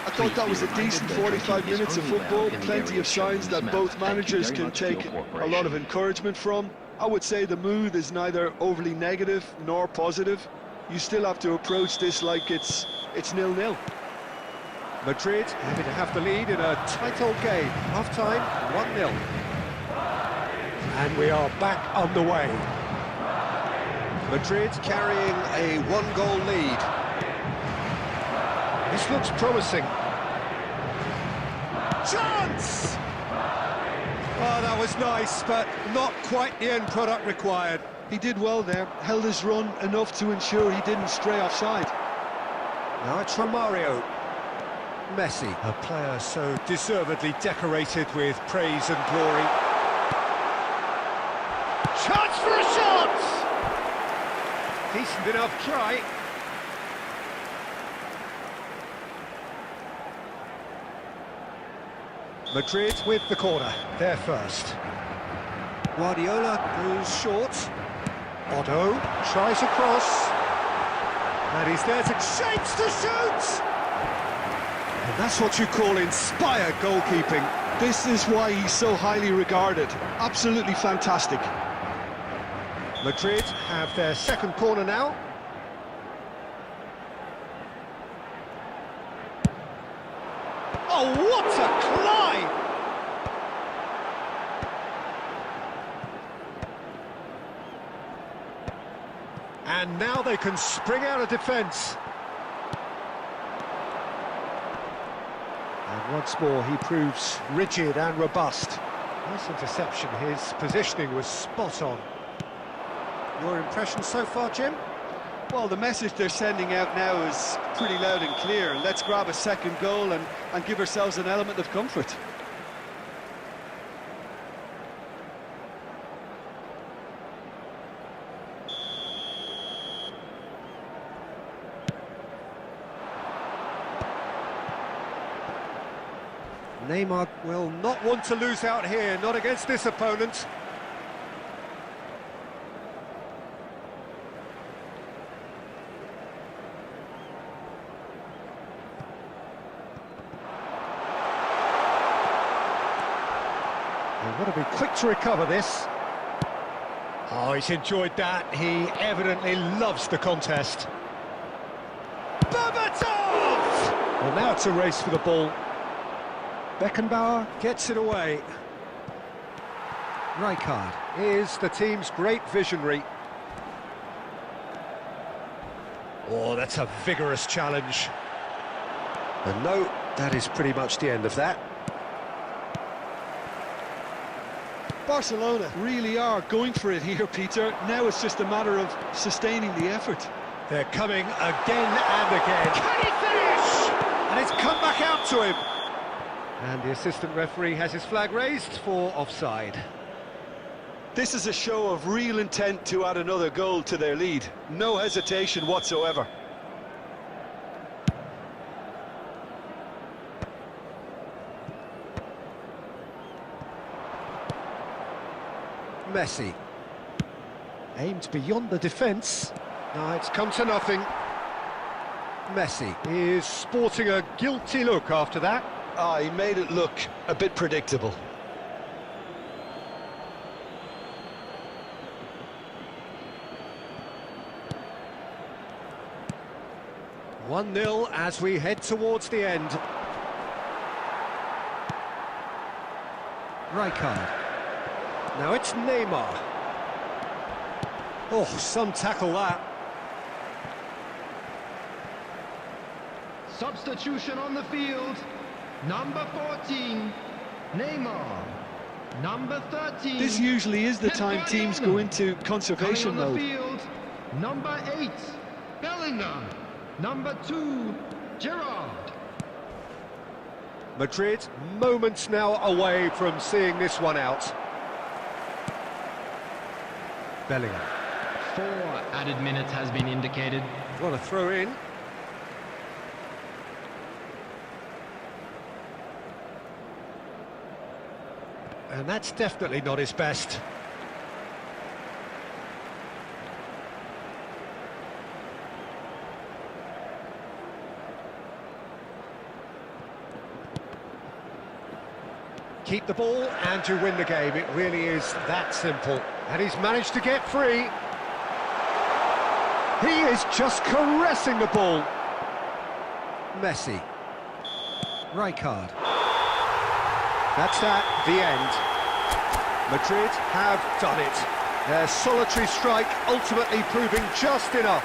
Speaker 2: I thought that was a decent 45 minutes of football, plenty of signs that both managers can take a lot of encouragement from. I would say the mood is neither overly negative nor positive. You still have to approach this like it's 0-0.
Speaker 1: Madrid happy to have the lead in a tight old game. Half-time, 1-0. And we are back on the way. Madrid carrying a one-goal lead. This looks promising. Chance! Oh, that was nice, but not quite the end product required.
Speaker 2: He did well there, held his run enough to ensure he didn't stray offside.
Speaker 1: Now it's Romario. Messi, a player so deservedly decorated with praise and glory. Chance for a shot! Decent enough try. Madrid with the corner, there first. Guardiola goes short. Otto tries a cross. And he's there to shapes to shoot! And that's what you call inspired goalkeeping.
Speaker 2: This is why he's so highly regarded. Absolutely fantastic.
Speaker 1: Madrid have their second corner now. Oh, what a climb! And now they can spring out of defence. And once more he proves rigid and robust. Nice interception, his positioning was spot on. Your impression so far, Jim?
Speaker 2: Well, the message they're sending out now is pretty loud and clear. Let's grab a second goal and give ourselves an element of comfort.
Speaker 1: Neymar will not want to lose out here, not against this opponent. They've got to be quick to recover this. Oh, he's enjoyed that. He evidently loves the contest. Berbatov! Well, now it's a race for the ball. Beckenbauer gets it away. Rijkaard is the team's great visionary. Oh, that's a vigorous challenge. And no, that is pretty much the end of that.
Speaker 2: Barcelona really are going for it here, Peter. Now it's just a matter of sustaining the effort.
Speaker 1: They're coming again and again. Can he finish? And it's come back out to him. And the assistant referee has his flag raised for offside.
Speaker 2: This is a show of real intent to add another goal to their lead. No hesitation whatsoever.
Speaker 1: Messi. Aimed beyond the defence. Now it's come to nothing. Messi is sporting a guilty look after that.
Speaker 2: Ah, he made it look a bit predictable.
Speaker 1: (1-0) as we head towards the end. Rijkaard. Now it's Neymar. Oh, some tackle that.
Speaker 3: Substitution on the field. Number 14, Neymar. Number 13.
Speaker 2: This usually is the time teams go into conservation
Speaker 3: on the
Speaker 2: mode.
Speaker 3: field, number 8, Bellingham. Number 2, Gerrard.
Speaker 1: Madrid moments now away from seeing this one out. Bellingham.
Speaker 3: 4 added minutes has been indicated.
Speaker 1: What a throw in. And that's definitely not his best. Keep the ball and you win the game. It really is that simple. And he's managed to get free. He is just caressing the ball. Messi. Rijkaard. That's that, the end. Madrid have done it. Their solitary strike ultimately proving just enough.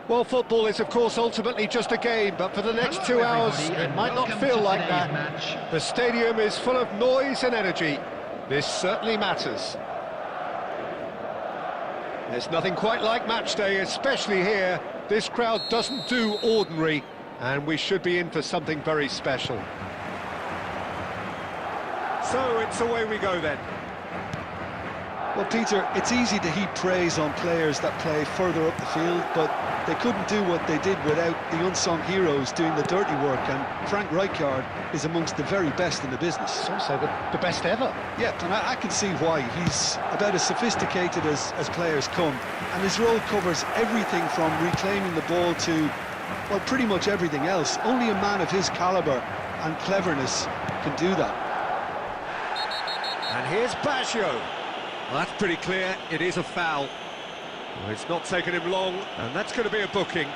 Speaker 1: Well, football is, of course, ultimately just a game, but for the next 2 hours, it might not feel like that. The stadium is full of noise and energy. This certainly matters. There's nothing quite like match day, especially here. This crowd doesn't do ordinary, and we should be in for something very special. So it's away we go then.
Speaker 2: Well, Peter, it's easy to heap praise on players that play further up the field, but they couldn't do what they did without the unsung heroes doing the dirty work, and Frank Rijkaard is amongst the very best in the business.
Speaker 1: It's also the best ever.
Speaker 2: Yeah, and I can see why. He's about as sophisticated as players come, and his role covers everything from reclaiming the ball to, well, pretty much everything else. Only a man of his calibre and cleverness can do that.
Speaker 1: And here's Baggio. Well, that's pretty clear, it is a foul. Well, it's not taken him long, and that's going to be a booking.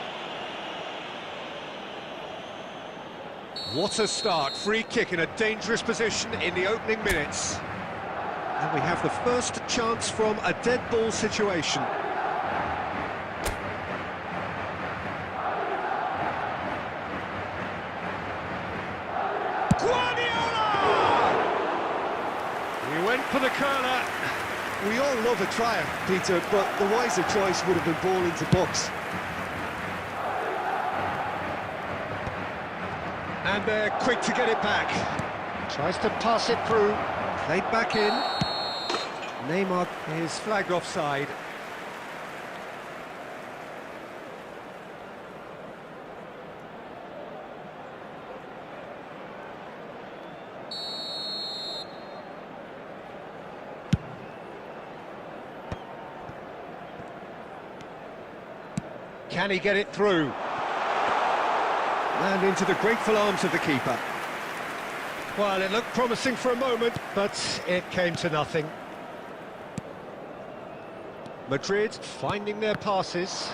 Speaker 1: What a start, free kick in a dangerous position in the opening minutes. And we have the first chance from a dead ball situation. Guardiola! He went for the curler.
Speaker 2: We all love a triumph, Peter, but the wiser choice would have been ball into box.
Speaker 1: And they're quick to get it back. Tries to pass it through. Played back in. Neymar is flagged offside. Can he get it through? And into the grateful arms of the keeper. Well, it looked promising for a moment, but it came to nothing. Madrid finding their passes.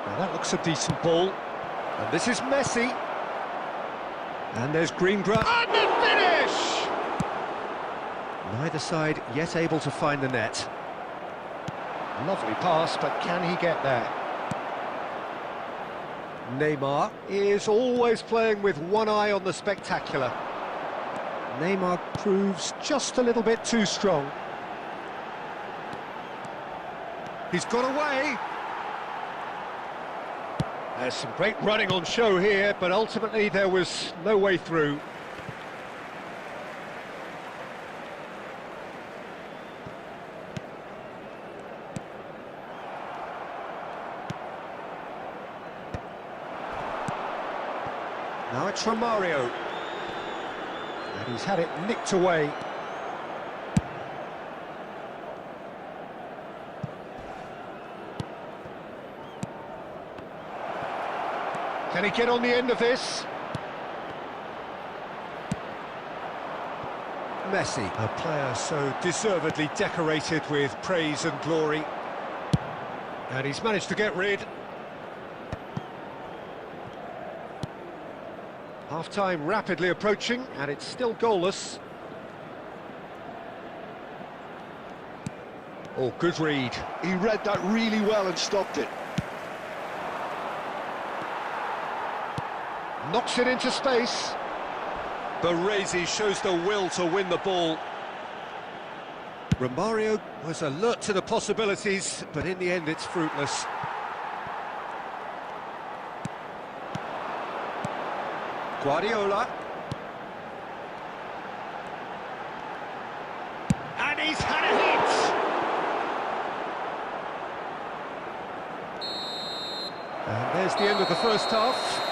Speaker 1: Now that looks a decent ball. And this is Messi. And there's Greengrass. And the finish! Neither side yet able to find the net. Lovely pass, but can he get there? Neymar is always playing with one eye on the spectacular. Neymar proves just a little bit too strong. He's got away. There's some great running on show here, but ultimately there was no way through. Now it's Romario. And he's had it nicked away. Can he get on the end of this? Messi, a player so deservedly decorated with praise and glory. And he's managed to get rid. Half-time rapidly approaching, and it's still goalless. Oh, good read.
Speaker 2: He read that really well and stopped it.
Speaker 1: Knocks it into space. Baresi shows the will to win the ball. Romario was alert to the possibilities, but in the end it's fruitless. Guardiola. And he's had a hit! And there's the end of the first half.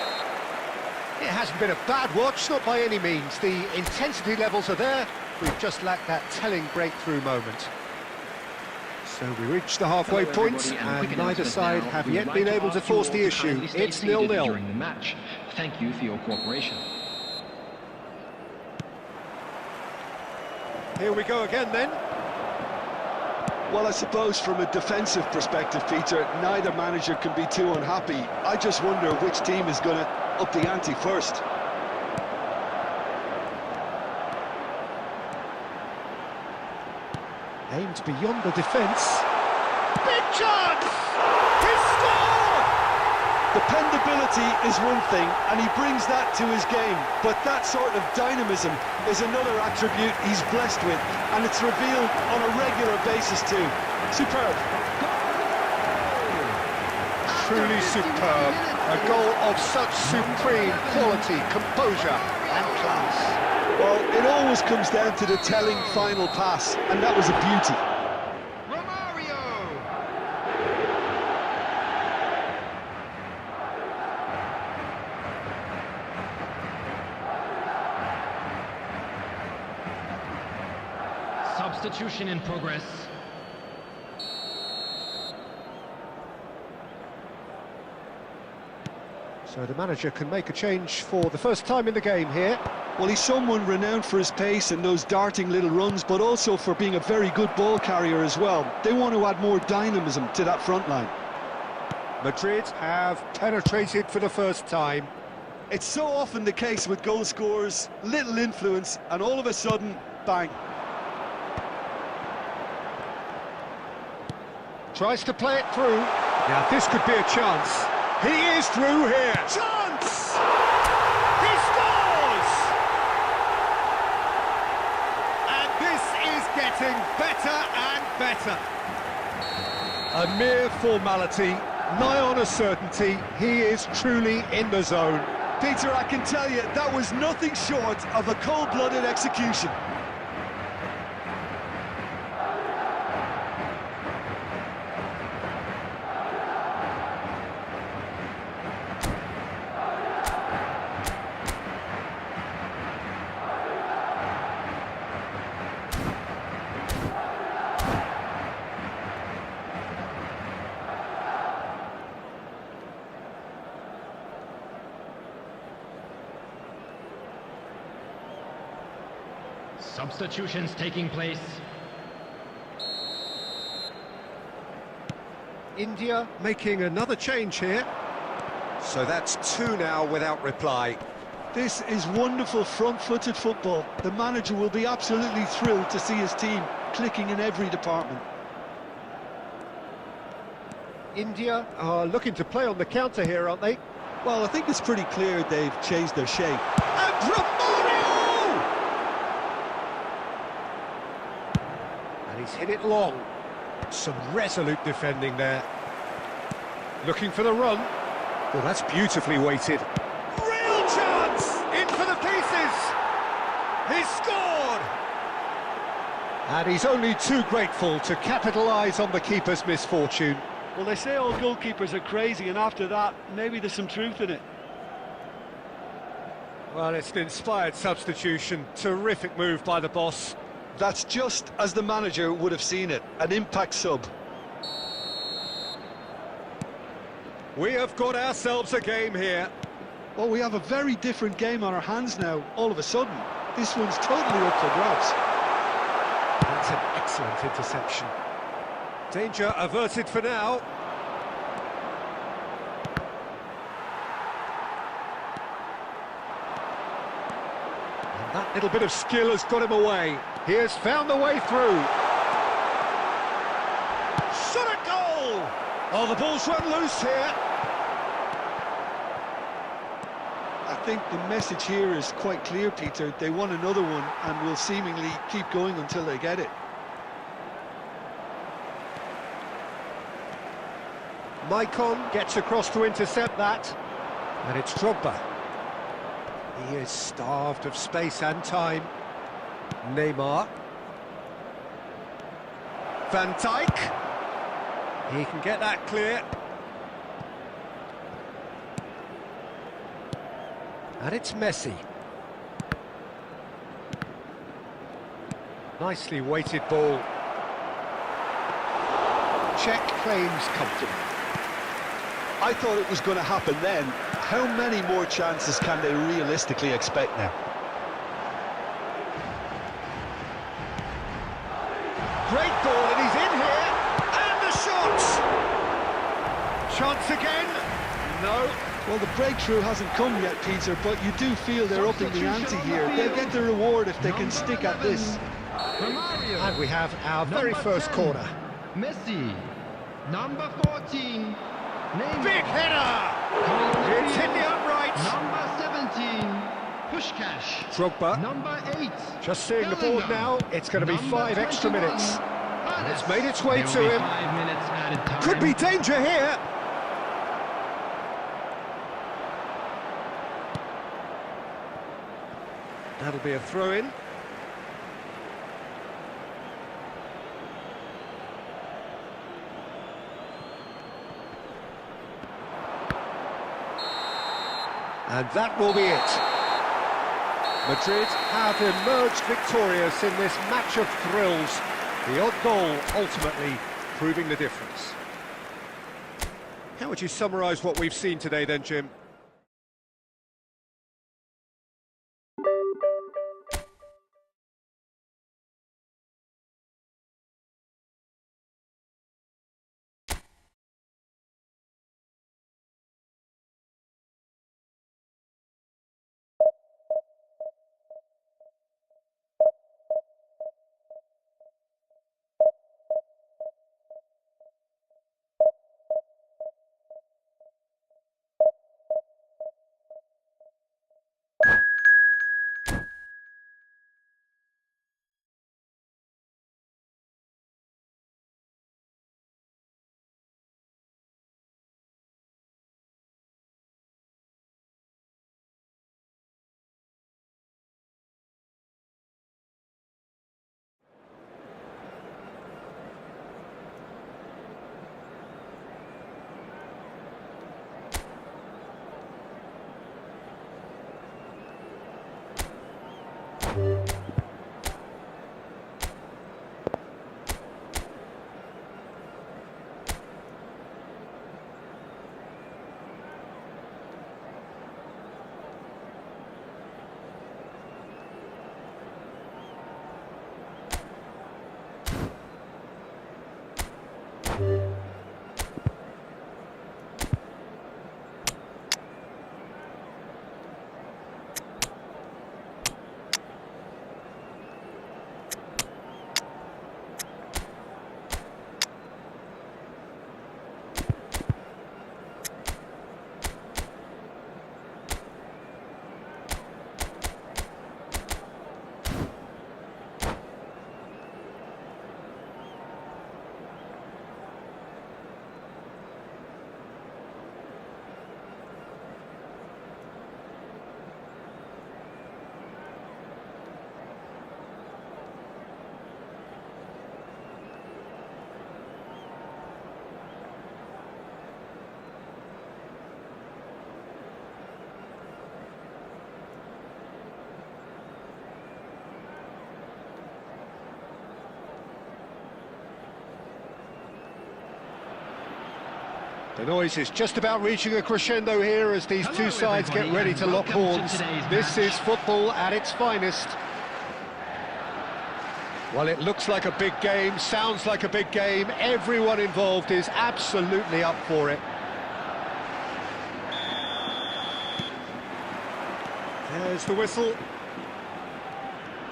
Speaker 1: It hasn't been a bad watch, not by any means. The intensity levels are there. We've just lacked that telling breakthrough moment. So we reach the halfway point, and neither side have yet been able to force the issue. It's 0-0.
Speaker 4: During the match. Thank you for your cooperation.
Speaker 1: Here we go again then.
Speaker 2: Well, I suppose from a defensive perspective, Peter, neither manager can be too unhappy. I just wonder which team is going to up the ante first.
Speaker 1: Aimed beyond the defence. Big chance! He scored!
Speaker 2: Dependability is one thing, and he brings that to his game, but that sort of dynamism is another attribute he's blessed with, and it's revealed on a regular basis too. Superb.
Speaker 1: Truly superb. A goal of such supreme quality, composure and class.
Speaker 2: Well, it always comes down to the telling final pass, and that was a beauty.
Speaker 3: Romario! Substitution in progress.
Speaker 1: So the manager can make a change for the first time in the game here.
Speaker 2: Well, he's someone renowned for his pace and those darting little runs, but also for being a very good ball carrier as well. They want to add more dynamism to that front line.
Speaker 1: Madrid have penetrated for the first time.
Speaker 2: It's so often the case with goal scorers, little influence, and all of a sudden, bang.
Speaker 1: Tries to play it through. Now this could be a chance. He is through here. Chance! He scores! And this is getting better and better. A mere formality, nigh on a certainty. He is truly in the zone.
Speaker 2: Peter, I can tell you, that was nothing short of a cold-blooded execution.
Speaker 3: Substitutions taking place.
Speaker 1: India making another change here. So that's two now without reply.
Speaker 2: This is wonderful front-footed football. The manager will be absolutely thrilled to see his team clicking in every department.
Speaker 1: India are looking to play on the counter here, aren't they?
Speaker 2: Well, I think it's pretty clear they've changed their shape.
Speaker 1: And Romario! And he's hit it long. Some resolute defending there. Looking for the run. Well, that's beautifully weighted. Real chance! In for the pieces! He's scored! And he's only too grateful to capitalise on the keeper's misfortune.
Speaker 2: Well, they say all goalkeepers are crazy, and after that, maybe there's some truth in it.
Speaker 1: Well, it's an inspired substitution. Terrific move by the boss.
Speaker 2: That's just as the manager would have seen it, an impact sub.
Speaker 1: We have got ourselves a game here.
Speaker 2: Well, we have a very different game on our hands now, all of a sudden. This one's totally up for grabs.
Speaker 1: That's an excellent interception. Danger averted for now. And that little bit of skill has got him away. He has found the way through. Shot a goal! Oh, the ball's run loose here.
Speaker 2: I think the message here is quite clear, Peter. They want another one and will seemingly keep going until they get it.
Speaker 1: Maicon gets across to intercept that. And it's Drogba. He is starved of space and time. Neymar. Van Dijk. He can get that clear. And it's Messi. Nicely weighted ball. Check claims comfortable.
Speaker 2: I thought it was going to happen then. How many more chances can they realistically expect now?
Speaker 1: Great ball, and he's in here. And the shot! Chance again. No.
Speaker 2: Well, the breakthrough hasn't come yet, Peter, but you do feel they're upping the ante here. They'll get the reward if they can stick at this.
Speaker 1: And we have our very first corner.
Speaker 3: Messi. Number 14. Neymar.
Speaker 1: Big header! It's hit the upright.
Speaker 3: Number 17. Pushkash.
Speaker 1: Drogba.
Speaker 3: Number 8.
Speaker 1: Just seeing the board now, it's going to be 5 extra minutes. And it's made its way to him.
Speaker 3: 5 minutes added time.
Speaker 1: Could be danger here. That'll be a throw-in. And that will be it. Madrid have emerged victorious in this match of thrills. The odd goal ultimately proving the difference. How would you summarise what we've seen today then, Jim? The noise is just about reaching a crescendo here as these two sides get ready to lock horns. This is football at its finest. Well, it looks like a big game, sounds like a big game. Everyone involved is absolutely up for it. There's the whistle.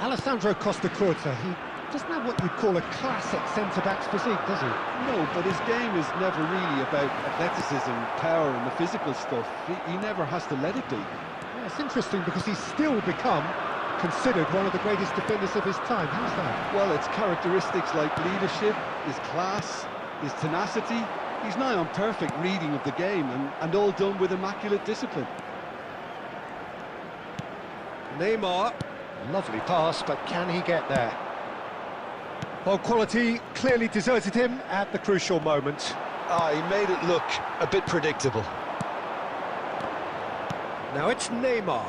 Speaker 5: Alessandro Costa Curta, he doesn't have what you'd call a classic centre-back's physique, does he?
Speaker 2: No, but his game is never really about athleticism, power and the physical stuff. He never has to let it be.
Speaker 5: Yeah, it's interesting because he's still become considered one of the greatest defenders of his time. How's that?
Speaker 2: Well, it's characteristics like leadership, his class, his tenacity. He's nigh on perfect reading of the game and all done with immaculate discipline.
Speaker 1: Neymar, lovely pass, but can he get there? Well, quality clearly deserted him at the crucial moment.
Speaker 2: He made it look a bit predictable.
Speaker 1: Now it's Neymar.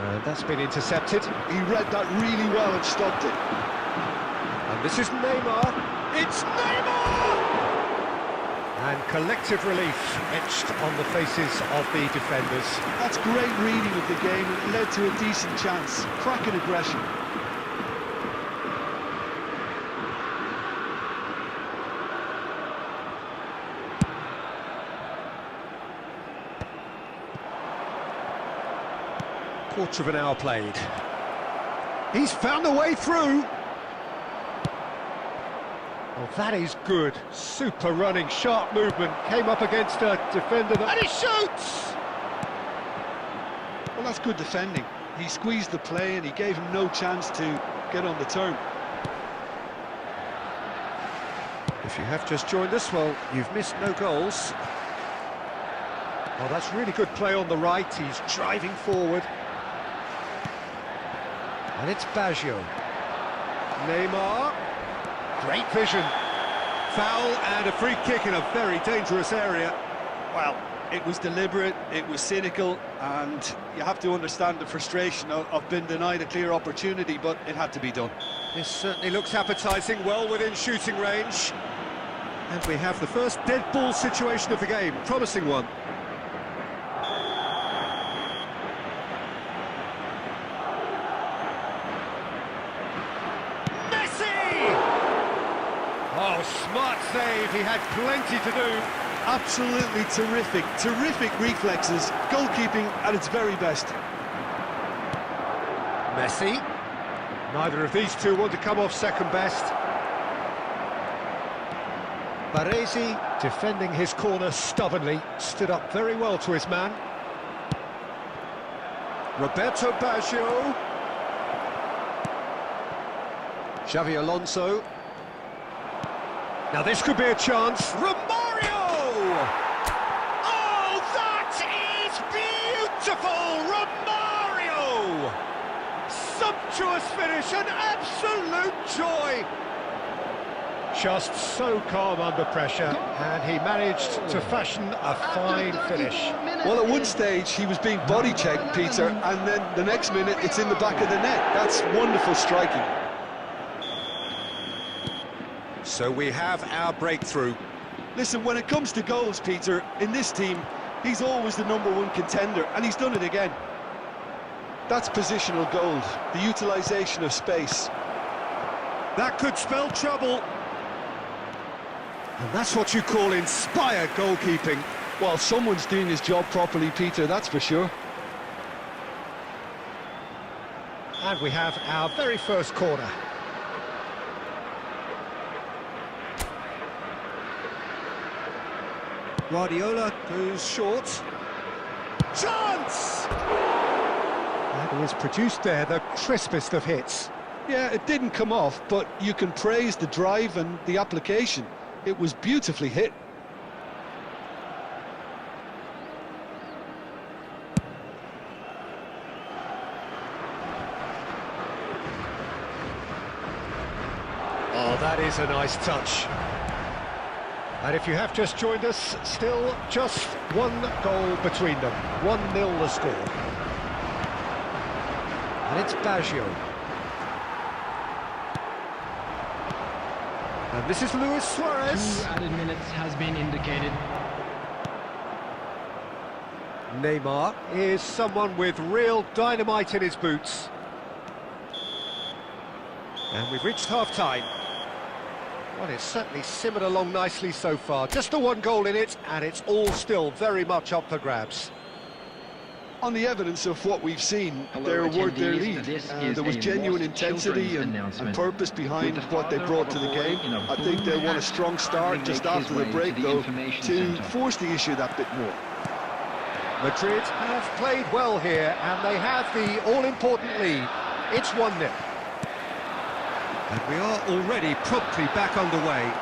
Speaker 1: And that's been intercepted.
Speaker 2: He read that really well and stopped it.
Speaker 1: And this is Neymar. It's Neymar! And collective relief etched on the faces of the defenders.
Speaker 2: That's great reading of the game, and it led to a decent chance. Cracking aggression.
Speaker 1: Quarter of an hour played. He's found a way through. Well, that is good. Super running, sharp movement. Came up against a defender and he shoots!
Speaker 2: Well, that's good defending. He squeezed the play and he gave him no chance to get on the turn.
Speaker 1: If you have just joined us, well, you've missed no goals. Well, that's really good play on the right. He's driving forward. And it's Baggio. Neymar. Great vision. Foul and a free kick in a very dangerous area.
Speaker 2: Well, it was deliberate, it was cynical, and you have to understand the frustration of being denied a clear opportunity, but it had to be done.
Speaker 1: This certainly looks appetising, well within shooting range. And we have the first dead ball situation of the game, promising one. Oh, smart save, he had plenty to do.
Speaker 2: Absolutely terrific reflexes, goalkeeping at its very best.
Speaker 1: Messi. Neither of these two want to come off second best. Baresi, defending his corner stubbornly, stood up very well to his man. Roberto Baggio. Xavi Alonso. Now this could be a chance. Romario! Oh, that is beautiful! Romario! Sumptuous finish, an absolute joy! Just so calm under pressure, and he managed to fashion a fine finish.
Speaker 2: Well, at one stage he was being body checked, Peter, and then the next minute it's in the back of the net. That's wonderful striking.
Speaker 1: So we have our breakthrough.
Speaker 2: Listen, when it comes to goals, Peter, in this team, he's always the #1 contender, and he's done it again. That's positional goal, the utilisation of space.
Speaker 1: That could spell trouble. And that's what you call inspired goalkeeping.
Speaker 2: Well, someone's doing his job properly, Peter, that's for sure.
Speaker 1: And we have our very first corner. Guardiola goes short. Chance! And he has produced there the crispest of hits.
Speaker 2: Yeah, it didn't come off, but you can praise the drive and the application. It was beautifully hit.
Speaker 1: Oh, that is a nice touch. And if you have just joined us, still just one goal between them. 1-0 the score. And it's Baggio. And this is Luis Suarez.
Speaker 3: 2 added minutes has been indicated.
Speaker 1: Neymar is someone with real dynamite in his boots. And we've reached half-time. Well, it's certainly simmered along nicely so far. Just the one goal in it, and it's all still very much up for grabs.
Speaker 2: On the evidence of what we've seen,
Speaker 4: Hello,
Speaker 2: they're worth their
Speaker 4: attendees.
Speaker 2: lead.
Speaker 4: This is
Speaker 2: There was
Speaker 4: a
Speaker 2: genuine
Speaker 4: lost
Speaker 2: intensity
Speaker 4: children's
Speaker 2: and
Speaker 4: announcement.
Speaker 2: purpose behind
Speaker 4: With the
Speaker 2: what they
Speaker 4: father
Speaker 2: brought
Speaker 4: of
Speaker 2: to
Speaker 4: a
Speaker 2: the
Speaker 4: boy
Speaker 2: game.
Speaker 4: in a
Speaker 2: I think
Speaker 4: blue
Speaker 2: they want a
Speaker 4: hat
Speaker 2: strong start
Speaker 4: finally
Speaker 2: just
Speaker 4: make
Speaker 2: after
Speaker 4: his
Speaker 2: the
Speaker 4: way
Speaker 2: break,
Speaker 4: to the
Speaker 2: though,
Speaker 4: information
Speaker 2: to
Speaker 4: centre.
Speaker 2: force the issue that bit more.
Speaker 1: Madrid have played well here, and they have the all-important lead. It's 1-0. And we are already promptly back underway.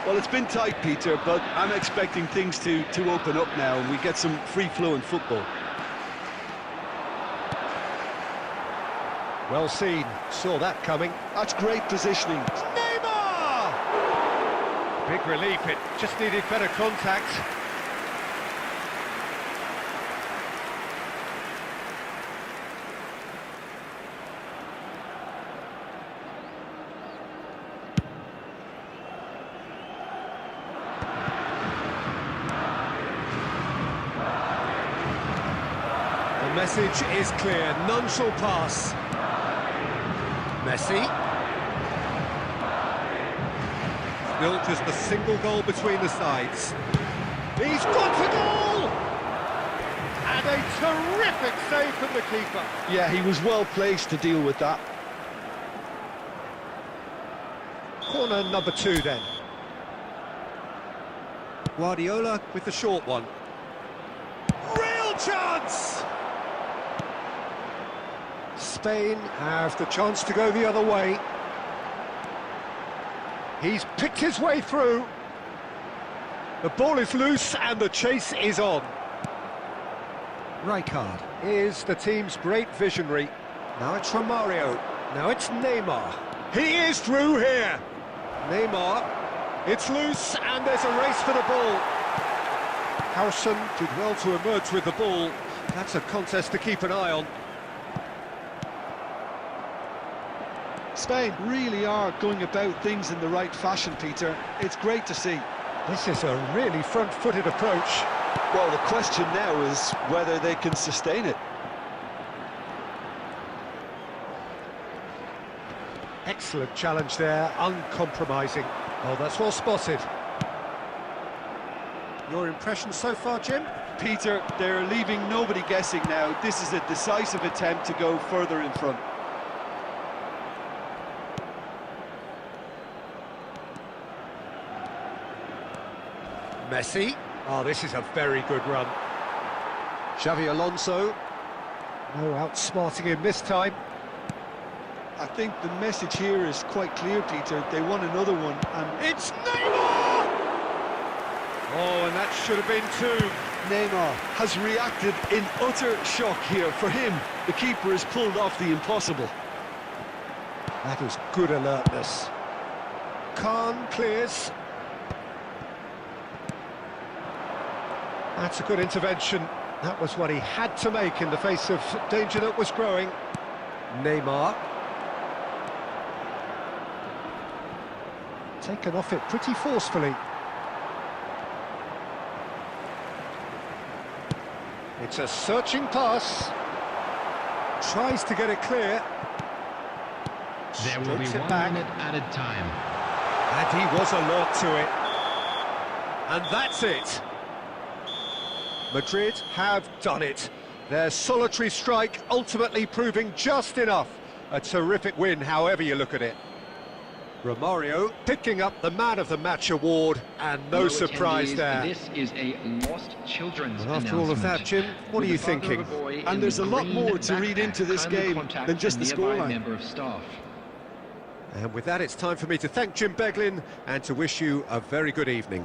Speaker 2: Well, it's been tight, Peter, but I'm expecting things to open up now and we get some free-flowing football.
Speaker 1: Well seen, saw that coming.
Speaker 2: That's great positioning.
Speaker 1: Neymar! Big relief, it just needed better contact. The message is clear, none shall pass. Messi. Still just a single goal between the sides. He's got the goal! And a terrific save from the keeper.
Speaker 2: Yeah, he was well placed to deal with that.
Speaker 1: Corner number 2 then. Guardiola with the short one. Real chance! Spain have the chance to go the other way. He's picked his way through. The ball is loose and the chase is on. Rijkaard is the team's great visionary. Now it's Romario. Now it's Neymar. He is through here. Neymar. It's loose and there's a race for the ball. Harrison did well to emerge with the ball. That's a contest to keep an eye on.
Speaker 2: Spain really are going about things in the right fashion, Peter. It's great to see.
Speaker 1: This is a really front-footed approach.
Speaker 2: Well, the question now is whether they can sustain it.
Speaker 1: Excellent challenge there, uncompromising. Oh, that's well spotted. Your impression so far, Jim?
Speaker 2: Peter, they're leaving nobody guessing now. This is a decisive attempt to go further in front.
Speaker 1: Messi. Oh, this is a very good run. Xavi Alonso. No outsmarting him this time.
Speaker 2: I think the message here is quite clear, Peter. They want another one, and
Speaker 1: It's Neymar! Oh, and that should have been 2.
Speaker 2: Neymar has reacted in utter shock here. For him, the keeper has pulled off the impossible.
Speaker 1: That is good alertness. Khan clears. That's a good intervention. That was what he had to make in the face of danger that was growing. Neymar. Taken off it pretty forcefully. It's a searching pass. Tries to get it clear.
Speaker 3: There will be
Speaker 1: Strokes it
Speaker 3: 1
Speaker 1: back.
Speaker 3: minute added time.
Speaker 1: And he was alert to it. And that's it. Madrid have done it. Their solitary strike ultimately proving just enough. A terrific win, however you look at it. Romario picking up the Man of the Match award, and no
Speaker 4: Hello,
Speaker 1: surprise
Speaker 4: attendees.
Speaker 1: there.
Speaker 4: This is a lost children's
Speaker 1: Well, after all of that, Jim, what are
Speaker 4: With
Speaker 1: you
Speaker 4: the father of
Speaker 1: thinking?
Speaker 4: a boy in
Speaker 2: And there's
Speaker 4: the
Speaker 2: a lot
Speaker 4: green
Speaker 2: more to read
Speaker 4: backpack
Speaker 2: into this
Speaker 4: kindly
Speaker 2: game
Speaker 4: contact
Speaker 2: than just
Speaker 4: a
Speaker 2: the
Speaker 4: nearby
Speaker 2: scoreline.
Speaker 4: member of staff.
Speaker 1: And with that, it's time for me to thank Jim Beglin and to wish you a very good evening.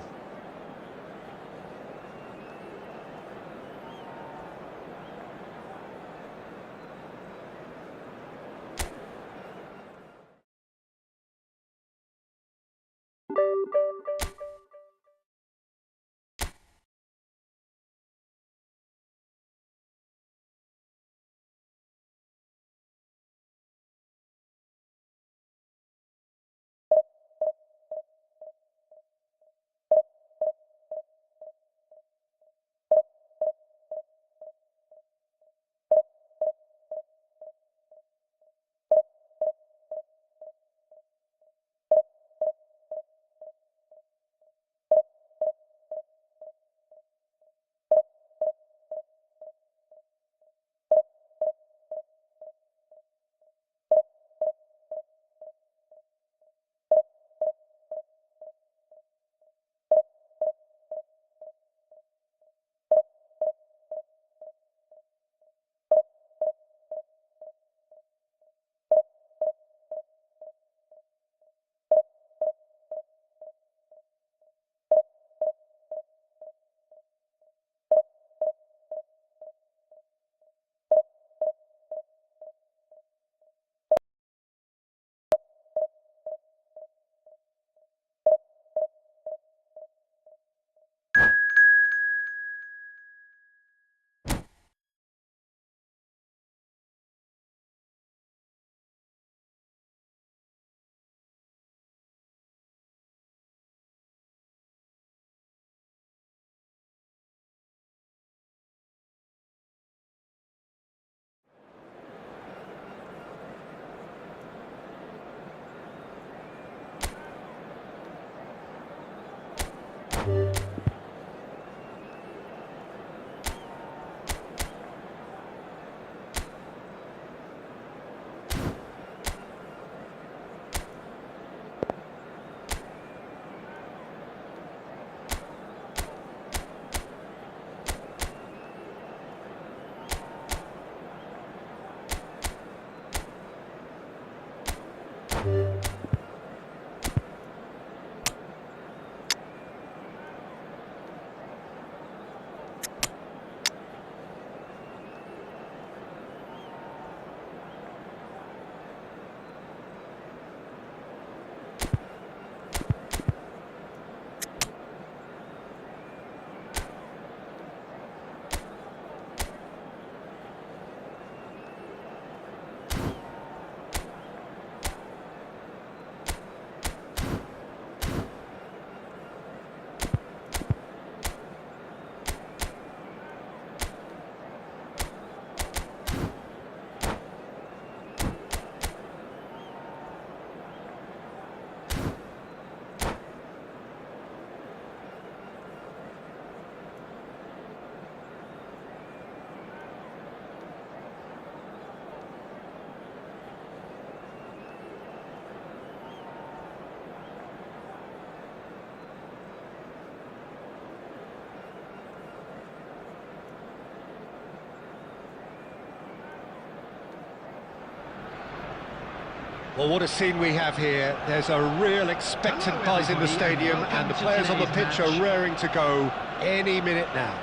Speaker 1: Well, what a scene we have here. There's a real expectant buzz in the stadium, and the players on the pitch are raring to go any minute now.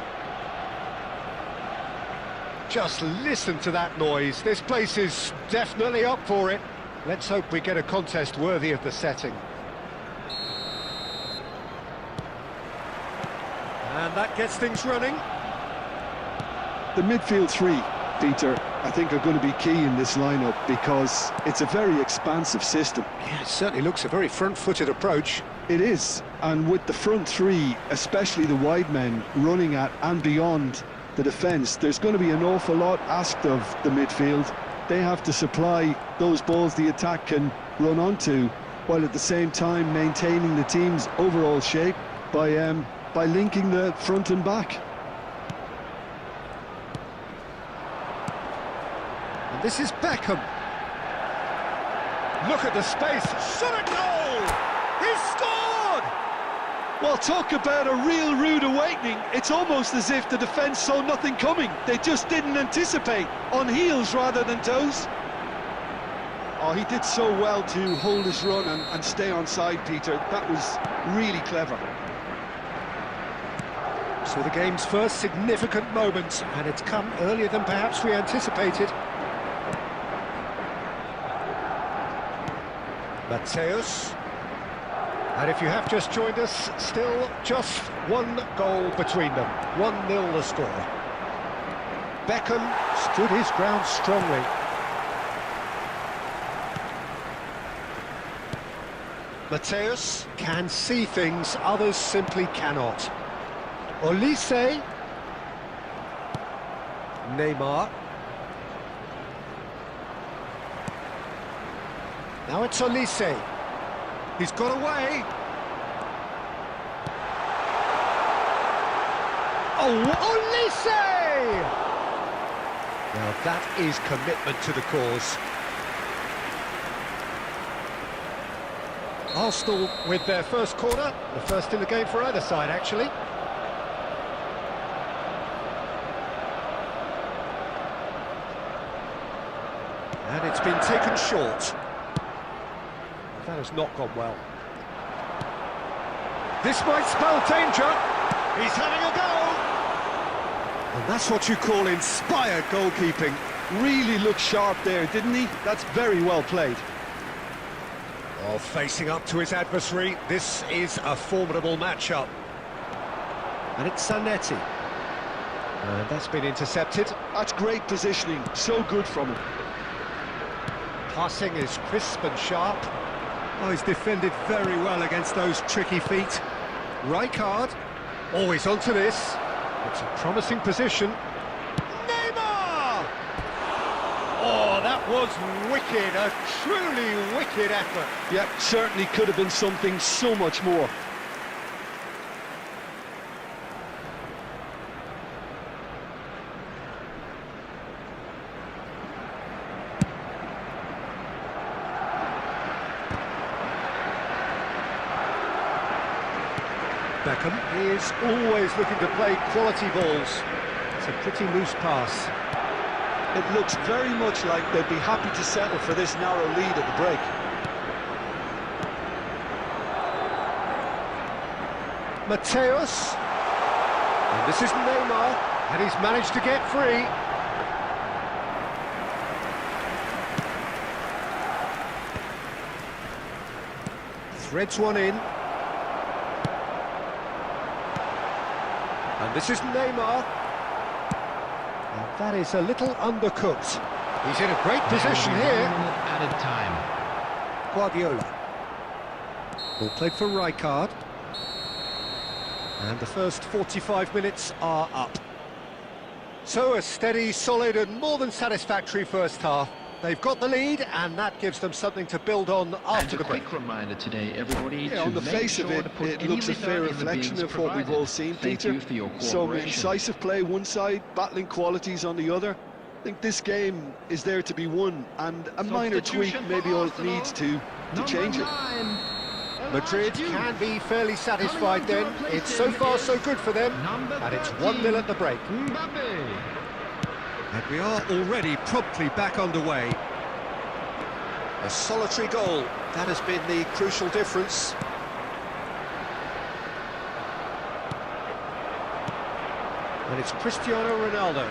Speaker 1: Just listen to that noise. This place is definitely up for it. Let's hope we get a contest worthy of the setting. And that gets things running.
Speaker 2: The midfield three, Peter, I think are going to be key in this lineup because it's a very expansive system.
Speaker 1: Yeah, it certainly looks a very front-footed approach.
Speaker 2: It is, and with the front three, especially the wide men, running at and beyond the defence, there's going to be an awful lot asked of the midfield. They have to supply those balls the attack can run onto, while at the same time maintaining the team's overall shape by linking the front and back.
Speaker 1: And this is Beckham. Look at the space. Shot at goal! He's scored!
Speaker 2: Well, talk about a real rude awakening. It's almost as if the defence saw nothing coming. They just didn't anticipate, on heels rather than toes. Oh, he did so well to hold his run and stay on side, Peter. That was really clever.
Speaker 1: So the game's first significant moment, and it's come earlier than perhaps we anticipated. Mateus. And if you have just joined us, still just one goal between them. 1-0 the score. Beckham stood his ground strongly. Mateus can see things others simply cannot. Olise. Neymar. Now it's Olise. He's got away. Oh, Olise! Now that is commitment to the cause. Arsenal with their first corner, the first in the game for either side, actually. And it's been taken short. That has not gone well. This might spell danger. He's having a go. And that's what you call inspired goalkeeping.
Speaker 2: Really looked sharp there, didn't he? That's very well played.
Speaker 1: Oh, facing up to his adversary, this is a formidable matchup. And it's Zanetti. And that's been intercepted.
Speaker 2: That's great positioning, so good from him.
Speaker 1: Passing is crisp and sharp. Oh, he's defended very well against those tricky feet. Rijkaard, always onto this. It's a promising position. Neymar! Oh, that was wicked, a truly wicked effort.
Speaker 2: Yeah, certainly could have been something so much more.
Speaker 1: Beckham is always looking to play quality balls. It's a pretty loose pass.
Speaker 2: It looks very much like they'd be happy to settle for this narrow lead at the break.
Speaker 1: Mateus. And this is Neymar, and he's managed to get free. Threads one in. And this is Neymar. And that is a little undercooked. He's in a great position here.
Speaker 3: Added time.
Speaker 1: Guardiola. Ball played for Rijkaard. And the first 45 minutes are up. So a steady, solid and more than satisfactory first half. They've got the lead and that gives them something to build on after the break.
Speaker 4: A quick reminder today, everybody,
Speaker 2: Yeah, on the face of it, it looks a fair reflection of what we've all seen, Peter. Some incisive play one side, battling qualities on the other. I think this game is there to be won, and a minor tweak maybe all it needs to change it.
Speaker 1: Madrid can be fairly satisfied then. It's so far so good for them, and it's 1-0 at the break. And we are already promptly back underway. A solitary goal, that has been the crucial difference. And it's Cristiano Ronaldo.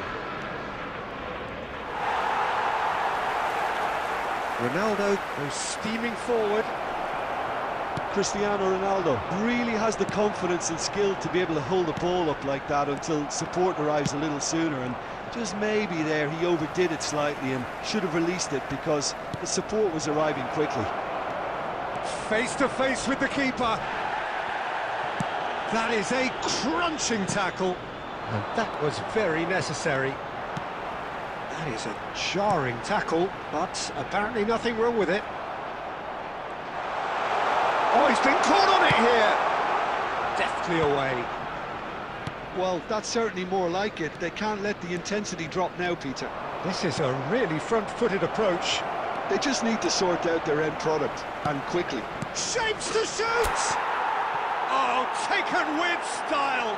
Speaker 1: Ronaldo goes steaming forward.
Speaker 2: Cristiano Ronaldo really has the confidence and skill to be able to hold the ball up like that until support arrives a little sooner, and just maybe there he overdid it slightly and should have released it because the support was arriving quickly.
Speaker 1: Face to face with the keeper. That is a crunching tackle, and that was very necessary. That is a jarring tackle, but apparently nothing wrong with it. Oh, he's been caught on it here! Deftly away.
Speaker 2: Well, that's certainly more like it. They can't let the intensity drop now, Peter.
Speaker 1: This is a really front-footed approach.
Speaker 2: They just need to sort out their end product, and quickly.
Speaker 1: Shapes to shoot! Oh, taken with style!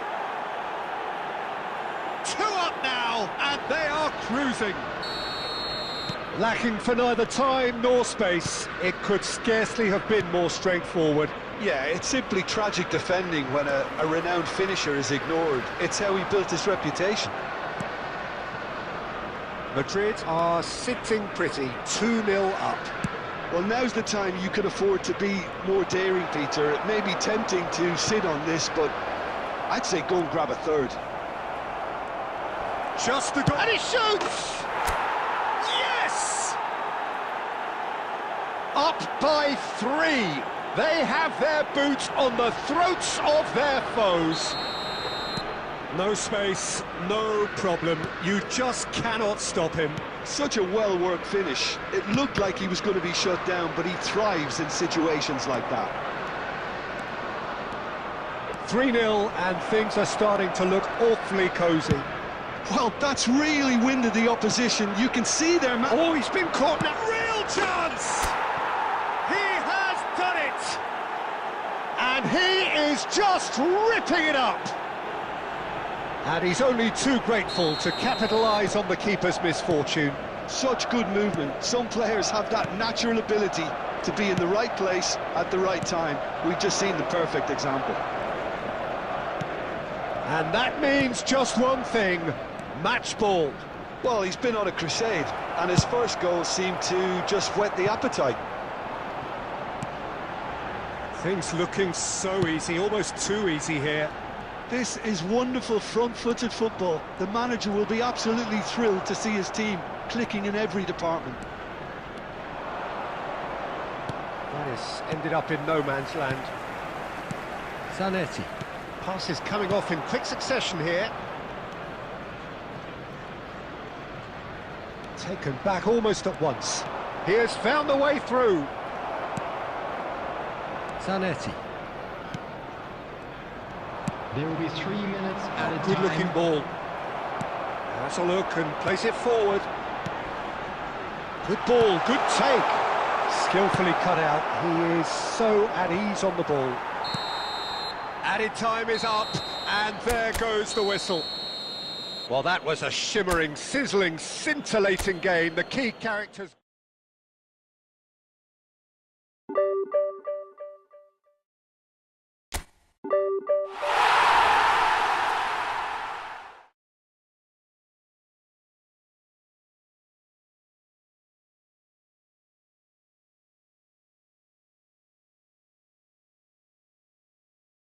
Speaker 1: 2 up now, and they are cruising. Lacking for neither time nor space, it could scarcely have been more straightforward.
Speaker 2: Yeah, it's simply tragic defending when a renowned finisher is ignored. It's how he built his reputation.
Speaker 1: Madrid are sitting pretty, 2-0 up.
Speaker 2: Well, now's the time you can afford to be more daring, Peter. It may be tempting to sit on this, but I'd say go and grab a third.
Speaker 1: Just a goal, and he shoots! Yes! Up by 3. They have their boots on the throats of their foes. No space, no problem. You just cannot stop him.
Speaker 2: Such a well-worked finish. It looked like he was going to be shut down, but he thrives in situations like that.
Speaker 1: 3-0, and things are starting to look awfully cosy.
Speaker 2: Well, that's really winded the opposition. You can see their man.
Speaker 1: Oh, he's been caught now. Real chance! He has done it! And he is just ripping it up! And he's only too grateful to capitalise on the keeper's misfortune.
Speaker 2: Such good movement. Some players have that natural ability to be in the right place at the right time. We've just seen the perfect example.
Speaker 1: And that means just one thing, match ball.
Speaker 2: Well, he's been on a crusade, and his first goal seemed to just whet the appetite.
Speaker 1: Things looking so easy, almost too easy here.
Speaker 2: This is wonderful front-footed football. The manager will be absolutely thrilled to see his team clicking in every department.
Speaker 1: That has ended up in no man's land. Zanetti. Passes coming off in quick succession here. Taken back almost at once. He has found the way through. Zanetti.
Speaker 3: There will be 3 minutes at a time.
Speaker 1: Good-looking ball. Has a look and plays it forward. Good ball, good take. Skillfully cut out. He is so at ease on the ball. Added time is up, and there goes the whistle. Well, that was a shimmering, sizzling, scintillating game. The key characters...